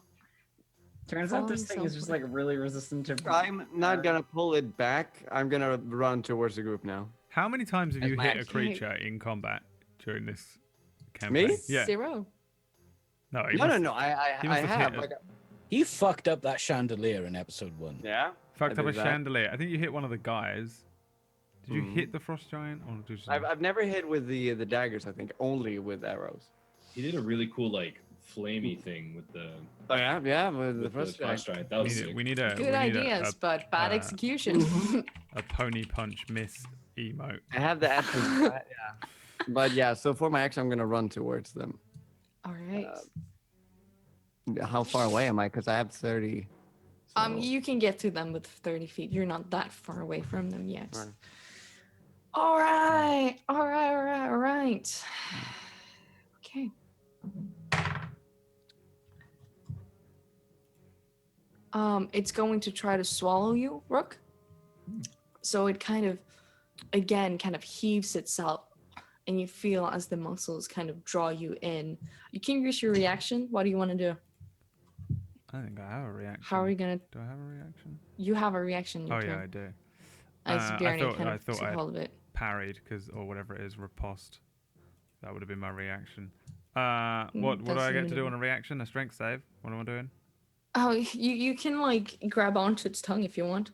Turns out this falling thing is just like really resistant to. I'm not gonna pull it back. I'm gonna run towards the group now. How many times have you hit a Okay. creature in combat during this campaign? Me? Yeah. 0. No, No. I he must have have. hit it. Like, He fucked up that chandelier in episode 1. yeah. Fucked I up a did that. chandelier. I think you hit one of the guys. Did you hit the frost giant or just? I've never hit with the daggers. I think only with arrows. He did a really cool like flamey thing with the Oh yeah, with the first guy. frost giant. That was sick. we need a Good we need ideas, but bad execution. a pony punch miss emote. I have the action. Yeah. But yeah, so for my action, I'm gonna run towards them. All right. How far away am I? Because I have 30. so- You can get to them with 30 feet. You're not that far away from them yet. Right. All right. Okay. It's going to try to swallow you, Rook. So it kind of heaves itself, and you feel as the muscles kind of draw you in. You can use your reaction. What do you want to do? I don't think I have a reaction. How are we gonna? Do I have a reaction? You have a reaction. You Oh can. yeah, I do. As I Bjarni thought- kind I of thought took I- hold of it. Parried or whatever it is, riposte. That would have been my reaction. What do that's I get to do limited. on a reaction? A strength save? What am I doing? Oh, you can like grab onto its tongue if you want,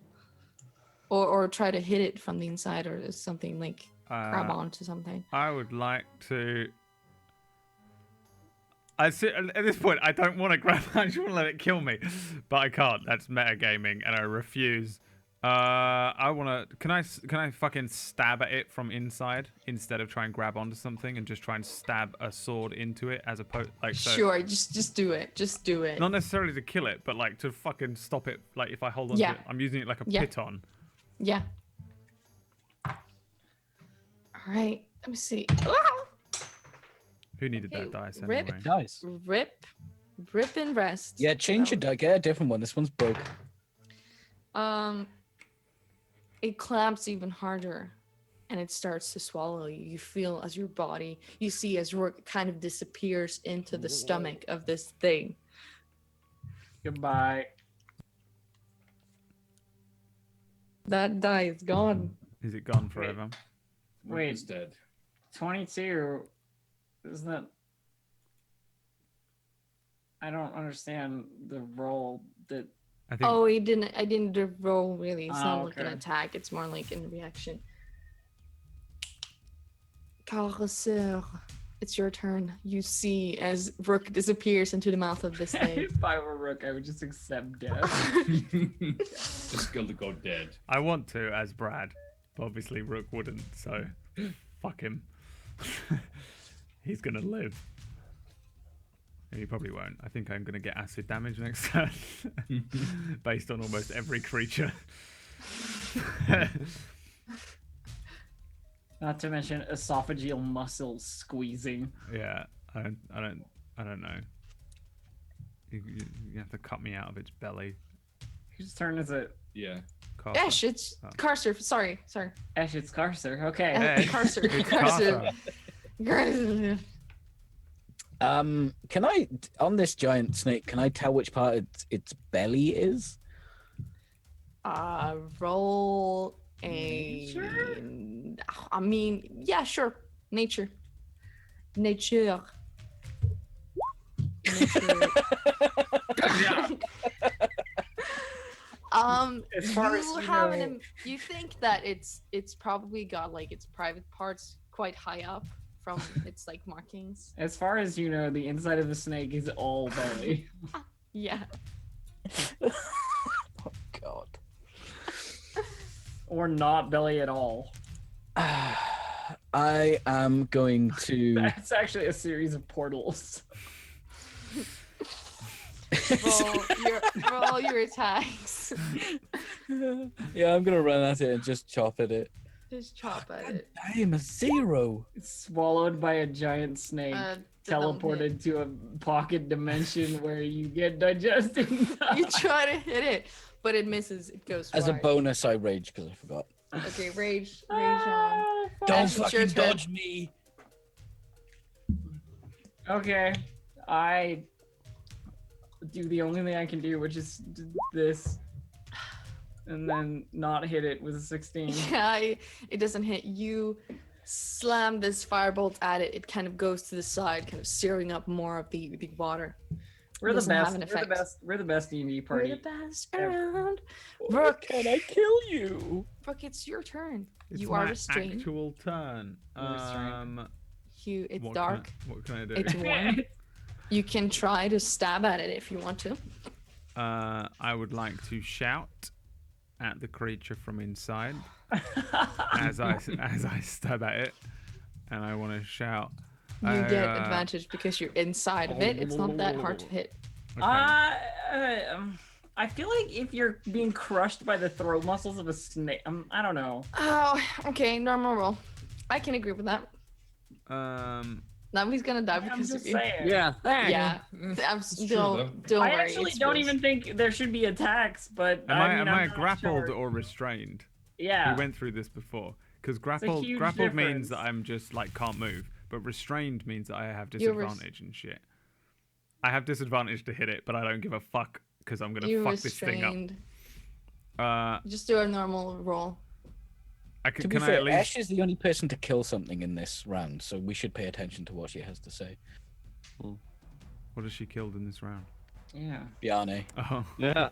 or try to hit it from the inside or something like grab onto something. I would like to. At this point, I don't want to grab. I just want to let it kill me, but I can't. That's metagaming, and I refuse. I want to. Can I fucking stab at it from inside instead of try and grab onto something and just try and stab a sword into it as opposed like so. Sure, just do it. Just do it. Not necessarily to kill it, but like to fucking stop it. Like if I hold on Yeah. to it, I'm using it like a Yeah. piton. Yeah. All right. Let me see. Who needed Okay, that dice rip. anyway? Nice. Rip and rest. Yeah, change your die. Get a different one. This one's broke. It clamps even harder, and it starts to swallow you. You feel as your body, you see as Rook kind of disappears into the stomach of this thing. Goodbye. That die is gone. Is it gone forever? Wait. He's dead. 22. Isn't that? I don't understand the role that. I think. Oh, I didn't do roll really. It's not Oh, like an okay. attack. It's more like a reaction. Caresseur, it's your turn. You see as Rook disappears into the mouth of this thing. If I were Rook, I would just accept death. Just go to go dead. I want to as Brad, but obviously Rook wouldn't. So, fuck him. He's gonna live. And he probably won't. I think I'm gonna get acid damage next turn, based on almost every creature. Not to mention esophageal muscles squeezing. Yeah, I don't know. You have to cut me out of its belly. Whose turn is it? Yeah. Carter. Ash, it's Oh. Carcer. Sorry. Ash, it's Carcer. Okay. Hey, Carcer. it's Carcer. Carter. Can I, on this giant snake, can I tell which part its belly is? Roll a. I mean, yeah, sure. Nature. Nature. Yeah. as far as you you have know, you think that it's probably got like its private parts quite high up from its like markings. as far as you know, the inside of the snake is all belly. Yeah. Oh God. Or not belly at all. I am going to. That's actually a series of portals. Roll all your attacks. Yeah, I'm gonna run at it and just chop at it. Just chop at it. I am a 0. It's swallowed by a giant snake, That don't hit. teleported to a pocket dimension where you get digesting. You try to hit it, but it misses. It goes As a wide. bonus, I rage because I forgot. Okay, rage on. Don't Ash, it's your fucking turn. dodge me. Okay, I do the only thing I can do, which is this, and then not hit it with a 16. Yeah, it doesn't hit. You slam this firebolt at it. It kind of goes to the side, kind of searing up more of the water. We're the Doesn't have best. an We're the effect. best. We're the best D&D party. We're the best ever. around. Why Rook, can I kill you? Rook, it's your turn. It's You my are restrained. actual turn. You're restrained. It's what dark. What can I do? It's warm. You can try to stab at it if you want to. I would like to shout at the creature from inside as I stab at it, and I want to shout. You get advantage because you're inside of it. It's not that hard to hit. Okay. I feel like if you're being crushed by the throat muscles of a snake, I don't know. Oh, okay, normal roll. I can agree with that. Nobody's gonna die I'm because just of you. saying. Yeah, thanks. Yeah, true, don't I worry. actually it's don't rules. even think there should be attacks, but Am I I'm not grappled sure. or restrained? Yeah. We went through this before. Because a grappled huge means difference. that I'm just like can't move, but restrained means that I have You're disadvantage and shit. I have disadvantage to hit it, but I don't give a fuck because I'm gonna You're fuck this thing restrained. up. Just do a normal roll. I To can, be can I fair, at least? Ash is the only person to kill something in this round, so we should pay attention to what she has to say. What has she killed in this round? Yeah. Biane. Oh. Yeah.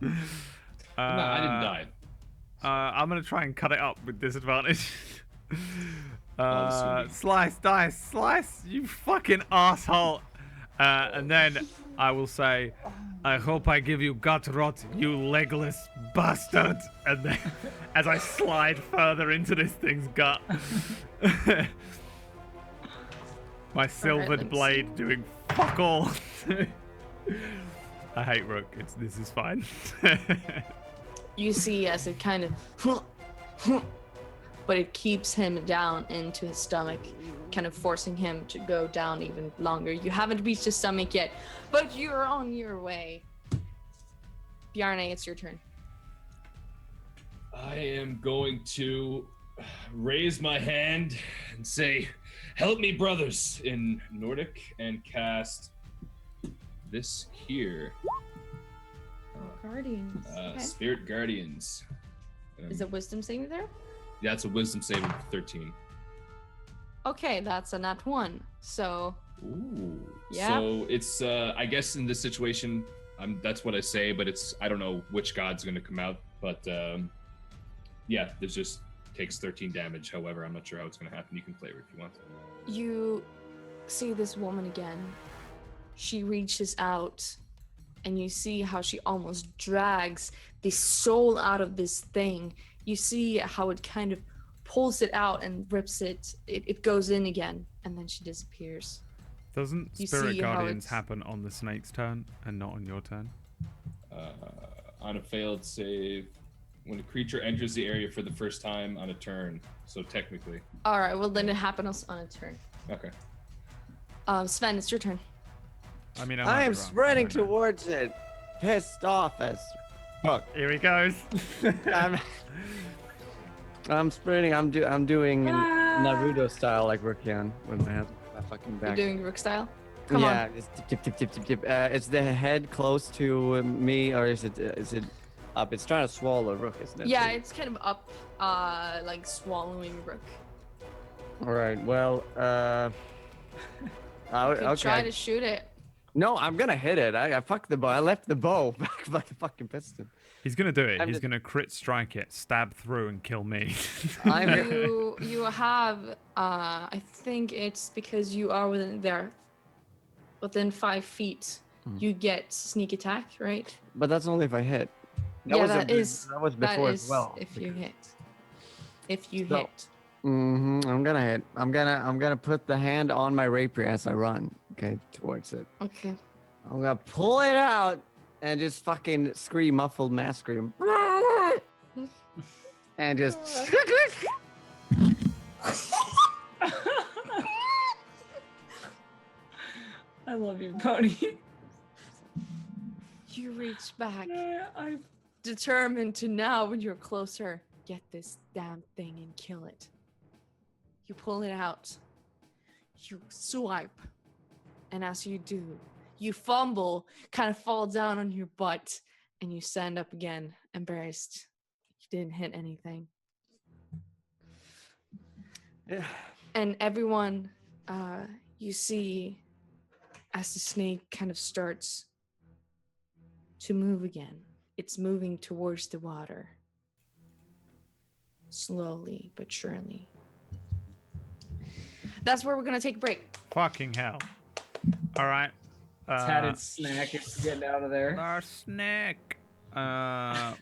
No, I didn't die. I'm gonna try and cut it up with disadvantage. Oh, sweet. Slice, dice, slice, you fucking asshole. And then I will say, I hope I give you gut rot, you legless bastard. And then, as I slide further into this thing's gut, my silvered let's blade doing fuck all. I hate Rook. This is fine. You see as it kind of, but it keeps him down into his stomach, kind of forcing him to go down even longer. You haven't reached his stomach yet, but you're on your way. Bjarne, it's your turn. I am going to raise my hand and say, "Help me, brothers," in Nordic, and cast this here. Guardians. Okay. Spirit Guardians. Is it wisdom saving there? Yeah, it's a wisdom saving of 13. Okay, that's a nat 1. So, Ooh. Yeah. So it's I guess in this situation, that's what I say, but I don't know which god's gonna come out, but yeah, there's just takes 13 damage. However, I'm not sure how it's gonna happen. You can flavor if you want. you see this woman again. She reaches out, and you see how she almost drags the soul out of this thing. You see how it kind of pulls it out and rips it. It goes in again, and then she disappears. Doesn't You Spirit see how Guardians it's- happen on the snake's turn and not on your turn? On a failed save, when a creature enters the area for the first time on a turn. So technically, All right, well then it happens on a turn. okay. Sven, it's your turn. I mean, I am might be wrong. spreading I don't know. towards it, pissed off as fuck. Here he goes. I'm spreading. I'm doing Naruto style like Rukian with my hands on my fucking You're back. doing Rook style. Come yeah, on. it's tip tip tip tip tip. Is the head close to me or is it up? It's trying to swallow Rook, isn't it? Yeah, it's kind of up, like swallowing Rook. All right. Well, You could okay. try to shoot it. No, I'm gonna hit it. I fucked the bow. I left the bow back by the fucking piston. He's gonna do it. I'm He's just- gonna crit strike it, stab through, and kill me. I'm You have I think it's because you are within 5 feet. You get sneak attack, right? But that's only if I hit. Yeah, was that is- that was That before is as well. if you hit. If you So- hit. I'm gonna hit. I'm gonna put the hand on my rapier as I run. Okay, towards it. Okay. I'm gonna pull it out and just fucking scream, muffled mass scream. And just I love you, Pony. You reach back, I determined to now when you're closer, get this damn thing and kill it. You pull it out. You swipe. And as you do, you fumble, kind of fall down on your butt, and you stand up again, embarrassed. You didn't hit anything. Yeah. And everyone, you see, as the snake kind of starts to move again, it's moving towards the water. Slowly but surely. That's where we're going to take a break. Fucking hell. All right. It's had its snack. It's getting out of there. Our snack.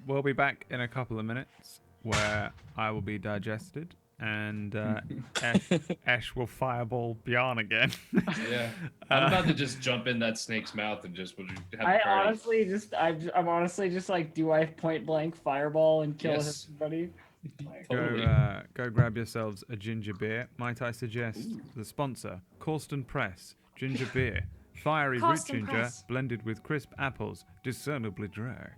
We'll be back in a couple of minutes where I will be digested and Ash will fireball Bjorn again. Yeah. I'm about to just jump in that snake's mouth and just have a I party. honestly just, I'm honestly just like, do I point blank fireball and kill Yes. everybody? Totally. Go grab yourselves a ginger beer. Might I suggest the sponsor, Corsten Press, ginger beer. Fiery root Corsten ginger Press. blended with crisp apples, discernibly dry.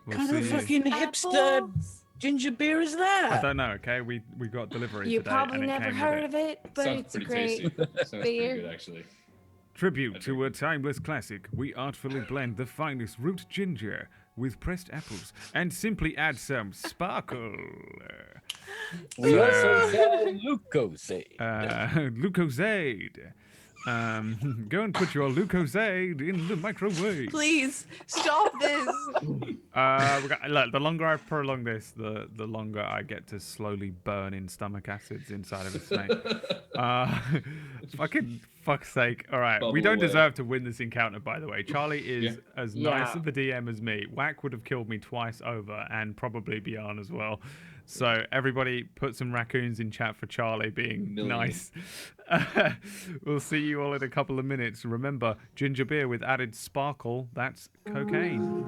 We'll Kind of see you- fucking hipster Apples? ginger beer is I that? don't know, okay? We got delivery You today. probably and it never came heard with of it, but Sounds it's pretty great. tasty. Sounds pretty beer. good, actually. Tribute to a timeless classic, we artfully blend the finest root ginger with pressed apples and simply add some sparkle. We also sell Lucozade. Lucozade. Go and put your Lucozade in the microwave. Please stop this. Look, the longer I prolong this, the longer I get to slowly burn in stomach acids inside of a snake. Fucking fuck's sake. All right, we Bubble don't away. deserve to win this encounter, by the way. Charlie is as nice Yeah. of a DM as me. Whack would have killed me twice over, and probably Bjorn as well. So everybody put some raccoons in chat for Charlie being Million. nice. We'll see you all in a couple of minutes. Remember, ginger beer with added sparkle, that's cocaine.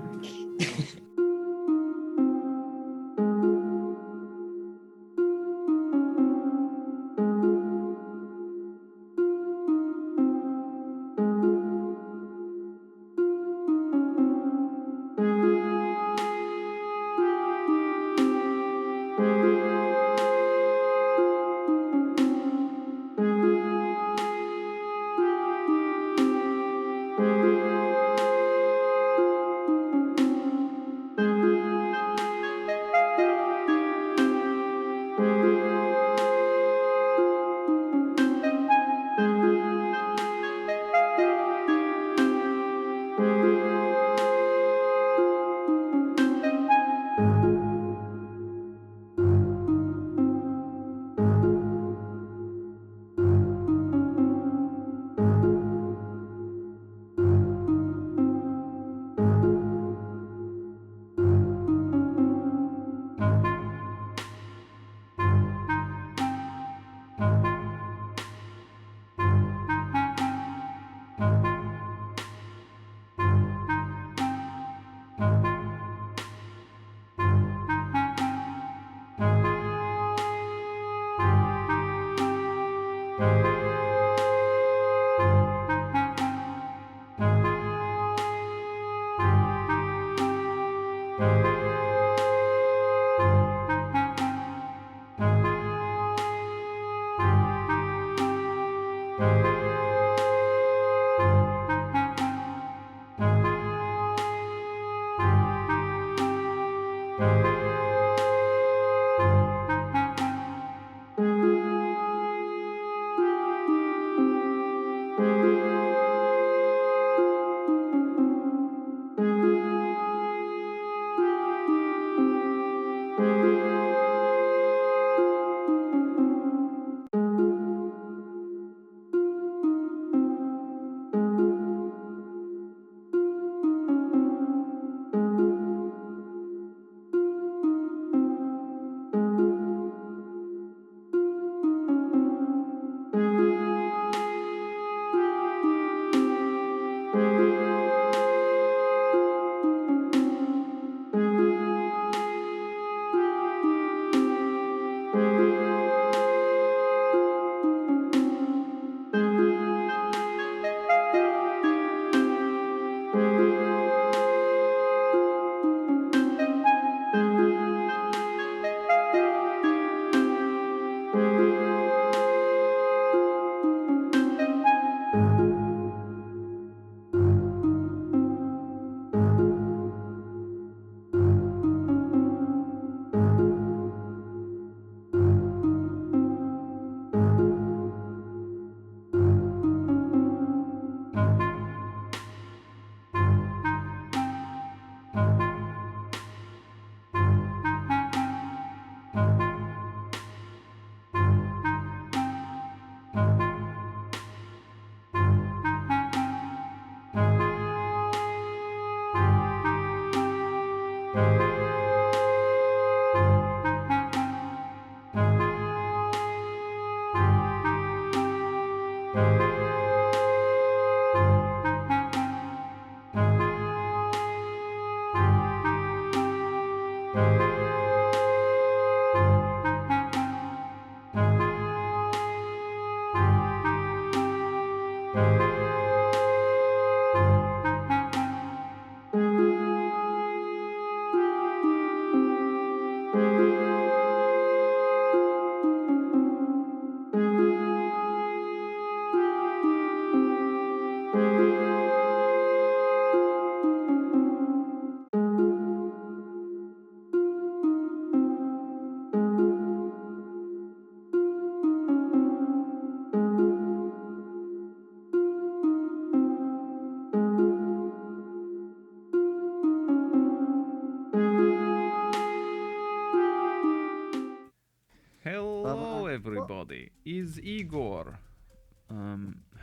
everybody. Is Igor.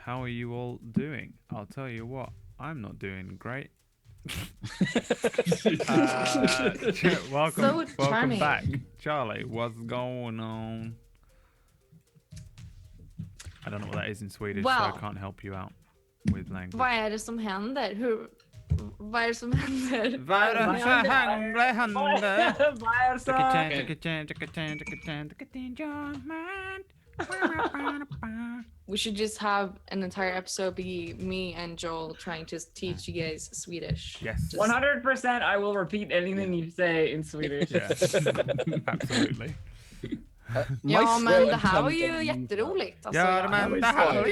How are you all doing? I'll tell you what, I'm not doing great. Welcome charming. back. Charlie, what's going on? I don't know what that is in Swedish, so I Well. can't help you out with language. Vad är det som händer? Vad är det som händer? Vad är det som händer? We should just have an entire episode be me and Joel trying to teach you guys Swedish. Yes. 100%. I will repeat anything you say in Swedish. Yeah. Absolutely. Ja, men det här var ju jätteroligt. Alltså, Ja, men det här var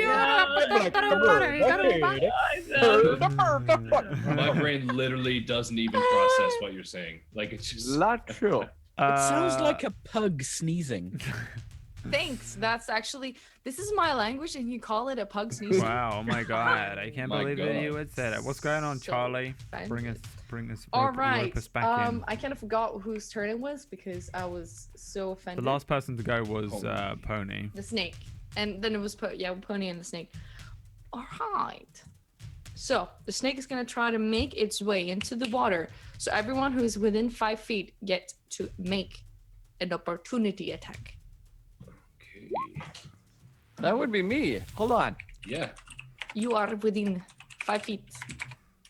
My brain literally doesn't even process what you're saying. Like it's just. Lacho. It sounds like a pug sneezing. Thanks. This is my language and you call it a pug sneezing. Wow, oh my god, I can't My believe that God. you would say that. What's going on, So Charlie? offended. Bring us All rope right. us back in. I kind of forgot whose turn it was because I was so The offended. last person to go was Pony. The snake. And then it was Pony and the snake. All right. So the snake is going to try to make its way into the water. So everyone who is within 5 feet gets to make an opportunity attack. Okay. That would be me. Hold on. Yeah. You are within 5 feet.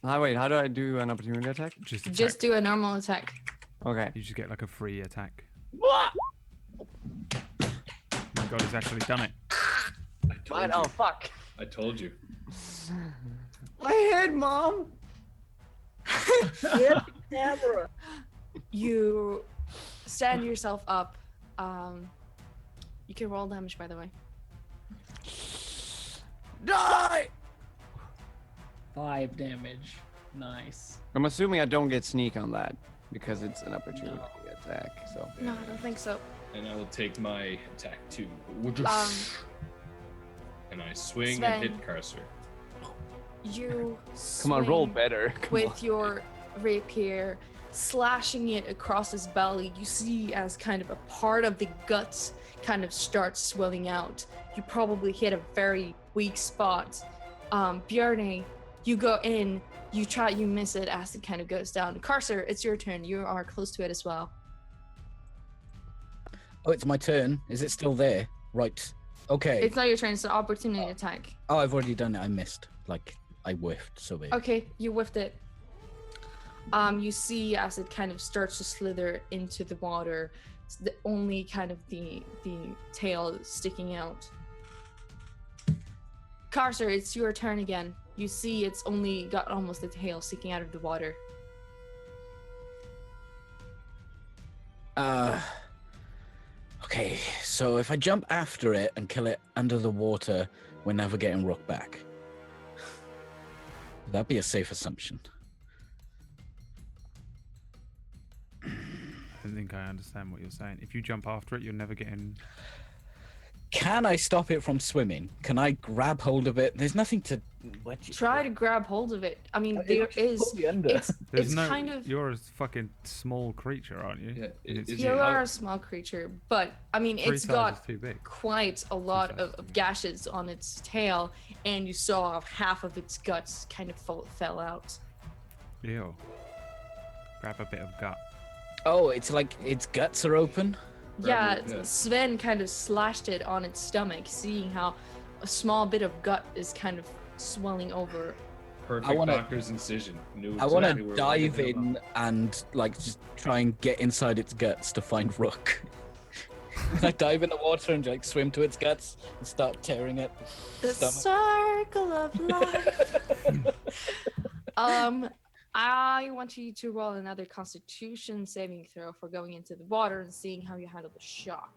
Wait, how do I do an opportunity attack? Just attack. Just do a normal attack. Okay. You just get like a free attack. My god, he's actually done it. I told you. Oh, fuck. I told you. My head, Mom. Camera. You stand yourself up. You can roll damage, by the way. Die! 5 damage. Nice. I'm assuming I don't get sneak on that because it's an opportunity attack. So. No, I don't think so. And I will take my attack too. And I swing Sven. and hit Cursor. You Come on, roll swing better. Come with on. your rapier, slashing it across his belly. You see as kind of a part of the guts kind of starts swelling out. You probably hit a very weak spot. Bjarne, you go in, you miss it as it kind of goes down. Cursor, it's your turn. You are close to it as well. Oh, it's my turn. Is it still there? Right. Okay. It's not your turn, it's an opportunity attack. Oh, I've already done it. I missed. Like, I whiffed so big. Okay, you whiffed it. You see as it kind of starts to slither into the water, it's the only kind of the tail sticking out. Cursor, it's your turn again. You see it's only got almost the tail sticking out of the water. Okay, so if I jump after it and kill it under the water, we're never getting Rook back. That'd be a safe assumption. I don't think I understand what you're saying. If you jump after it, you're never getting. Can I stop it from swimming? Can I grab hold of it? There's nothing to. Try to grab hold of it. I mean, It there would just is. pull me under. It's There's no. kind of. You're a fucking small creature, aren't you? Yeah, It's is You it- are a small creature, but I mean, three it's sizes got too big. quite a lot sizes of too big. gashes on its tail, and you saw half of its guts kind of fell out. Ew. Grab a bit of gut. Oh, it's like its guts are open. Yeah, yeah. Sven kind of slashed it on its stomach, seeing how a small bit of gut is kind of swelling over. Perfect wanna- doctor's incision. Knew I want exactly to where dive it was. in and like just try and get inside its guts to find Rook. I dive in the water and like swim to its guts and start tearing it. The Stomach. circle of life. I want you to roll another Constitution saving throw for going into the water and seeing how you handle the shock.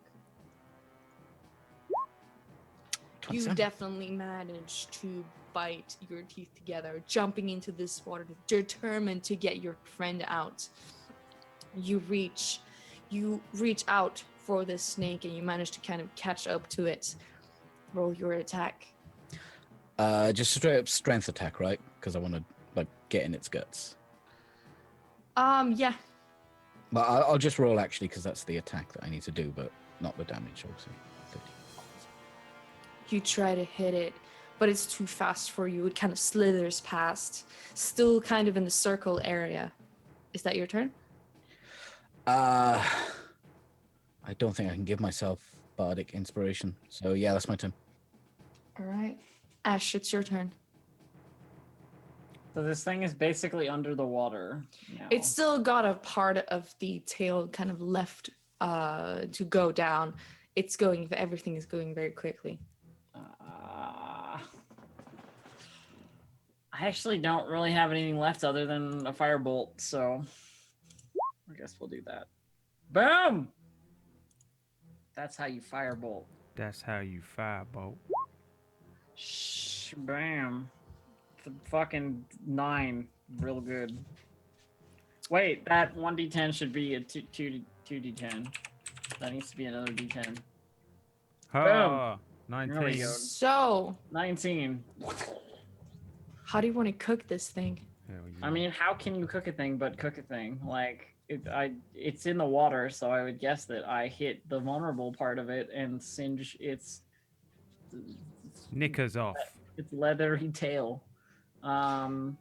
You 27. definitely managed to bite your teeth together, jumping into this water, determined to get your friend out. You reach out for this snake and you manage to kind of catch up to it. Roll your attack. Just straight up strength attack, right? Because I want to like get in its guts. Yeah. But I'll just roll actually because that's the attack that I need to do, but not the damage, obviously. You try to hit it, but it's too fast for you. It kind of slithers past, still kind of in the circle area. Is that your turn? I don't think I can give myself bardic inspiration. So yeah, that's my turn. All right. Ash, it's your turn. So this thing is basically under the water now. It's still got a part of the tail kind of left to go down. It's going, everything is going very quickly. I actually don't really have anything left other than a firebolt, so I guess we'll do that. Boom! That's how you firebolt. That's how you firebolt. Shh, bam. Fucking 9. Real good. Wait, that 1d10 should be a 2d10. That needs to be another d10. Ah, There we 19. go. So, 19. how do you want to cook this thing? Hell I yeah. mean, how can you cook a thing but cook a thing? Like, it's in the water, so I would guess that I hit the vulnerable part of it and singe its Knickers off. leathery tail. And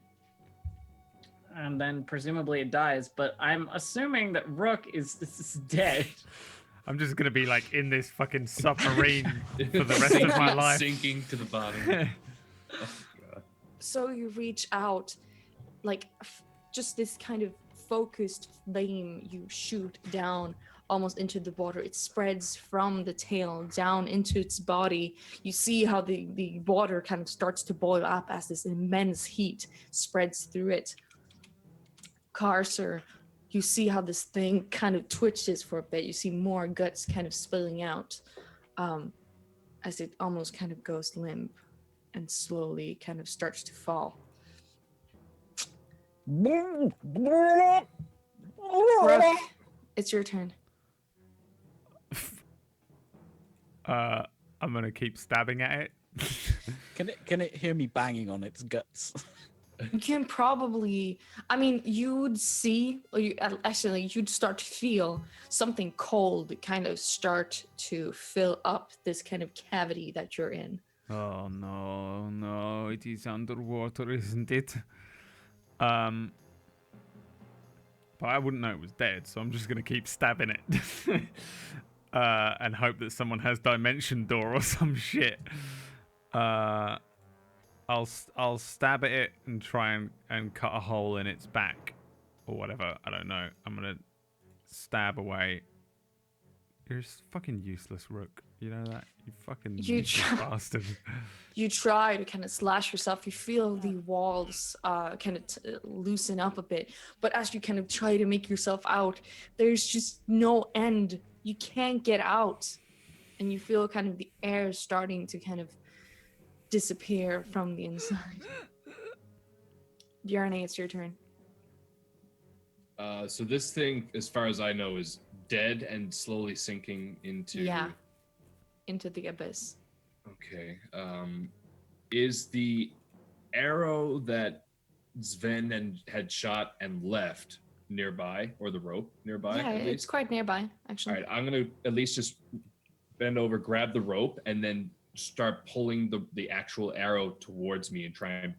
then presumably it dies, but I'm assuming that Rook is dead. I'm just gonna be like in this fucking submarine for the rest of my life. Sinking to the bottom. Oh, God. So you reach out, like just this kind of focused flame you shoot down almost into the water. It spreads from the tail down into its body. You see how the water kind of starts to boil up as this immense heat spreads through it. Carcer, you see how this thing kind of twitches for a bit. You see more guts kind of spilling out as it almost kind of goes limp and slowly kind of starts to fall. Brooke, it's your turn. I'm gonna keep stabbing at it. Can it hear me banging on its guts? You can probably, I mean, you'd see, or you'd start to feel something cold kind of start to fill up this kind of cavity that you're in. Oh no, it is underwater, isn't it? But I wouldn't know it was dead, so I'm just gonna keep stabbing it. And hope that someone has dimension door or some shit. I'll stab at it and try and cut a hole in its back or whatever. I don't know. I'm gonna stab away. You're a fucking useless Rook. You know that? You fucking useless bastard. You try to kind of slash yourself. You feel the walls kind of loosen up a bit. But as you kind of try to make yourself out, there's just no end. You can't get out. And you feel kind of the air starting to kind of disappear from the inside. Bjarne, it's your turn. So this thing, as far as I know, is dead and slowly sinking into... Yeah. Into the abyss. Okay. Is the arrow that Sven had shot and left nearby, or the rope nearby? Yeah, at it's least? quite nearby, actually. All right, I'm gonna at least just bend over, grab the rope, and then start pulling the actual arrow towards me and try and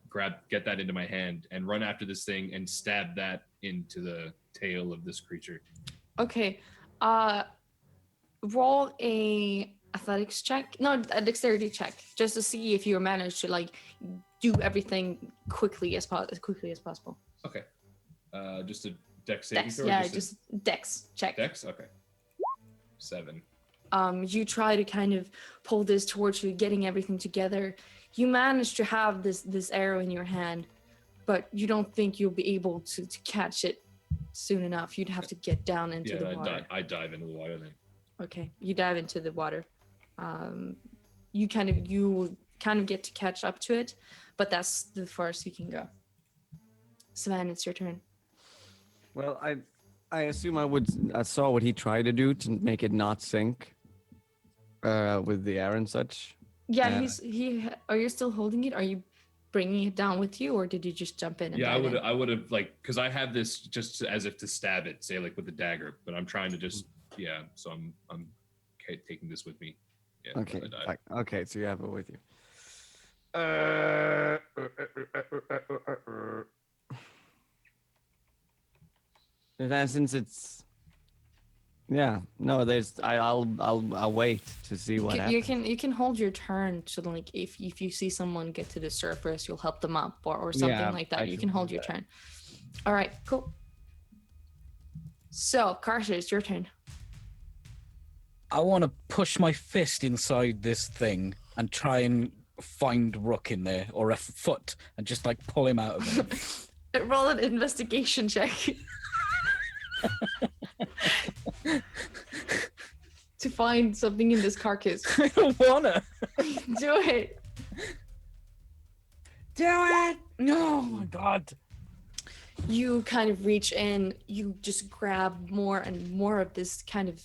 get that into my hand and run after this thing and stab that into the tail of this creature. Okay. Roll a athletics check. No, a dexterity check, just to see if you manage to like do everything quickly as possible. Okay. Just a dex saving Dex, throw? yeah, just dex check. Dex? Okay. 7. You try to kind of pull this towards you, getting everything together. You manage to have this arrow in your hand, but you don't think you'll be able to catch it soon enough. You'd have to get down into the water. I dive into the water then. Okay, you dive into the water. You kind of get to catch up to it, but that's the farthest you can go. Sven, it's your turn. Well, I assume I saw what he tried to do to make it not sink with the air and such. Yeah, are you still holding it? Are you bringing it down with you, or did you just jump in? And I would have like, because I have this just as if to stab it, say like with a dagger, but I'm trying to just so I'm taking this with me. Yeah. Okay. I died. Like, okay, so you have it with you. And then since it's yeah, no, there's I'll wait to see what happens. You can hold your turn to like if you see someone get to the surface, you'll help them up or something Yeah, like that. I You should can hold do your that. turn. All right, cool. So, Carter, it's your turn. I want to push my fist inside this thing and try and find Rook in there or a foot and just like pull him out of it. Roll an investigation check to find something in this carcass. I don't wanna. Do it. Do it! No, oh my God. You kind of reach in, you just grab more and more of this kind of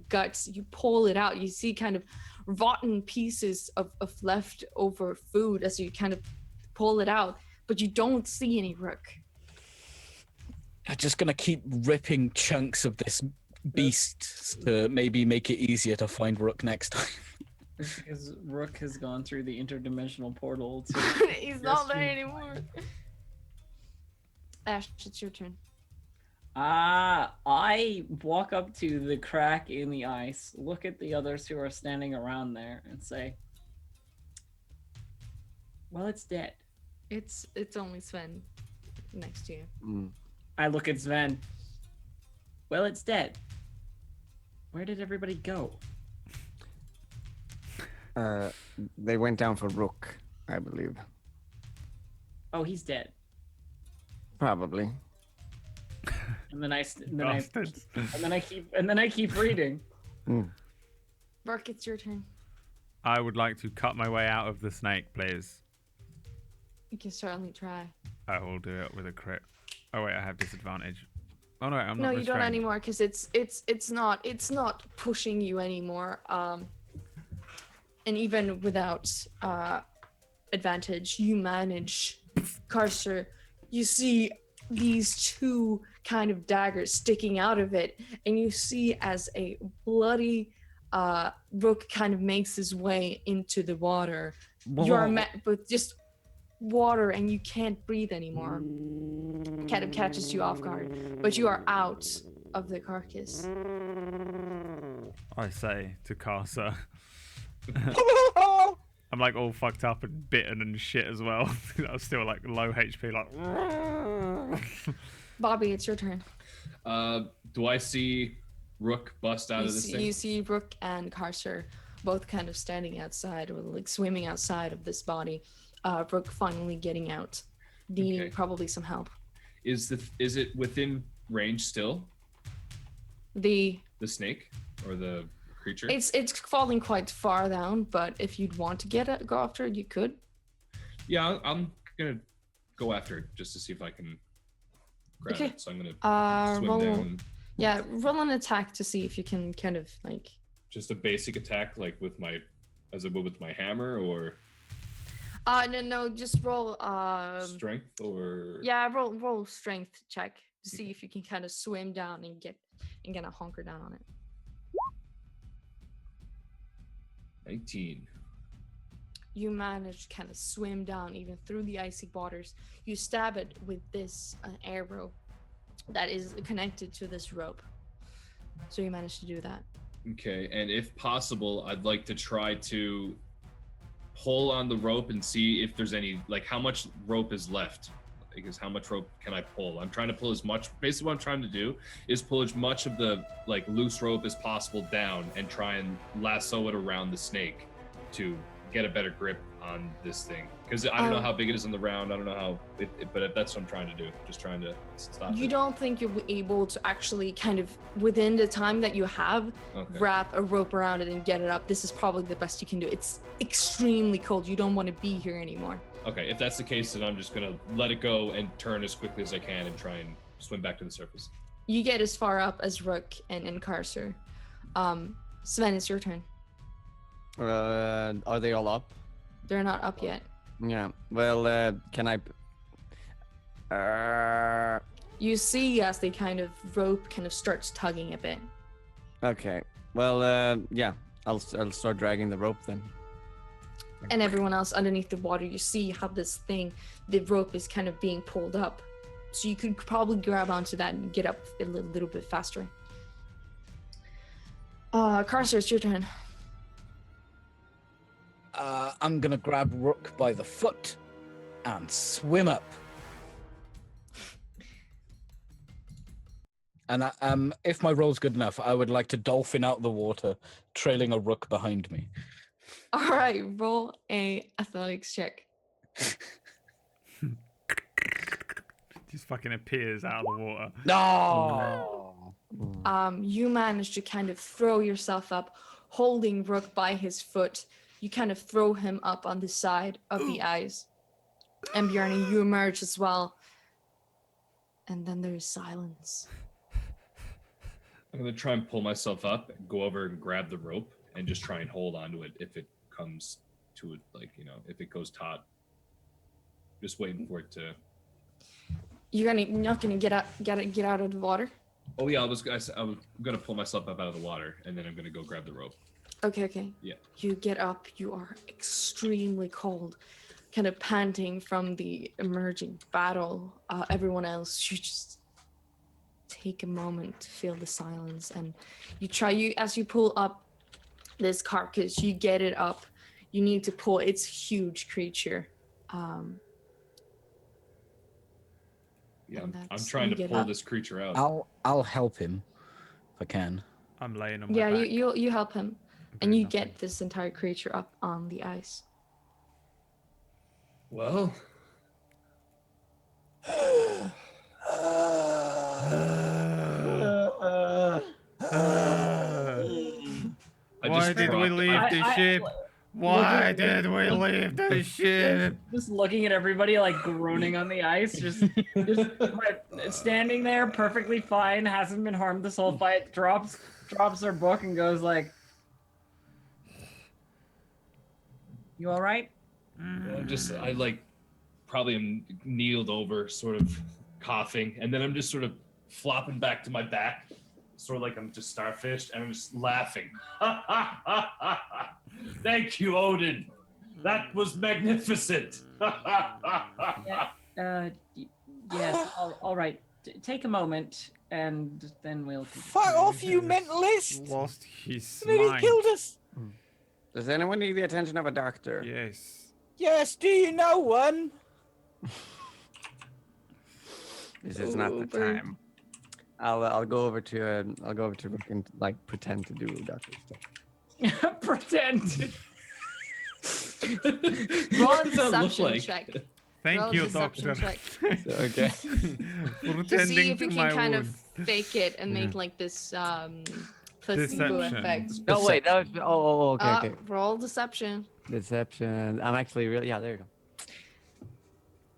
guts. You pull it out. You see kind of rotten pieces of leftover food as you kind of pull it out, but you don't see any Rook. I'm just gonna keep ripping chunks of this beast to maybe make it easier to find Rook next time. It's because Rook has gone through the interdimensional portal to He's not there anymore. Ash, it's your turn. I walk up to the crack in the ice, look at the others who are standing around there, and say, "Well, it's dead." It's only Sven next to you. Mm. I look at Sven. Well, it's dead. Where did everybody go? They went down for Rook, I believe. Oh, he's dead. Probably. And then Bastards. and then I keep reading. Mm. Rook, it's your turn. I would like to cut my way out of the snake, please. You can certainly try. I will do it with a crit. Oh wait, I have disadvantage. Oh no, I'm No, not you don't restrained. anymore because it's not pushing you anymore. And even without advantage, you manage. Carcer, you see these two kind of daggers sticking out of it, and you see as a bloody Rook kind of makes his way into the water. You are met with just water, and you can't breathe anymore. Kind of catches you off guard, but you are out of the carcass. I say to Carcer. I'm like all fucked up and bitten and shit as well. I was still like low HP, like. Bobby, it's your turn. Do I see Rook bust out of this thing? You see Rook and Carcer both kind of standing outside or like swimming outside of this body. Rook finally getting out, needing Okay. probably some help. Is it within range still? The The snake or the creature? it's falling quite far down, but if you'd want to go after it, you could. Yeah, I'm gonna go after it just to see if I can grab Okay. it. So I'm gonna swim roll. down. Yeah, roll an attack to see if you can kind of like. Just a basic attack, like with my, as I would with my hammer, or No, just roll. strength, or Yeah, roll strength check to see if you can kind of swim down and get a honker down on it. 19. You manage to kind of swim down even through the icy waters. You stab it with this arrow that is connected to this rope. So you manage to do that. Okay, and if possible, I'd like to try to pull on the rope and see if there's any, like, how much rope is left. Because how much rope can I pull? I'm trying to pull as much. Basically, what I'm trying to do is pull as much of the like loose rope as possible down and try and lasso it around the snake to get a better grip on this thing. Because I don't know how big it is on the round. I don't know how, but that's what I'm trying to do. Just trying to stop You it. don't think you'll be able to actually kind of, within the time that you have, Okay. wrap a rope around it and get it up. This is probably the best you can do. It's extremely cold. You don't want to be here anymore. Okay, if that's the case, then I'm just gonna let it go and turn as quickly as I can and try and swim back to the surface. You get as far up as Rook and Carcer. Sven, it's your turn. Are they all up? They're not up yet. Yeah. Well, can I? You see as the kind of rope kind of starts tugging a bit. Okay. Well, yeah. I'll start dragging the rope then. And everyone else underneath the water, you see how this thing, the rope is kind of being pulled up. So you could probably grab onto that and get up a little bit faster. Carcer, it's your turn. I'm gonna grab Rook by the foot and swim up. And if my roll's good enough, I would like to dolphin out the water, trailing a Rook behind me. All right, roll a athletics check. Just fucking appears out of the water. No. You manage to kind of throw yourself up, holding Rook by his foot. You kind of throw him up on the side of the ice. And Bjarni, you emerge as well. And then there's silence. I'm gonna try and pull myself up, go over and grab the rope, and just try and hold onto it if it comes to it, like, you know, if it goes taut. Just waiting for it to. You're not gonna get out of the water? Oh yeah, I was gonna pull myself up out of the water, and then I'm gonna go grab the rope. Okay. Yeah. You get up. You are extremely cold, kind of panting from the emerging battle. Everyone else, you just take a moment to feel the silence, and as you pull up this carcass, you get it up. You need to pull. It's a huge creature. Yeah, And I'm that's- trying you to get pull up. this creature out. I'll help him if I can. I'm laying on my Yeah, back. you help him, and Doing you nothing. get this entire creature up on the ice. Well, I Why just did we dropped- leave the ship? Why did we leave the ship? Just looking at everybody like groaning on the ice, just standing there perfectly fine, hasn't been harmed this whole fight, drops her book and goes like, "You all right?" I like probably am kneeled over, sort of coughing, and then I'm just sort of flopping back to my back, sort of like I'm just starfished, and I'm just laughing. Thank you, Odin. That was magnificent. Yes. All right. Take a moment, and then we'll. Fuck off, you mentalist! Lost his Nearly mind. killed us. Does anyone need the attention of a doctor? Yes. Yes, do you know one? This is not the Over. time. I'll go over to Rook and like pretend to do doctor stuff. Pretend. Roll a What does that look deception like? check. Thank Roll a you, deception doctor. check. Okay. For To see attending if to you my can kind wound. of fake it and make like this placebo Deception. effect. No, wait. That was. Okay. Roll deception. Deception. I'm actually really. Yeah, there you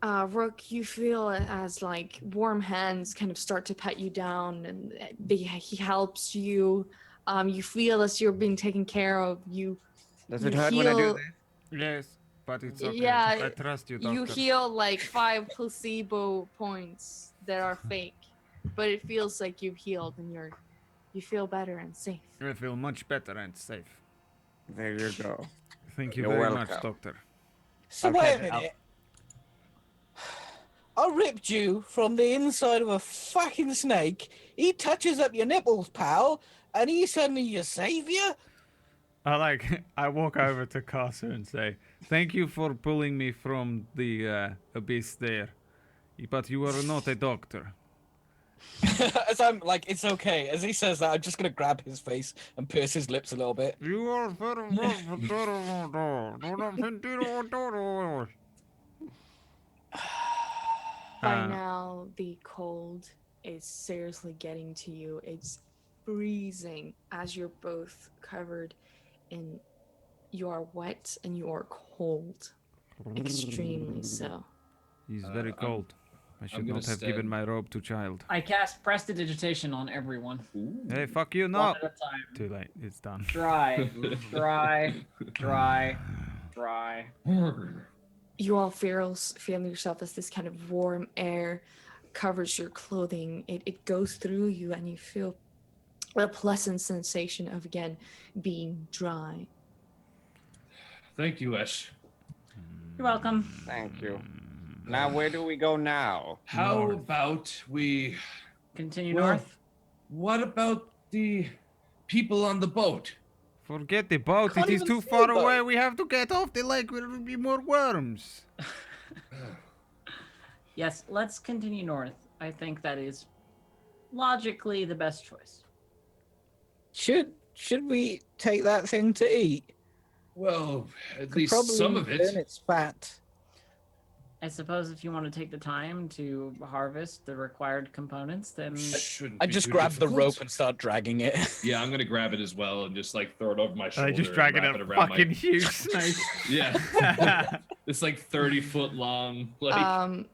go. Rook, you feel it as like warm hands kind of start to pat you down, and he helps you. You feel as you're being taken care of. Does You it hurt when I do heal- this? Yes, but it's okay. Yeah, I trust you, doctor. You heal like 5 placebo points that are fake, but it feels like you've healed and you feel better and safe. I feel much better and safe. There you go. Thank you You're very welcome. much, doctor. So Okay, wait a then I'll- minute. I ripped you from the inside of a fucking snake. He touches up your nipples, pal, and he's suddenly your savior? I walk over to Casa and say, "Thank you for pulling me from the abyss there, but you are not a doctor." As I'm like, it's okay. As he says that, I'm just gonna grab his face and pierce his lips a little bit. You are very By now, the cold is seriously getting to you. It's freezing as you're both covered in. You are wet and you are cold. Extremely so. He's very cold. I should gonna not have stab- given my robe to child. I cast prestidigitation on everyone. Ooh. Hey, fuck you, One no! at a time. Too late, it's done. Dry. You all feel yourself as this kind of warm air covers your clothing. It goes through you and you feel a pleasant sensation of again being dry. Thank you, Esh. You're welcome. Thank you. Now, where do we go now? How North. about we... Continue Well, north. What about the people on the boat? Forget the boat. Can't It is even too see far the boat. away. We have to get off the lake. There will be more worms. Yes, let's continue north. I think that is logically the best choice. Should we take that thing to eat? Well, at Could least probably some of burn it. its fat. I suppose if you want to take the time to harvest the required components, then Shouldn't I be just too grab the difficult. rope and start dragging it. Yeah, I'm gonna grab it as well and just like throw it over my shoulder. They just and dragging wrap a it around fucking my... huge snake. Yeah. It's like 30-foot long. Like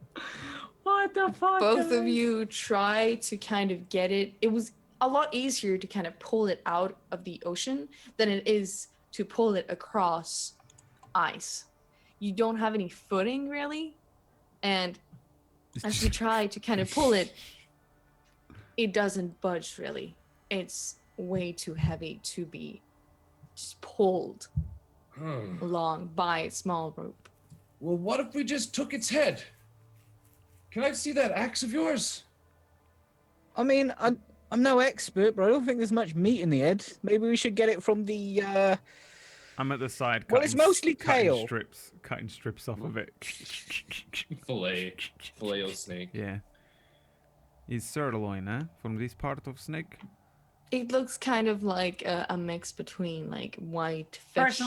what the fuck? Both of guys? you try to kind of get it. It was a lot easier to kind of pull it out of the ocean than it is to pull it across ice. You don't have any footing really, and as you try to kind of pull it, it doesn't budge really. It's way too heavy to be just pulled along by a small rope. Well, what if we just took its head? Can I see that axe of yours? I mean, I'm no expert, but I don't think there's much meat in the head. Maybe we should get it from the. I'm at the side. Well, it's mostly cutting tail. cutting strips off of it. Filet o snake. Yeah. Is sirloin, eh? From this part of snake. It looks kind of like a mix between like white fish.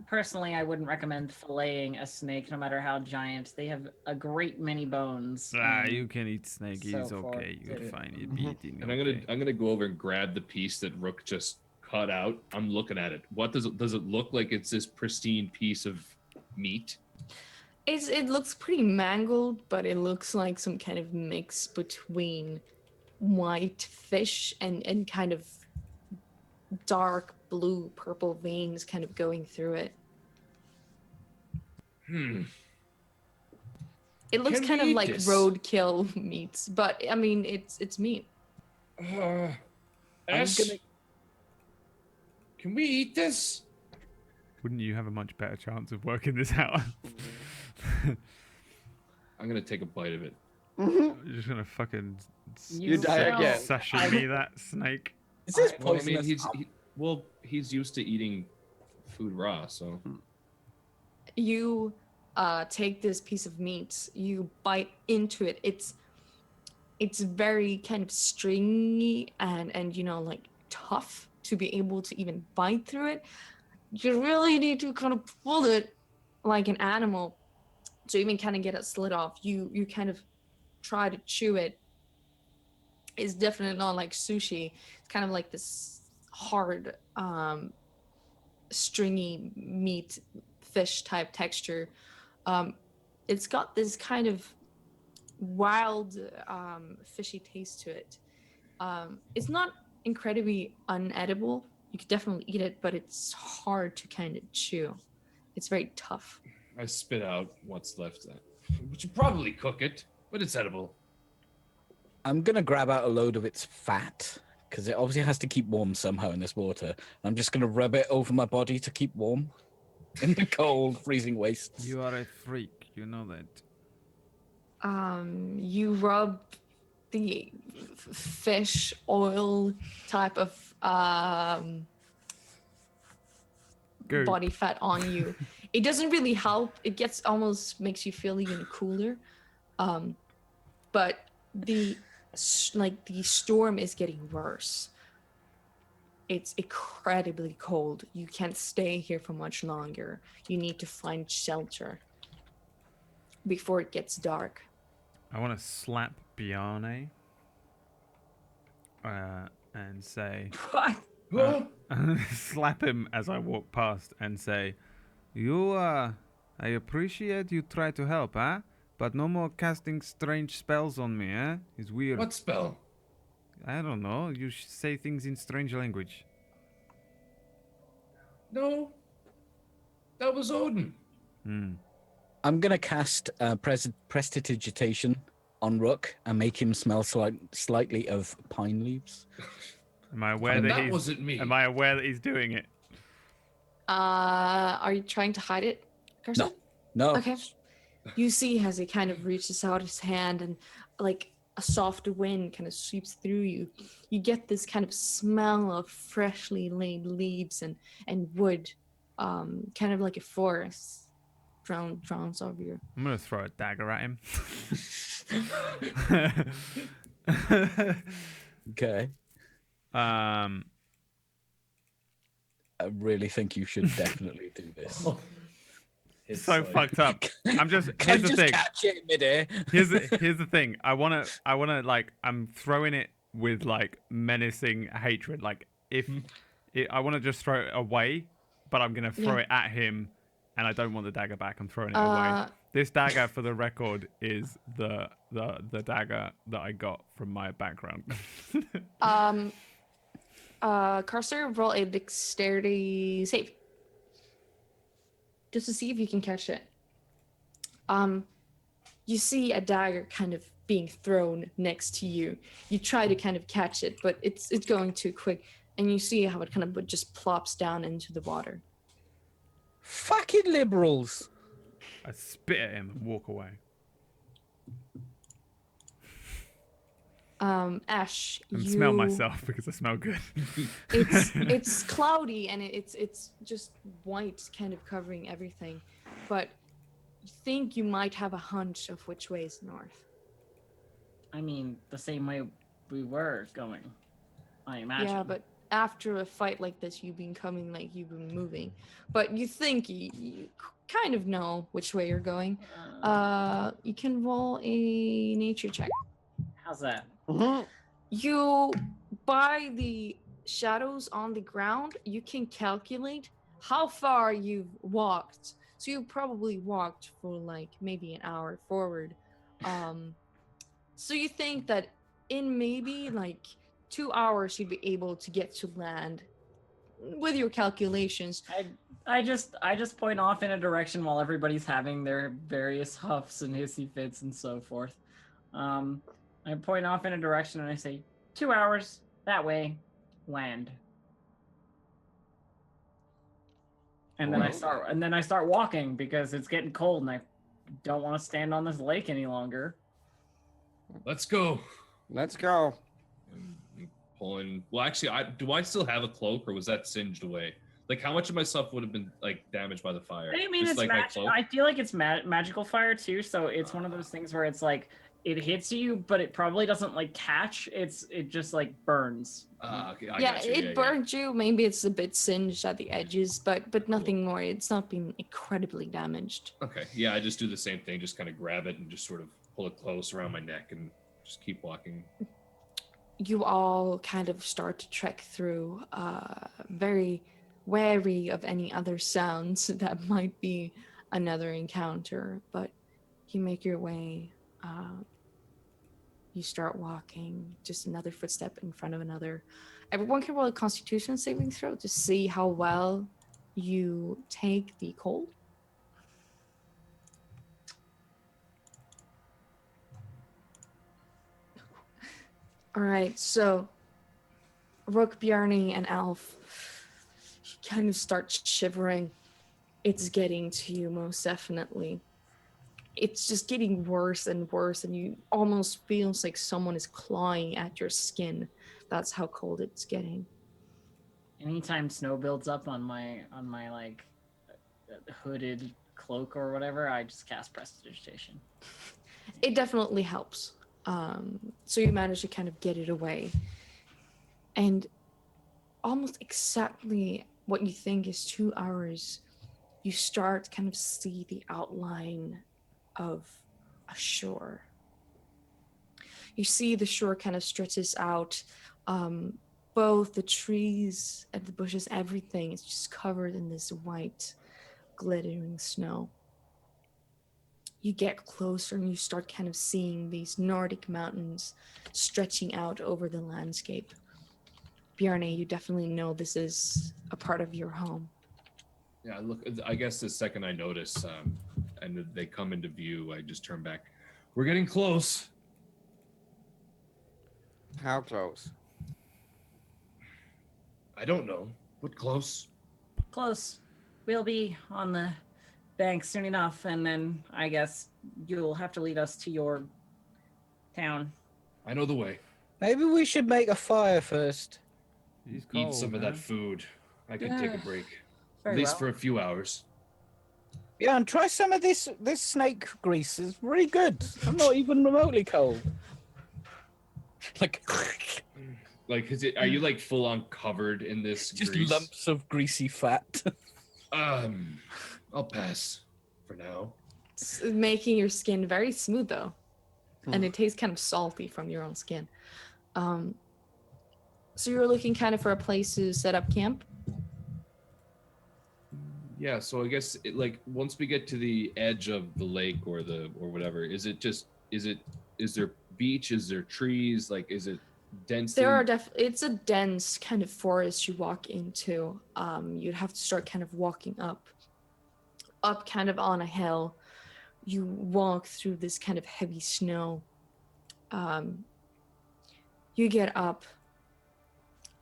Personally, I wouldn't recommend filleting a snake, no matter how giant. They have a great many bones. You can eat snake. so It's forth. okay. You're fine. You'll be eating. And okay. I'm gonna go over and grab the piece that Rook just cut out. I'm looking at it. What does it look like? It's this pristine piece of meat. It looks pretty mangled, but it looks like some kind of mix between white fish and kind of dark blue purple veins kind of going through it. It looks Can kind of we eat like this? roadkill meats, but I mean it's meat. Ash, gonna- can we eat this? Wouldn't you have a much better chance of working this out? I'm gonna take a bite of it. You're just gonna fucking You die again. sashimi that snake. Is this Well, I poisonous? mean, he's used to eating food raw, so You take this piece of meat, you bite into it. It's very kind of stringy and you know like tough to be able to even bite through it. You really need to kind of pull it like an animal to even kind of get it slid off. You kind of try to chew it. It's definitely not like sushi. It's kind of like this hard stringy meat fish type texture. It's got this kind of wild fishy taste to it. It's not incredibly unedible. You could definitely eat it, but it's hard to kind of chew. It's very tough. I spit out what's left. We should probably cook it, but it's edible. I'm gonna grab out a load of its fat because it obviously has to keep warm somehow in this water. I'm just gonna rub it over my body to keep warm in the cold, freezing wastes. You are a freak. You know that. You rub the fish oil type of Go. body fat on you. It doesn't really help. It gets almost makes you feel even cooler. But the storm is getting worse. It's incredibly cold. You can't stay here for much longer. You need to find shelter before it gets dark. I want to slap Biane and say, What? slap him as I walk past and say, "You, I appreciate you try to help, huh? But no more casting strange spells on me, eh? It's weird. What spell? I don't know. You say things in strange language. No, that was Odin. I'm gonna cast Prestidigitation on Rook and make him smell slightly of pine leaves. Am I aware And that that he's? wasn't me. Am I aware that he's doing it? Are you trying to hide it, Carson? No. Okay. You see as he kind of reaches out his hand and like a soft wind kind of sweeps through you. You get this kind of smell of freshly laid leaves and wood, kind of like a forest drowns over you. I'm gonna throw a dagger at him. Okay. um, I really think you should definitely do this. It's so like- fucked up. I'm just. Can Here's the just thing. catch it in midair. Here's the thing. I wanna like. I'm throwing it with like menacing hatred. Like if I want to just throw it away, but I'm gonna throw Yeah. it at him, and I don't want the dagger back. I'm throwing it away. This dagger, for the record, is the dagger that I got from my background. Carcer, roll a dexterity save. Just to see if you can catch it. You see a dagger kind of being thrown next to you. You try to kind of catch it, but it's going too quick, and you see how it kind of just plops down into the water. Fucking liberals. I spit at him and walk away. Ash, And you smell myself because I smell good. it's cloudy and it's just white kind of covering everything, but you think you might have a hunch of which way is north. I mean, the same way we were going, I imagine. Yeah, but after a fight like this, you've been coming like you've been moving, but you think you kind of know which way you're going. You can roll a nature check. How's that? You, by the shadows on the ground, you can calculate how far you've walked. So you probably walked for like maybe an hour forward. So you think that in maybe like 2 hours you'd be able to get to land with your calculations. I just point off in a direction while everybody's having their various huffs and hissy fits and so forth. I point off in a direction and I say, 2 hours that way, land. And then I start walking because it's getting cold and I don't want to stand on this lake any longer. Let's go. Let's go. I'm pulling. Well, actually, do I still have a cloak, or was that singed away? Like, how much of my stuff would have been like damaged by the fire? I mean, Just it's like my cloak? I feel like it's magical fire too, so it's one of those things where it's like it hits you, but it probably doesn't like catch. It just like burns. Okay, I Yeah, got you. it burned you. Maybe it's a bit singed at the edges, but nothing more. It's not been incredibly damaged. Okay, yeah, I just do the same thing. Just kind of grab it and just sort of pull it close around my neck and just keep walking. You all kind of start to trek through, very wary of any other sounds that might be another encounter, but you make your way. You start walking, just another footstep in front of another. Everyone can roll a Constitution saving throw to see how well you take the cold. All right, so Rook, Bjarni, and Alf kind of start shivering. It's getting to you, most definitely. It's just getting worse and worse, and you almost feels like someone is clawing at your skin. That's how cold it's getting. Anytime snow builds up on my like hooded cloak or whatever, I just cast Prestidigitation. It definitely helps. So you manage to kind of get it away. And almost exactly what you think is 2 hours, you start kind of see the outline of a shore. You see the shore kind of stretches out. Both the trees and the bushes, everything is just covered in this white, glittering snow. You get closer and you start kind of seeing these Nordic mountains stretching out over the landscape. Bjarni, you definitely know this is a part of your home. Yeah, look. I guess the second I notice, and they come into view, I just turn back. We're getting close. How close? I don't know. But close. Close. We'll be on the bank soon enough, and then I guess you'll have to lead us to your town. I know the way. Maybe we should make a fire first. He's cold, Eat some of man. that food. I can take a break. Very At least well. for a few hours. Yeah, and try some of this snake grease. It's really good. I'm not even remotely cold. Like Like, are you like full on covered in this just grease? lumps of greasy fat. I'll pass for now. It's making your skin very smooth though, and it tastes kind of salty from your own skin. So you're looking kind of for a place to set up camp. Yeah, so I guess like once we get to the edge of the lake or whatever, is there beach? Is there trees? Like, is it dense? It's a dense kind of forest you walk into. You'd have to start kind of walking up kind of on a hill. You walk through this kind of heavy snow. You get up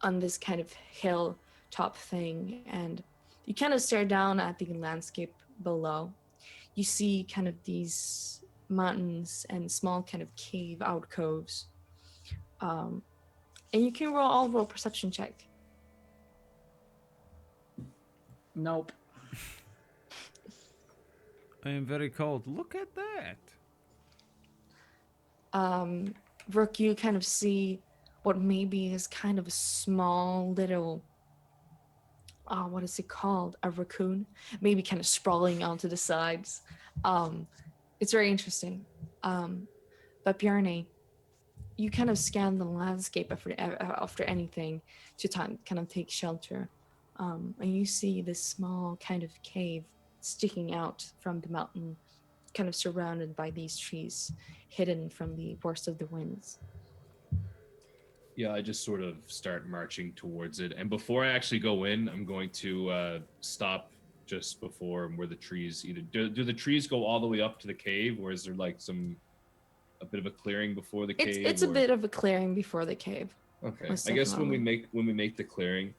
on this kind of hill top thing, and you kind of stare down at the landscape below. You see kind of these mountains and small kind of cave alcoves. And you can roll perception check. Nope. I am very cold. Look at that. Rook, you kind of see what maybe is kind of a small little, what is it called? A raccoon, maybe kind of sprawling onto the sides. It's very interesting. But Bjarne, you kind of scan the landscape after anything to kind of take shelter. And you see this small kind of cave sticking out from the mountain, kind of surrounded by these trees, hidden from the worst of the winds. Yeah, I just sort of start marching towards it, and before I actually go in, I'm going to stop just before where the trees either do the trees go all the way up to the cave, or is there like a bit of a clearing before the cave? It's a bit of a clearing before the cave. Okay, Most I guess when we make the clearing,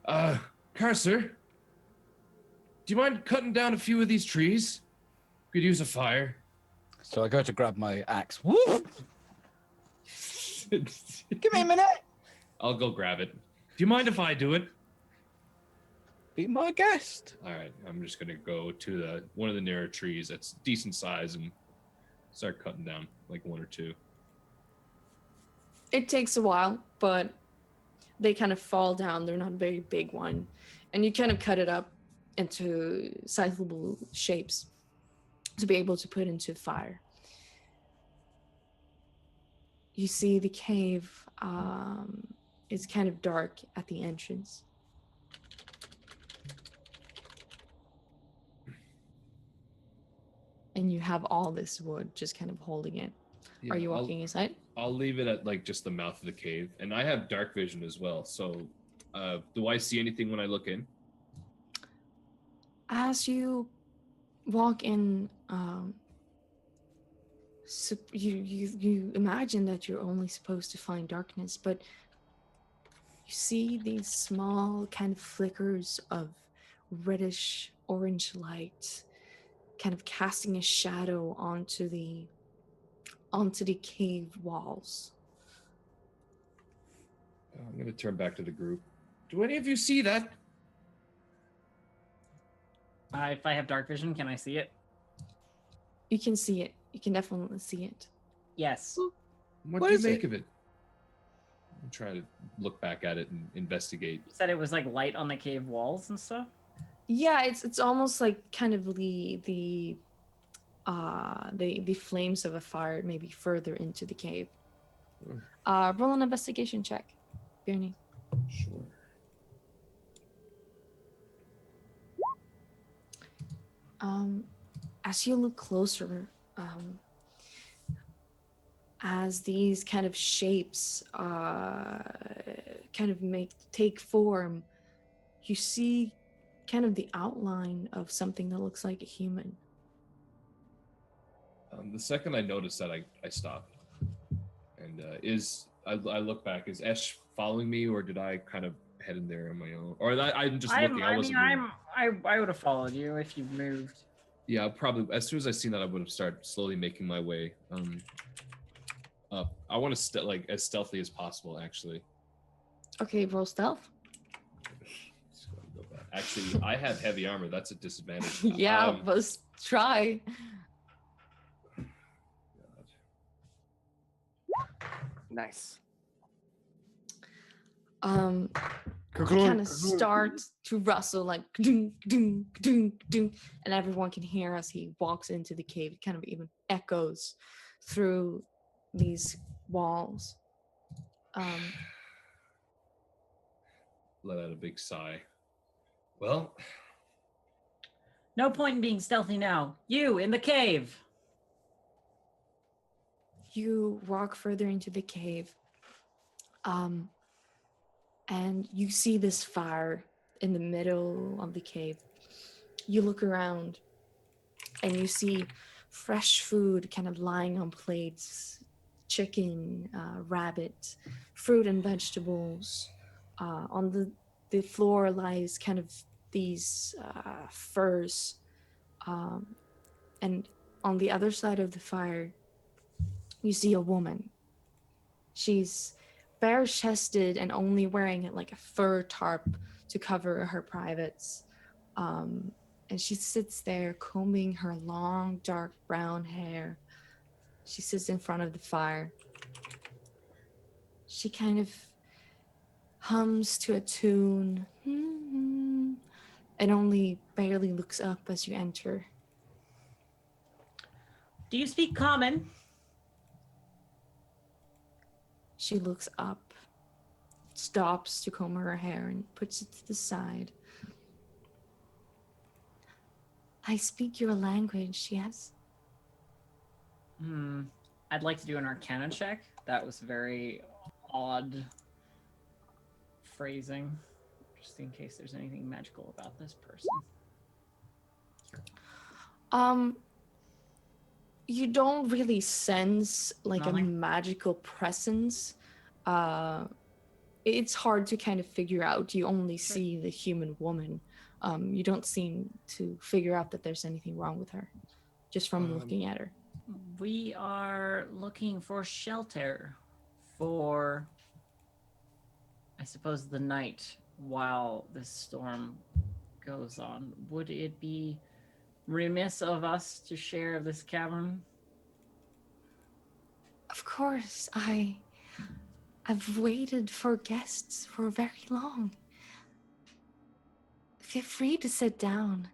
Carcer, do you mind cutting down a few of these trees? Could use a fire. So I go to grab my axe. Woof! Give me a minute. I'll go grab it. Do you mind if I do it? Be my guest. All right, I'm just gonna go to one of the nearer trees that's decent size and start cutting down like one or two. It takes a while, but they kind of fall down. They're not a very big one. And you kind of cut it up into sizable shapes to be able to put into fire. You see the cave is kind of dark at the entrance. And you have all this wood just kind of holding it. Yeah, Are you walking inside? I'll leave it at like just the mouth of the cave, and I have dark vision as well. So, do I see anything when I look in? As you walk in, so you imagine that you're only supposed to find darkness, but you see these small kind of flickers of reddish orange light kind of casting a shadow onto the cave walls. I'm gonna turn back to the group. Do any of you see that? If I have dark vision, can I see it? You can see it. You can definitely see it. Yes. What What do you is make it? of it? I'm trying to look back at it and investigate. You said it was like light on the cave walls and stuff? Yeah, it's almost like kind of the flames of a fire maybe further into the cave. Roll an investigation check, Bjarne. Sure. As you look closer, as these kind of shapes kind of take form, you see kind of the outline of something that looks like a human. The second I notice that, I stop. And I look back. Is Esh following me, or did I kind of heading there on my own, or I'm just looking. I wasn't. I would have followed you if you moved. Yeah, probably. As soon as I seen that, I would have started slowly making my way up. I want to like as stealthily as possible, actually. Okay, roll stealth. Just gonna go back. Actually, I have heavy armor. That's a disadvantage. Yeah, but try. Nice. Kind of start to rustle like ding, ding, ding, ding, and everyone can hear as he walks into the cave. It kind of even echoes through these walls. Let out a big sigh. Well, No point in being stealthy now. You in the cave. You walk further into the cave, and you see this fire in the middle of the cave. You look around, and you see fresh food kind of lying on plates, chicken, rabbit, fruit and vegetables. On the floor lies kind of these furs, and on the other side of the fire, you see a woman. She's bare-chested and only wearing like a fur tarp to cover her privates. And she sits there combing her long, dark brown hair. She sits in front of the fire. She kind of hums to a tune and only barely looks up as you enter. Do you speak common? She looks up, stops to comb her hair, and puts it to the side. I speak your language, yes? I'd like to do an Arcana check. That was very odd phrasing, just in case there's anything magical about this person. You don't really sense like a Nothing? magical presence. It's hard to kind of figure out. You only see the human woman. You don't seem to figure out that there's anything wrong with her, just from looking at her. We are looking for shelter for, I suppose, the night while this storm goes on. Would it be remiss of us to share this cavern? Of course, I've waited for guests for very long. Feel free to sit down.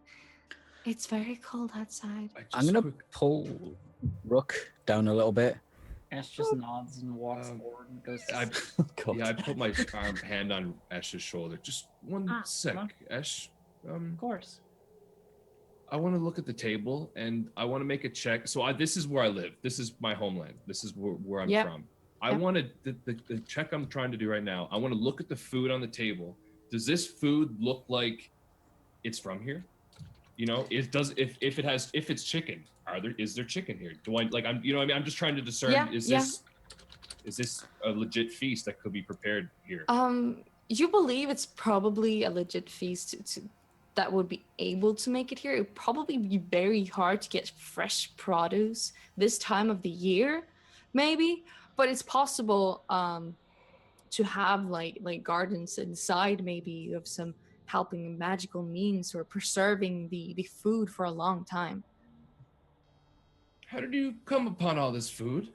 It's very cold outside. I'm gonna pull Rook down a little bit. Ash just nods and walks forward and goes to I put my hand on Ash's shoulder. Just one sec, Ash. Of course. I want to look at the table and I want to make a check. So this is where I live. This is my homeland. This is where I'm from. I wanted the check I'm trying to do right now. I want to look at the food on the table. Does this food look like it's from here? You know, if it's chicken, is there chicken here? Do I like I'm you know what I mean? I'm just trying to discern is this a legit feast that could be prepared here? You believe it's probably a legit feast that would be able to make it here. It would probably be very hard to get fresh produce this time of the year, maybe, but it's possible to have like gardens inside, maybe of some helping magical means or preserving the food for a long time. How did you come upon all this food?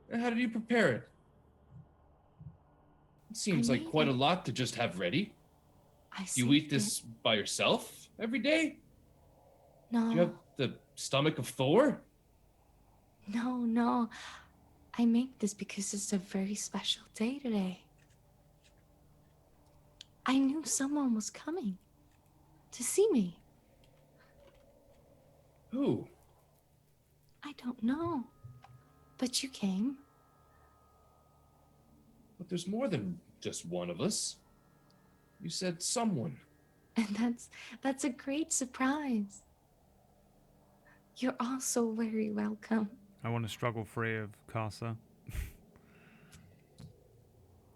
And how did you prepare it? It seems like quite a lot to just have ready. Do you eat this by yourself every day? No. Do you have the stomach of Thor? No. I make this because it's a very special day today. I knew someone was coming to see me. Who? I don't know. But you came. But there's more than just one of us. You said someone. And that's a great surprise. You're all so very welcome. I want to struggle free of Casa.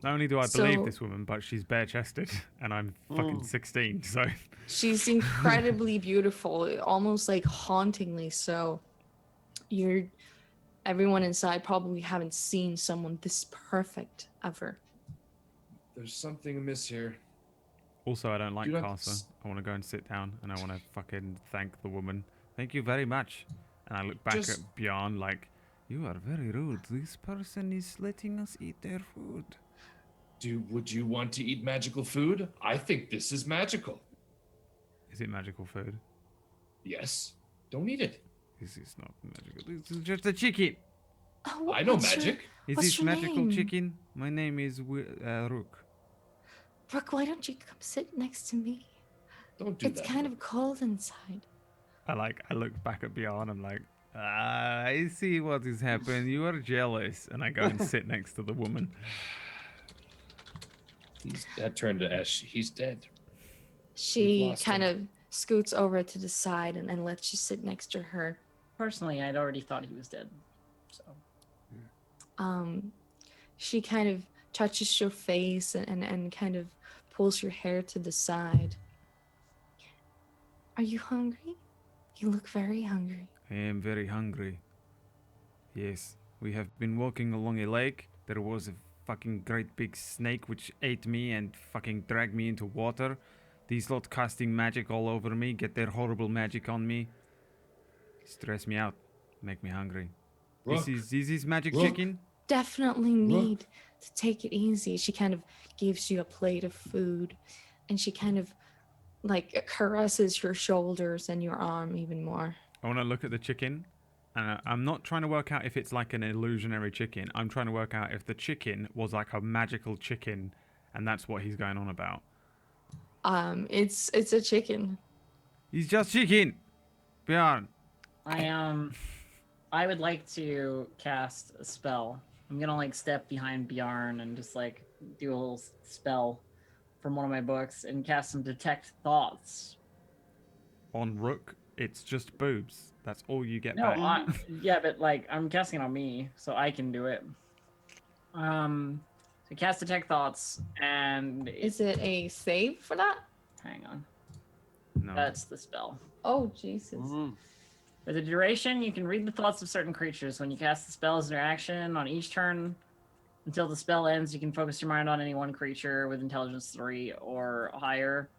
Not only do I So- believe this woman, but she's bare-chested, and I'm fucking 16. So She's incredibly beautiful, almost like hauntingly so. Everyone inside probably haven't seen someone this perfect ever. There's something amiss here. also, I don't like Do not Casa. s- I want to go and sit down, and I want to fucking thank the woman. Thank you very much. And I look back Just- at Bjorn like, you are very rude. This person is letting us eat their food. Would you want to eat magical food? I think this is magical. Is it magical food? Yes. Don't eat it. This is not magical. This is just a chicken. Oh, I know what's your- magic. Is What's this your magical name? chicken? My name is Rook. Brooke, why don't you come sit next to me? Don't do It's that. kind of cold inside. I look back at Bjorn. I'm like, I see what is happening. You are jealous, and I go and sit next to the woman. That turned to Ash. He's dead. She lost kind him. of scoots over to the side and lets you sit next to her. Personally, I'd already thought he was dead. So She kind of touches your face and kind of pulls your hair to the side. Are you hungry? You look very hungry. I am very hungry. Yes, we have been walking along a lake. There was a fucking great big snake which ate me and fucking dragged me into water. These lot casting magic all over me, get their horrible magic on me. Stress me out, make me hungry. Rook, Is this magic Rook. chicken? Definitely need to take it easy. She kind of gives you a plate of food and she kind of like caresses your shoulders and your arm even more. I want to look at the chicken. And I'm not trying to work out if it's like an illusionary chicken. I'm trying to work out if the chicken was like a magical chicken, and that's what he's going on about. It's a chicken. He's just chicken. Bjorn. I would like to cast a spell. I'm gonna like step behind Bjarn and just like do a little spell from one of my books and cast some detect thoughts. On Rook, it's just boobs. That's all you get No, back. yeah, but like I'm casting it on me, so I can do it. So cast detect thoughts, and Is it a save for that? hang on, No. that's the spell. Oh, Jesus. For the duration, you can read the thoughts of certain creatures. When you cast the spell as an action on each turn, until the spell ends, you can focus your mind on any one creature with intelligence 3 or higher,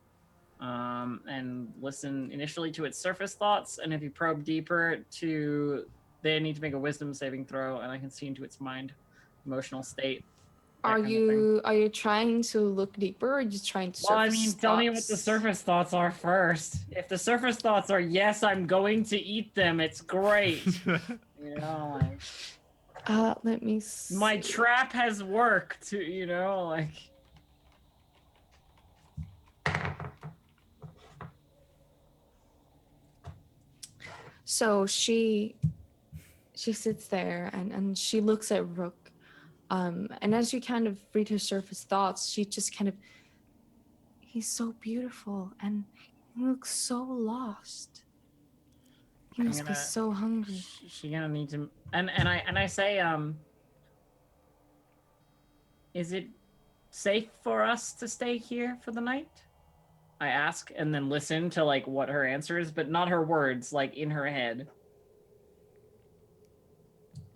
and listen initially to its surface thoughts. And if you probe deeper, they need to make a wisdom saving throw, and I can see into its mind, emotional state. that Are kind of thing. you trying to look deeper or just trying to Well, I surface mean, tell me what the thoughts? surface thoughts are first. If the surface thoughts are yes, I'm going to eat them, it's great. You know, like Let me see. my trap has worked. You know, like So she sits there and she looks at Rook. And as you kind of read her surface thoughts, she just kind of, he's so beautiful and he looks so lost. He I'm must be gonna- so hungry. she gonna need to. And I say, is it safe for us to stay here for the night? I ask, and then listen to like what her answer is, but not her words, like in her head.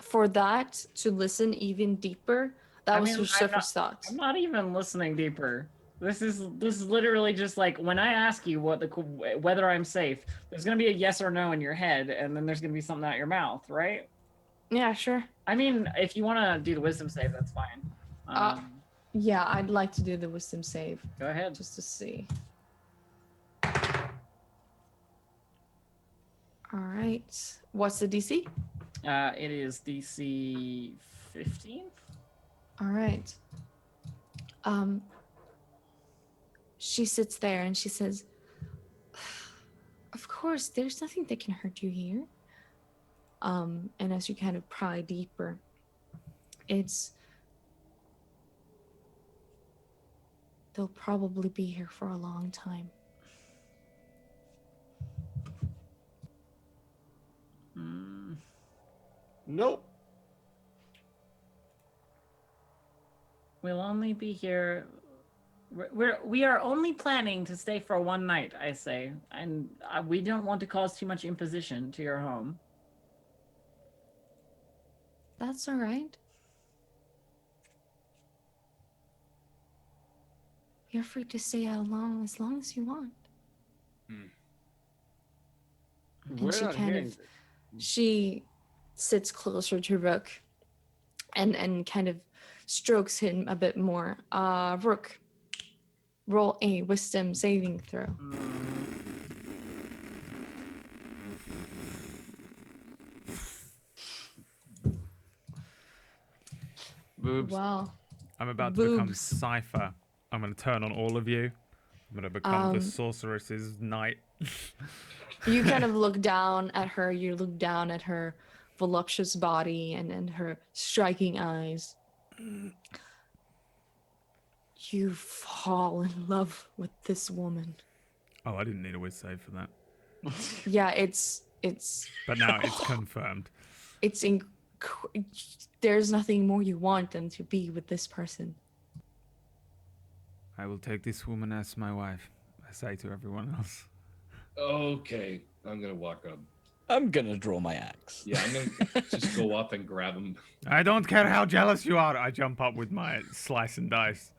For that to listen even deeper, that I was mean, her I'm surface thoughts. I'm not even listening deeper. This is literally just like when I ask you whether I'm safe. There's gonna be a yes or no in your head, and then there's gonna be something out your mouth, right? Yeah, sure. I mean, if you want to do the wisdom save, that's fine. Yeah, I'd like to do the wisdom save Go ahead. just to see. All right. What's the DC? It is DC 15. All right. She sits there and she says, "Of course, there's nothing that can hurt you here." And as you kind of pry deeper, they'll probably be here for a long time. Nope. We'll only be here. We are only planning to stay for one night, I say, and we don't want to cause too much imposition to your home. That's all right. You're free to stay as long as you want. And she she sits closer to Rook and kind of strokes him a bit more. Rook, roll a wisdom saving throw. Boobs. Wow. I'm about to become Boobs. Cypher. I'm going to turn on all of you. I'm going to become the sorceress's knight. You kind of look down at her. You look down at her voluptuous body and her striking eyes. You fall in love with this woman. Oh, I didn't need a whiz save for that. Yeah, it's. But now it's confirmed. It's there's nothing more you want than to be with this person. I will take this woman as my wife, I say to everyone else. Okay, I'm gonna walk up. I'm gonna draw my axe. Yeah, I'm gonna just go up and grab him. I don't care how jealous you are. I jump up with my slice and dice.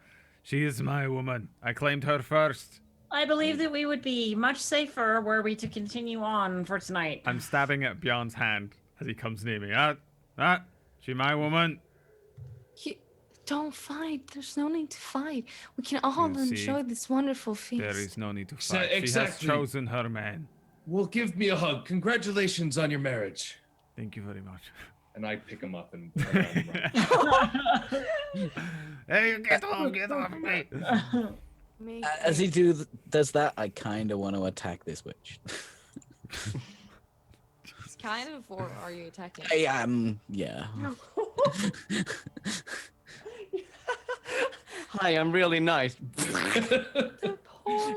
She is my woman. I claimed her first. I believe that we would be much safer were we to continue on for tonight. I'm stabbing at Bjarn's hand as he comes near me. She my woman. Don't fight. There's no need to fight. We can all enjoy this wonderful feast. There is no need to fight. Exactly. She has chosen her man. Well, give me a hug. Congratulations on your marriage. Thank you very much. And I pick him up and run. Hey, get off me. As he does that, I kind of want to attack this witch. Kind of, or are you attacking? I am, yeah. Hi, I'm really nice.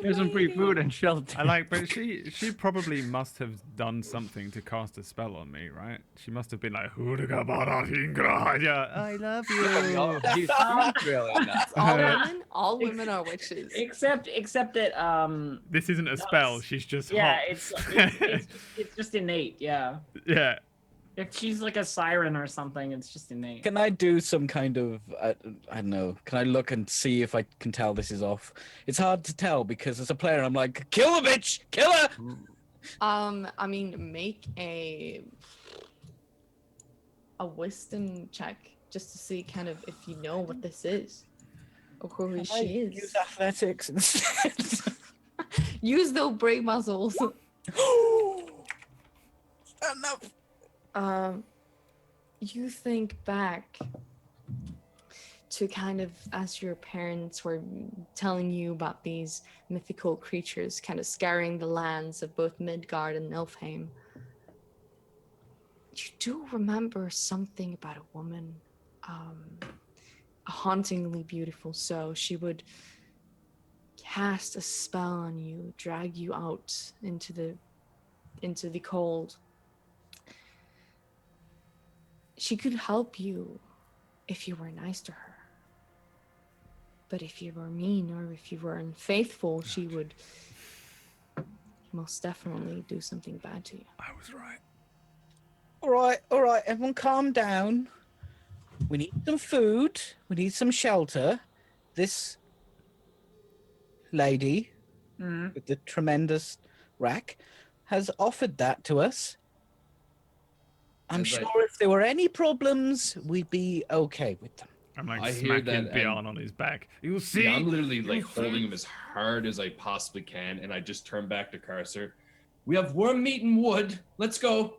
Here's some free food and shelter. I like, but she probably must have done something to cast a spell on me, right? She must have been like, yeah, I love you. She's really nice. All women are witches. Except that This isn't a spell. She's just yeah, hot. it's just innate. Yeah. Yeah. If she's like a siren or something, it's just innate. Can I do some kind of, I don't know, can I look and see if I can tell this is off? It's hard to tell because as a player, I'm like, kill the bitch, kill her! I mean, make a wisdom check just to see kind of if you know what this is or who she is. Use athletics instead. Use those brave muscles. Stand up. You think back to kind of as your parents were telling you about these mythical creatures kind of scouring the lands of both Midgard and Nilfheim. You do remember something about a woman, a hauntingly beautiful soul. She would cast a spell on you, drag you out into the cold. She could help you if you were nice to her. But if you were mean or if you were unfaithful, she would most definitely do something bad to you. I was right. All right, everyone calm down. We need some food. We need some shelter. This lady with the tremendous rack has offered that to us. I'm sure if there were any problems, we'd be okay with them. I'm like I hear smacking that, Bjorn on his back. You see? Yeah, I'm literally like holding him as hard as I possibly can, and I just turn back to Carcer. We have worm meat and wood. Let's go.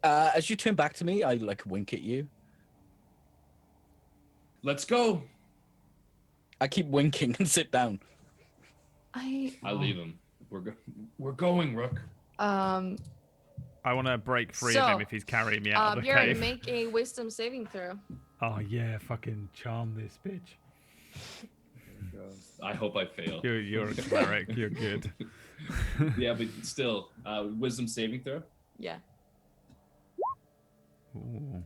As you turn back to me, I like wink at you. Let's go. I keep winking and sit down. I leave him. We're going, Rook. I want to break free of him if he's carrying me out of the Bjorn, cave. make a wisdom saving throw. Oh yeah, fucking charm this bitch. I hope I fail. You're a cleric. You're good. Yeah, but still, wisdom saving throw. Yeah. Ooh.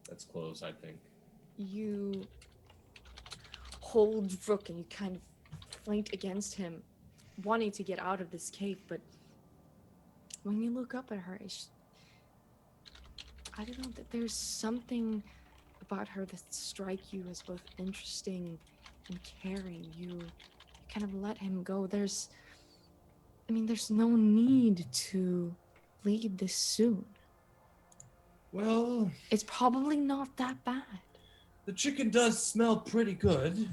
That's close, I think. you hold Rook and you kind of fight against him, wanting to get out of this cave, but when you look up at her, I don't know, that there's something about her that strike you as both interesting and caring. You kind of let him go. There's no need to leave this soon. Well, It's probably not that bad. the chicken does smell pretty good.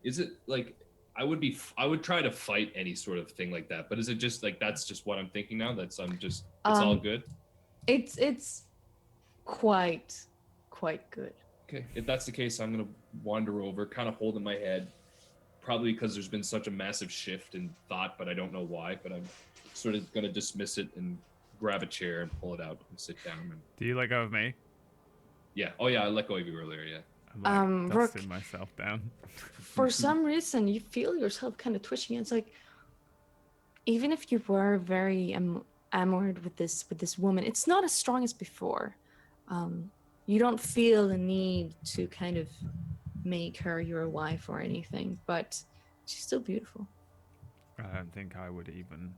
Is it like I would try to fight any sort of thing like that, but is it just like that's just what I'm thinking now? It's all good. It's quite good. Okay, if that's the case, I'm gonna wander over, kind of holding my head, probably because there's been such a massive shift in thought, but I don't know why. But I'm sort of gonna dismiss it and grab a chair and pull it out and sit down. And Do you let go of me? yeah, oh yeah, I let go of you earlier. Yeah. I'm like Rook, dusting myself down. for some reason, you feel yourself kind of twitching. It's like, even if you were very enamored with this woman, it's not as strong as before. You don't feel the need to kind of make her your wife or anything, but she's still beautiful. I don't think I would even.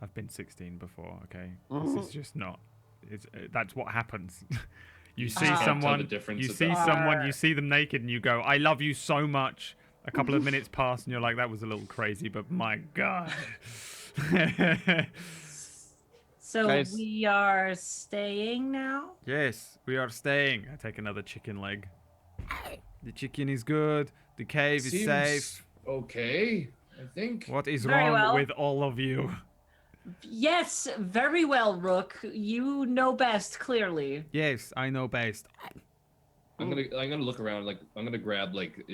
I've been 16 before. Okay, this is just not. That's what happens. You see can't tell someone, the difference you of see that. someone, you see them naked, and you go, "I love you so much." A couple of minutes pass, and you're like, "That was a little crazy, but my God." So Guys. we are staying now? Yes, we are staying. I take another chicken leg. The chicken is good. The cave is Seems safe. okay, I think. What is Very wrong well. with all of you? Yes, very well, Rook. You know best, clearly. Yes, I know best. I'm gonna look around. Like I'm gonna grab like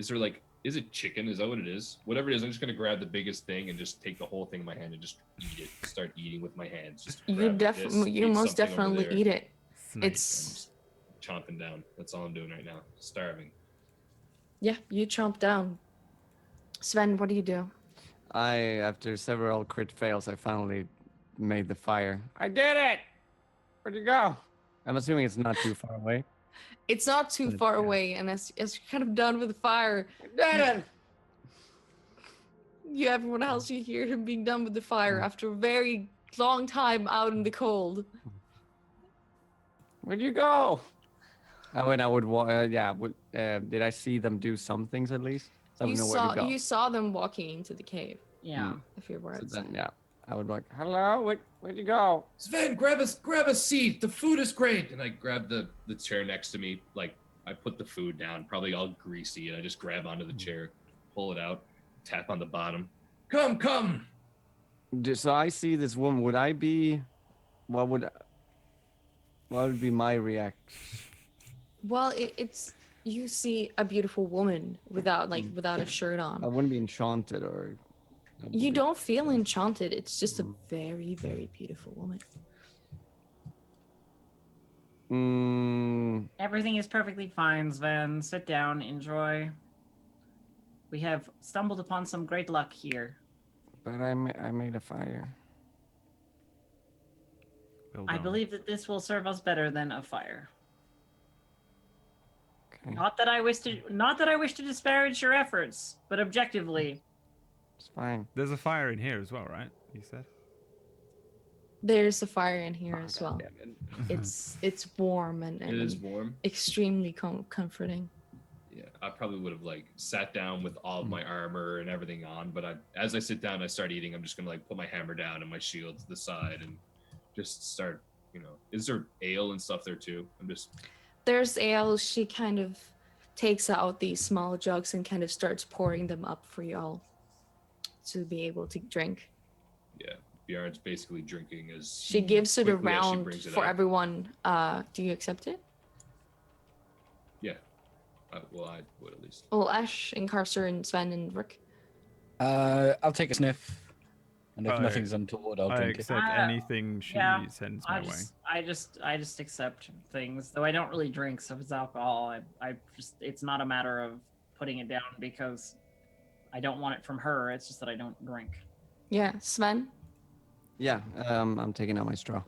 is it chicken? Is that what it is? Whatever it is, I'm just gonna grab the biggest thing and just take the whole thing in my hand and just eat it. Start eating with my hands. Just You grab like this, you eat most something over definitely there. eat it. Snake. It's Chomping down. That's all I'm doing right now. Starving. yeah, you chomp down. Sven, what do you do? After several crit fails, I finally made the fire. I did it! Where'd you go? I'm assuming it's not too far away. It's not too far Yeah. away, and as you're kind of done with the fire, I did it! everyone else, you hear him being done with the fire after a very long time out in the cold. Where'd you go? When I would, did I see them do some things at least? So I would know where to go. You saw them walking into the cave. Yeah. If you were So outside. then, yeah, I would be like, hello, where'd you go? Sven, grab a seat. The food is great. And I grab the chair next to me. Like I put the food down, probably all greasy, and I just grab onto the chair, pull it out, tap on the bottom. Come. So I see this woman. Would I be? What would be my reaction? Well, it's you see a beautiful woman without a shirt I on. wouldn't be enchanted or. You don't feel enchanted. It's just a very, very beautiful woman. Everything is perfectly fine, Sven. Sit down, enjoy. We have stumbled upon some great luck here. But I made a fire. Well I done. believe that this will serve us better than a fire. Okay, Not that I wish to disparage your efforts, but objectively, it's fine. There's a fire in here as well, right? You said. There's a fire in here as well. Goddammit. It's warm and It is warm. extremely comforting. Yeah, I probably would have like sat down with all of my armor and everything on, but as I sit down, I start eating. I'm just gonna like put my hammer down and my shield to the side and just start. Is there ale and stuff there too? There's ale. She kind of takes out these small jugs and kind of starts pouring them up for y'all to be able to drink. Yeah, Bjorn's basically drinking as She gives it quickly as she around brings it for out. everyone. Do you accept it? Yeah, well, I would at least. Well, Ash and Carcer and Sven and Rick. I'll take a sniff, and if I- nothing's untoward, I'll I drink it. accept anything she yeah, sends my way. I just accept things. Though I don't really drink, so if it's alcohol, it's not a matter of putting it down because I don't want it from her. It's just that I don't drink. Yeah, Sven. Yeah, I'm taking out my straw,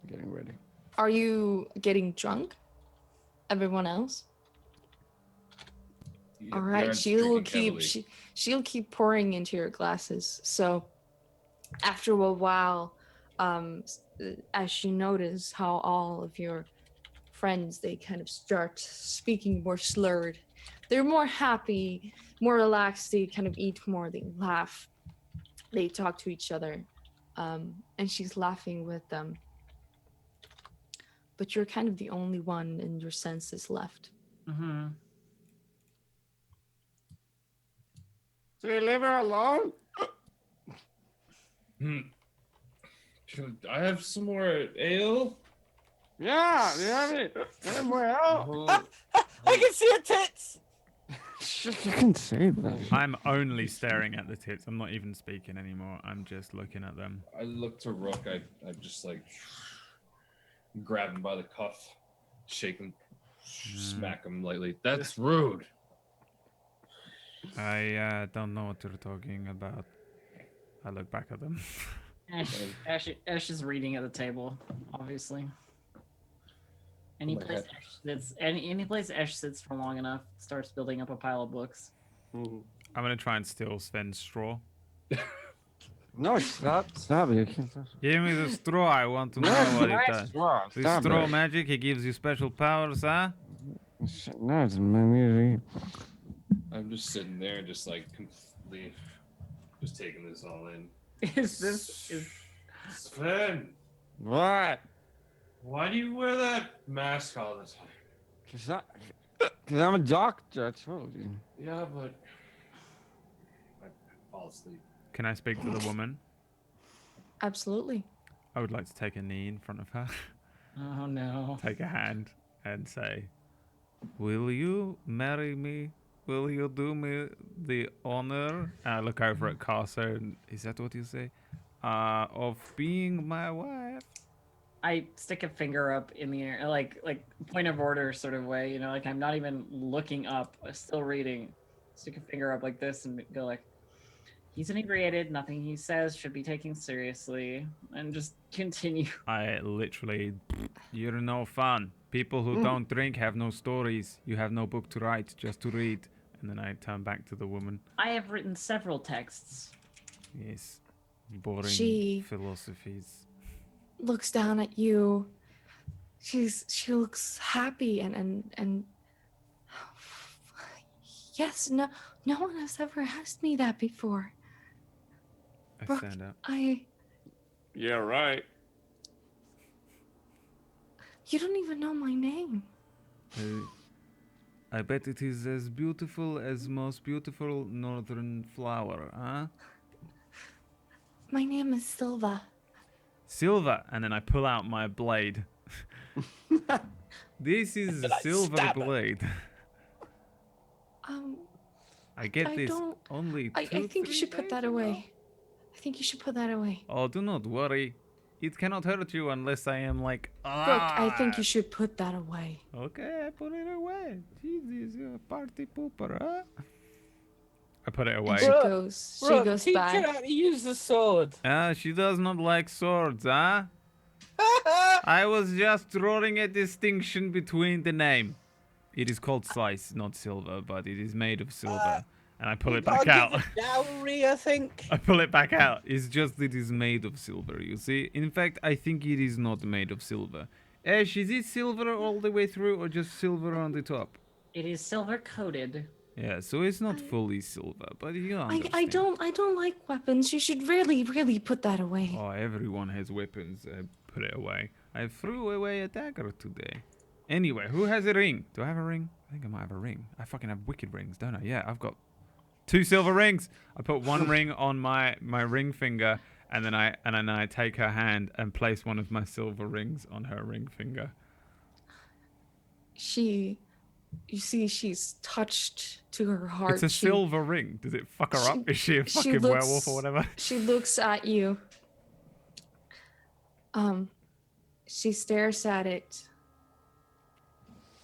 getting ready. Are you getting drunk? Everyone else? Yeah, All we right, aren't she'll drinking keep heavily. she'll keep pouring into your glasses. So after a while, as she notices how all of your friends they kind of start speaking more slurred, they're more happy, more relaxed. They kind of eat more. They laugh. They talk to each other, and she's laughing with them. But you're kind of the only one in your senses left. Mm-hmm. So you leave her alone? Should I have some more ale? Yeah, you have it. Anywhere else? Well, I can see your tits. You can say that. I'm only staring at the tits. I'm not even speaking anymore. I'm just looking at them. I look to Rook. I just like grab him by the cuff, shake him, smack him lightly. That's rude. I don't know what you're talking about. I look back at them. Ash is reading at the table, obviously. Any my place head. Ash sits, any place Ash sits for long enough starts building up a pile of books. I'm gonna try and steal Sven's straw. No, stop. You can't. Give me the straw. I want to know what it does. This straw magic, it gives you special powers, huh? No, it's my music. I'm just sitting there, just like completely, just taking this all in. Is Sven, What? why do you wear that mask all the time? Because I'm a doctor, I told you. Yeah, but I fall asleep. Can I speak to the woman? Absolutely. I would like to take a knee in front of her, oh no. take a hand, and say, "Will you marry me? Will you do me the honor?" And I look over at Carso, and is that what you say? Of being my wife? I stick a finger up in the air, like point of order sort of way, like I'm not even looking up, I'm still reading. Stick a finger up like this and go like, he's inebriated, nothing he says should be taken seriously, and just continue. I literally, you're no fun. People who don't drink have no stories. You have no book to write, just to read. And then I turn back to the woman. I have written several texts. Yes, boring She- philosophies. Looks down at you. She looks happy and yes, no one has ever asked me that before. I Brooke, stand up. Yeah, right. You don't even know my name. I bet it is as beautiful as most beautiful northern flower, huh? My name is Silva. Silver, and then I pull out my blade. This is a silver blade. I get I this don't- only I think you 3 should put days that ago. away. I think you should put that away. Oh, do not worry. It cannot hurt you unless I am like, Brooke, I think you should put that away. Okay, I put it away. Jesus, you're a party pooper, huh? I put it away. And she goes teach back. her how to use the sword. She does not like swords, huh? I was just drawing a distinction between the name. It is called slice, not silver, but it is made of silver. And I pull it back I'll out. give it dowry, I think. I pull it back out. It's just it is made of silver, you see? In fact, I think it is not made of silver. Ash, is it silver all the way through or just silver on the top? It is silver coated. Yeah, so it's not fully silver, but you understand. I don't like weapons. You should really put that away. Oh, everyone has weapons. Put it away. I threw away a dagger today. Anyway, who has a ring? Do I have a ring? I think I might have a ring. I fucking have wicked rings, don't I? Yeah, I've got 2 silver rings. I put one ring on my ring finger, and then I take her hand and place one of my silver rings on her ring finger. You see, she's touched to her heart. It's a She- silver ring. Does it fuck her up? Is she a she fucking looks- werewolf or whatever? She looks at you. She stares at it.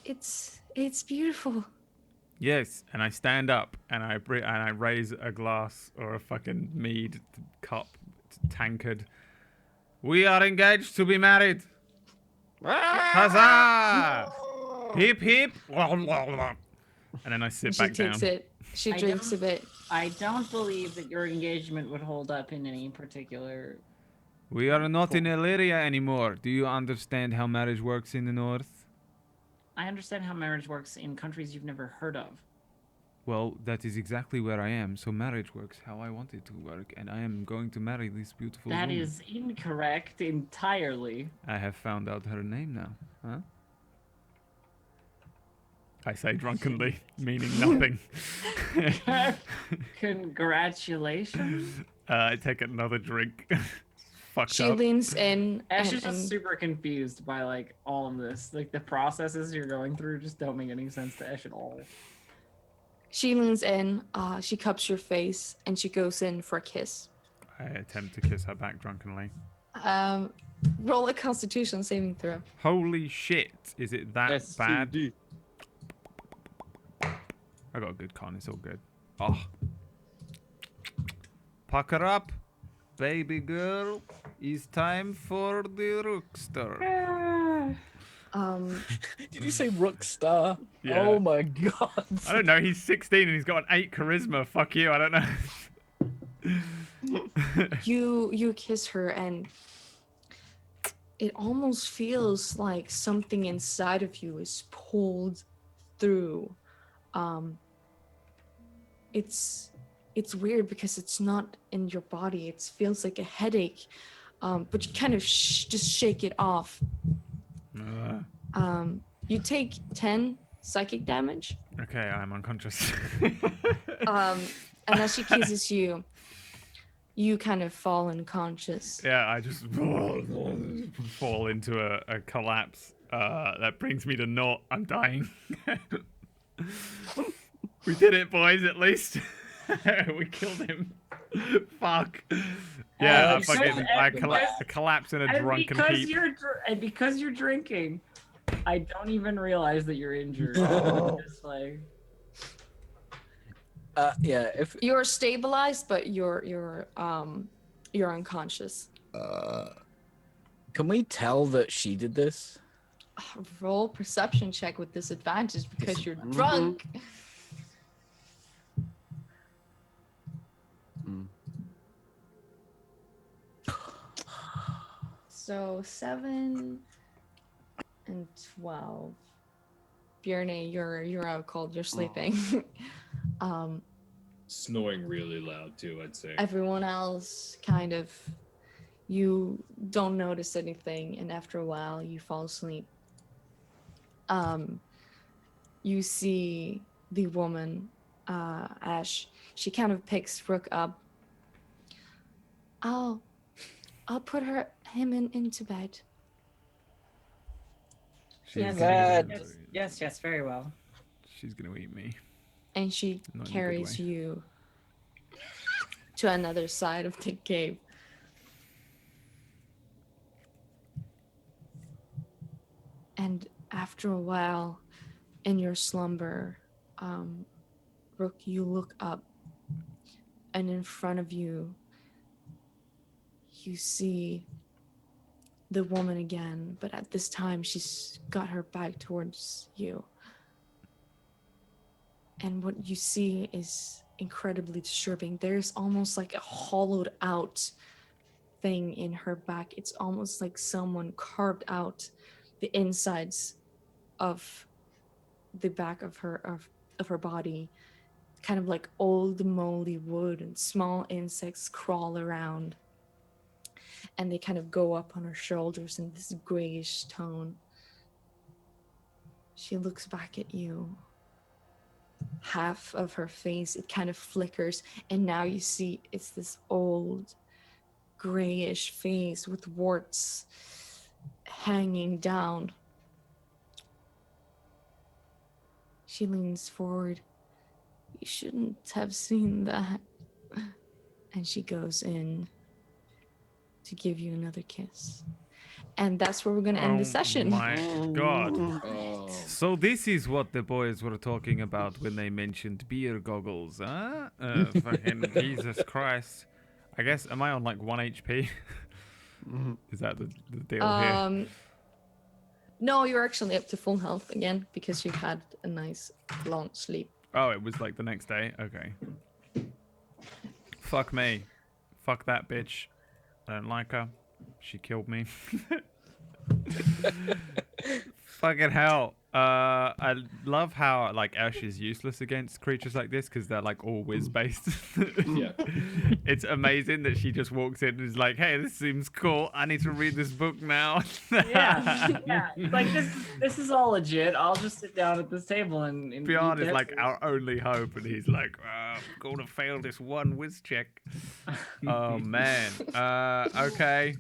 It's beautiful. Yes, and I stand up and I raise a glass or a fucking mead cup, tankard. We are engaged to be married. Huzzah! Hip hip! And then I sit She back takes down. it. She I drinks a don't- bit. I don't believe that your engagement would hold up in any particular. We are not in Illyria anymore. Do you understand how marriage works in the north? I understand how marriage works in countries you've never heard of. Well, that is exactly where I am. So marriage works how I want it to work, and I am going to marry this beautiful That woman. is incorrect entirely. I have found out her name now. Huh? I say drunkenly, meaning nothing. Congratulations. I take another drink. Fucked She up. leans in Ash and, is just and super confused by like all of this. Like the processes you're going through just don't make any sense to Ash at all. she leans in. She cups your face and she goes in for a kiss. I attempt to kiss her back drunkenly. Roll a Constitution saving throw. Holy shit! Is it that bad? SCD. I got a good con. It's all good. Oh. Pucker up, baby girl. It's time for the rookster. Did you say Rookstar? Yeah. Oh my god. I don't know. He's 16 and he's got an 8 charisma. Fuck you. I don't know. You kiss her and it almost feels like something inside of you is pulled through. It's weird because it's not in your body. It feels like a headache, but you kind of just shake it off. You take 10 psychic damage. Okay, I'm unconscious. And as she kisses you, you kind of fall unconscious. Yeah, I just fall into a collapse that brings me to naught. I'm dying. We did it, boys, at least. We killed him. Fuck. Yeah, I collapse in a drunken heap. And because you're drinking, I don't even realize that you're injured. Oh. Just like, Yeah, if You're stabilized, but you're unconscious. can we tell that she did this? Roll perception check with disadvantage because you're drunk. So 7 and 12. Bjorne, you're out cold. You're sleeping. Snoring really loud too, I'd say. Everyone else kind of, you don't notice anything, and after a while you fall asleep. You see the woman, Ash. She kind of picks Rook up. I'll put him into bed. She's yes, gonna- yes, very well. She's gonna eat me. And she Not in a good carries way. you to another side of the cave. And after a while, in your slumber, Rook, you look up, and in front of you, you see the woman again, but at this time, she's got her back towards you. And what you see is incredibly disturbing. There's almost like a hollowed out thing in her back. It's almost like someone carved out the insides of the back of her body, kind of like old moldy wood, and small insects crawl around, and they kind of go up on her shoulders in this grayish tone. She looks back at you. Half of her face, it kind of flickers, and now you see it's this old grayish face with warts hanging down. She leans forward. You shouldn't have seen that. And she goes in to give you another kiss. And that's where we're going to end the session. My God. Oh. So this is what the boys were talking about when they mentioned beer goggles, huh? Fucking Jesus Christ. I guess, am I on like 1 HP? Is that the deal here? No, you're actually up to full health again because you've had a nice long sleep. Oh, it was like the next day? Okay. Fuck me. Fuck that bitch. I don't like her. She killed me. Fucking hell. I love how like Ash is useless against creatures like this because they're like all whiz based. Yeah. It's amazing that she just walks in and is like, "Hey, this seems cool. I need to read this book now." Yeah, yeah. Like this is all legit. I'll just sit down at this table and Bjorn eat is like this. our only hope, and he's like, "I'm gonna fail this one whiz check." Oh man. Okay.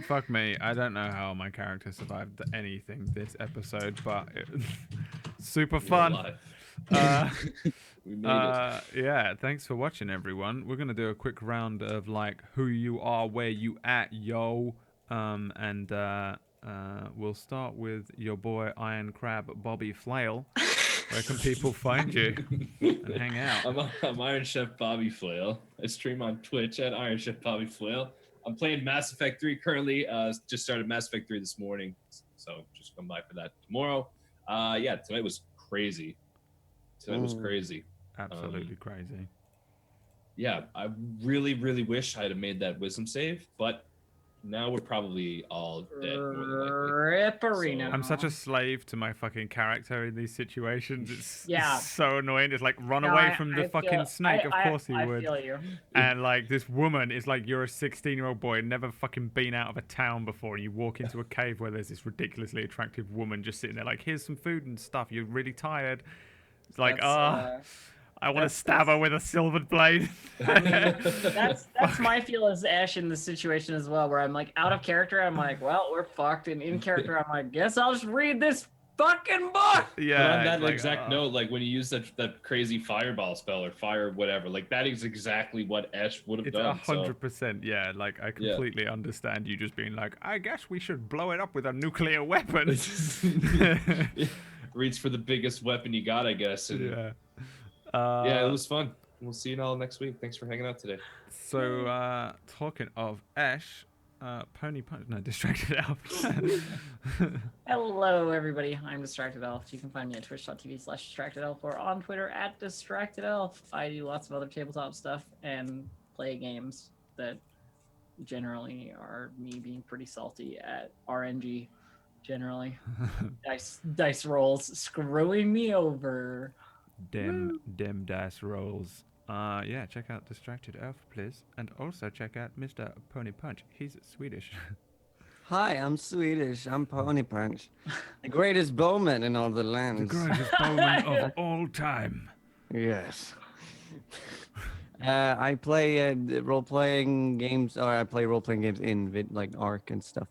Fuck me. I don't know how my character survived anything this episode, but super We're fun. alive. Uh, We made it. yeah, thanks for watching, everyone. We're gonna do a quick round of like who you are, where you at, yo. And we'll start with your boy Iron Crab Bobby Flail. Where can people find you and hang out? I'm Iron Chef Bobby Flail. I stream on Twitch at Iron Chef Bobby Flail. I'm playing Mass Effect 3 currently. Just started Mass Effect 3 this morning, so just come by for that tomorrow. Yeah, tonight was crazy. Tonight was crazy. Absolutely crazy. Yeah, I really, really wish I'd have made that wisdom save, but now we're probably all dead. More than likely. Ripperino. I'm such a slave to my fucking character in these situations. It's Yeah. so annoying. It's like run No, away I- from the I fucking feel- snake. Of course he I would. feel you. And like this woman is like, you're a 16-year-old boy, never fucking been out of a town before, and you walk into a cave where there's this ridiculously attractive woman just sitting there like, here's some food and stuff. You're really tired. It's like, I want to that's- stab her with a silvered blade. That's my feel as Ash in this situation as well, where I'm like out of character. I'm like, well, we're fucked, and in character, I'm like, guess I'll just read this fucking book. Yeah. But on that it's like, exact note, like when you use that crazy fireball spell or fire whatever, like that is exactly what Ash would have It's done. 100%, yeah. Like I completely understand you just being like, I guess we should blow it up with a nuclear weapon. Reach for the biggest weapon you got, I guess. And Yeah. yeah, it was fun. We'll see you all next week. Thanks for hanging out today. So, talking of Ash, Pony Punch, no, Distracted Elf. Hello, everybody. I'm Distracted Elf. You can find me at twitch.tv/DistractedElf or on Twitter at DistractedElf. I do lots of other tabletop stuff and play games that generally are me being pretty salty at RNG. Generally, dice rolls screwing me over. Dem dice rolls. Yeah, check out Distracted Elf, please. And also check out Mr. Pony Punch. He's Swedish. Hi, I'm Swedish. I'm Pony Punch, the greatest bowman in all the The lands. greatest bowman of all time. Yes. I play role-playing games, or I play role-playing games in like Arc and stuff.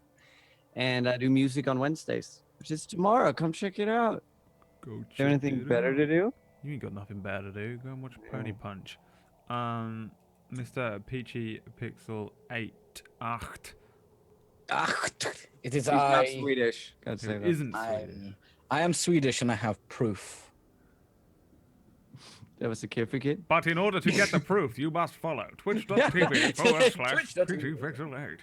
And I do music on Wednesdays, which is tomorrow. Come check it out. Go Have check anything it better out. to do? You ain't got nothing better to do. Go and watch Pony Punch. Mr. Peachy Pixel 8. It is He's not I. Swedish. Gotta say Who that. isn't Swedish. I am Swedish and I have proof. That was a certificate. But in order to get the proof, you must follow twitch.tv/PeachyPixel8.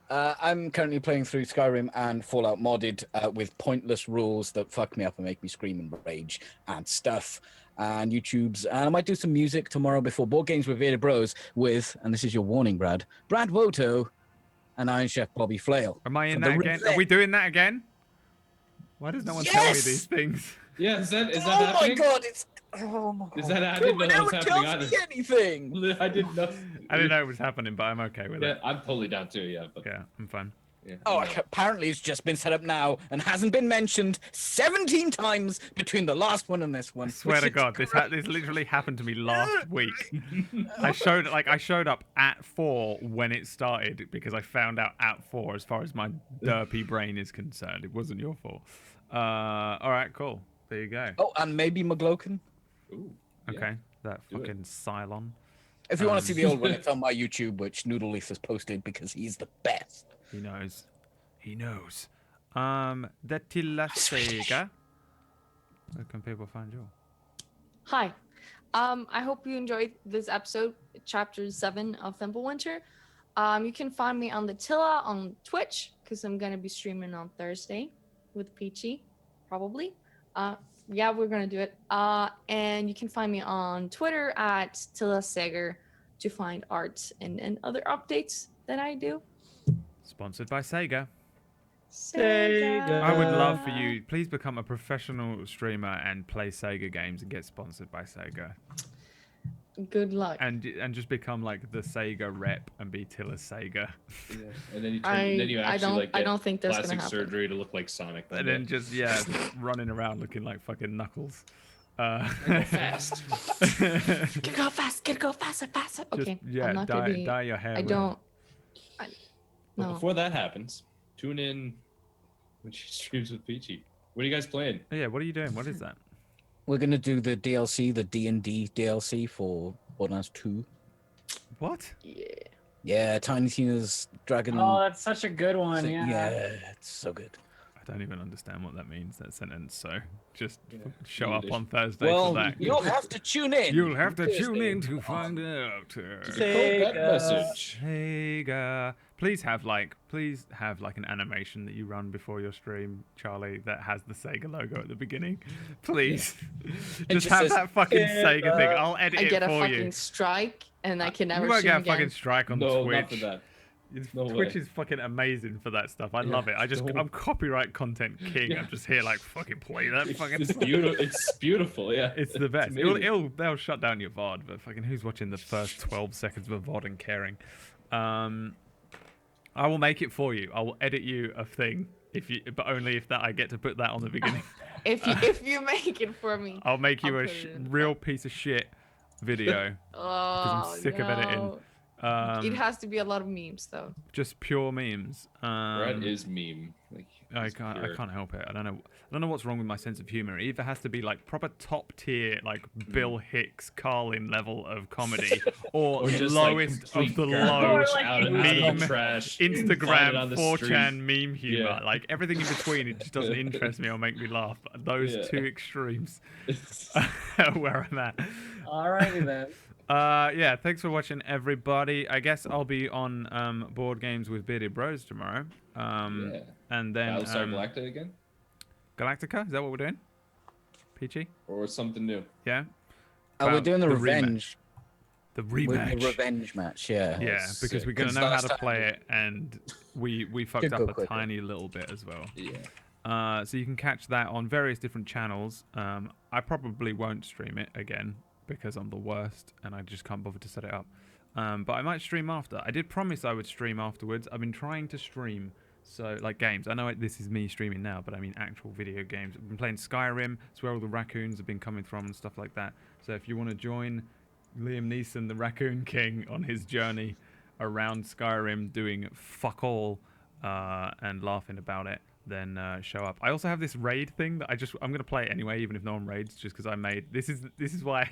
I'm currently playing through Skyrim and Fallout modded with pointless rules that fuck me up and make me scream and rage and stuff. And YouTube's, and I might do some music tomorrow before Board Games with Vader Bros with, and this is your warning, Brad Voto and Iron Chef Bobby Flail. Am I in From that the again? Are we doing that again? Why does no one tell me Yes! these things? Yeah, is that Oh happening? my god, it's. Oh my god. Is that I didn't know that was Never happening tells either. me anything. I didn't know. I didn't know it was happening, but I'm okay with Yeah, it. I'm totally down too. Yeah, but Yeah, I'm fine. yeah. Oh, apparently it's just been set up now and hasn't been mentioned 17 times between the last one and this one. I swear which to is God, this literally happened to me last week. I showed up at 4 when it started because I found out at 4 as far as my derpy brain is concerned. It wasn't your fault. All right, cool. There you go. Oh, and maybe McGloken. Ooh, yeah. Okay, that Do it. fucking Cylon. If you want to see the old one, it's on my YouTube, which Noodle Leaf has posted because he's the best. He knows. He knows. Detilla Sega. Where can people find you? Hi. I hope you enjoyed this episode, chapter 7 of Fimbulwinter. You can find me on the Tilla on Twitch because I'm gonna be streaming on Thursday. with Peachy, probably. Yeah, we're gonna do it. And you can find me on Twitter at Tilla Sager to find art and other updates that I do. Sponsored by Sega. Sega. I would love for you. Please become a professional streamer and play Sega games and get sponsored by Sega. Good luck. And just become like the Sega rep and be Tilla Sega. Yeah. And then you I actually like get don't think that's gonna plastic happen. surgery to look like Sonic. And then just running around looking like fucking Knuckles. Fast. Gotta go fast. Gotta go faster, faster. Okay. Yeah, I'm not gonna be. dye your hair. I red. don't. But No. before that happens, tune in when she streams with Peachy. What are you guys playing? Yeah, what are you doing? What is that? We're gonna do the DLC, the D&D DLC for Borderlands 2. What? Yeah. Yeah, Tiny Tina's Dragon. Oh, that's such a good one. thing. Yeah. It's so good. I don't even understand what that means, that sentence. So just Yeah. show Me up neither. on Thursday Well, for that. you'll have to tune in. You'll have to tune Thursday. in to find out. Code that message. Sega. Please have like an animation that you run before your stream, Charlie, that has the Sega logo at the beginning. Please. Just just have says, that fucking Sega thing. I'll edit I it get a for fucking you. strike and I can never You won't stream get a again. fucking strike on No, Twitch. not for that. No Twitch way. is fucking amazing for that stuff. I Yeah, love it. no. I'm copyright content king. Yeah. I'm just here like fucking play that fucking It's stuff. beautiful. It's beautiful. Yeah. It's the best. amazing. They'll shut down your VOD, but fucking who's watching the first 12 seconds of a VOD and caring? I will make it for you. I will edit you a thing but only if that I get to put that on the beginning. If you make it for me. I'll make you I'll a put it in the real piece of shit video. Oh, sick of editing. It has to be a lot of memes though. Just pure memes. Brad is meme. Like, I he's can't pure. help it. I don't know what's wrong with my sense of humor. It either has to be like proper top tier, like Bill Hicks, Carlin level of comedy, or, Or just lowest like of the complete low garbage Or like out of meme, trash. Find it Instagram, on the 4chan street. meme humor. Yeah. Like everything in between, it just doesn't interest me or make me laugh. Those Yeah. two extremes where I'm at. Alrighty then. Yeah, thanks for watching, everybody. I guess I'll be on Board Games with Bearded Bros tomorrow. Yeah. And then Battlestar Galactica again, Galactica, is that what we're doing? Peachy? or something new. Yeah? We're doing the The revenge. The We're rematch. the revenge match, yeah. Yeah, Oh, because sick. we're gonna Because know how last to time play it, and we fucked Did up go a quicker. tiny little bit as well. Yeah. So you can catch that on various different channels. I probably won't stream it again because I'm the worst and I just can't bother to set it up. But I might stream after. I did promise I would stream afterwards. I've been trying to stream, so like games. I know this is me streaming now, but I mean actual video games. I've been playing Skyrim. It's where all the raccoons have been coming from and stuff like that. So if you want to join Liam Neeson, the Raccoon King, on his journey around Skyrim doing fuck all and laughing about it, then show up. I also have this raid thing that I'm gonna play it anyway, even if no one raids, just because I made this is why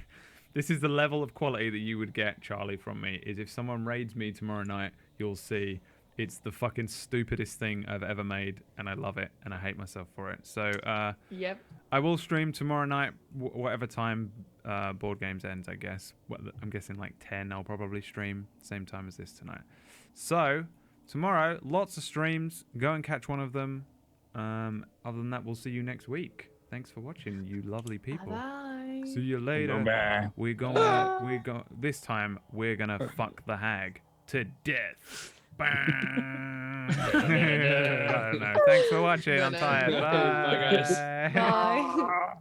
this is the level of quality that you would get, Charlie, from me. Is if someone raids me tomorrow night, you'll see it's the fucking stupidest thing I've ever made, and I love it, and I hate myself for it. So Yep. I will stream tomorrow night, whatever time Board Games ends, I guess. I'm guessing like 10, I'll probably stream, same time as this tonight. So, tomorrow, lots of streams. Go and catch one of them. Other than that, we'll see you next week. Thanks for watching, you lovely people. Bye. See you later. This time, we're gonna fuck the hag to death. I don't know. Thanks for watching. I'm tired. Bye, guys. Bye.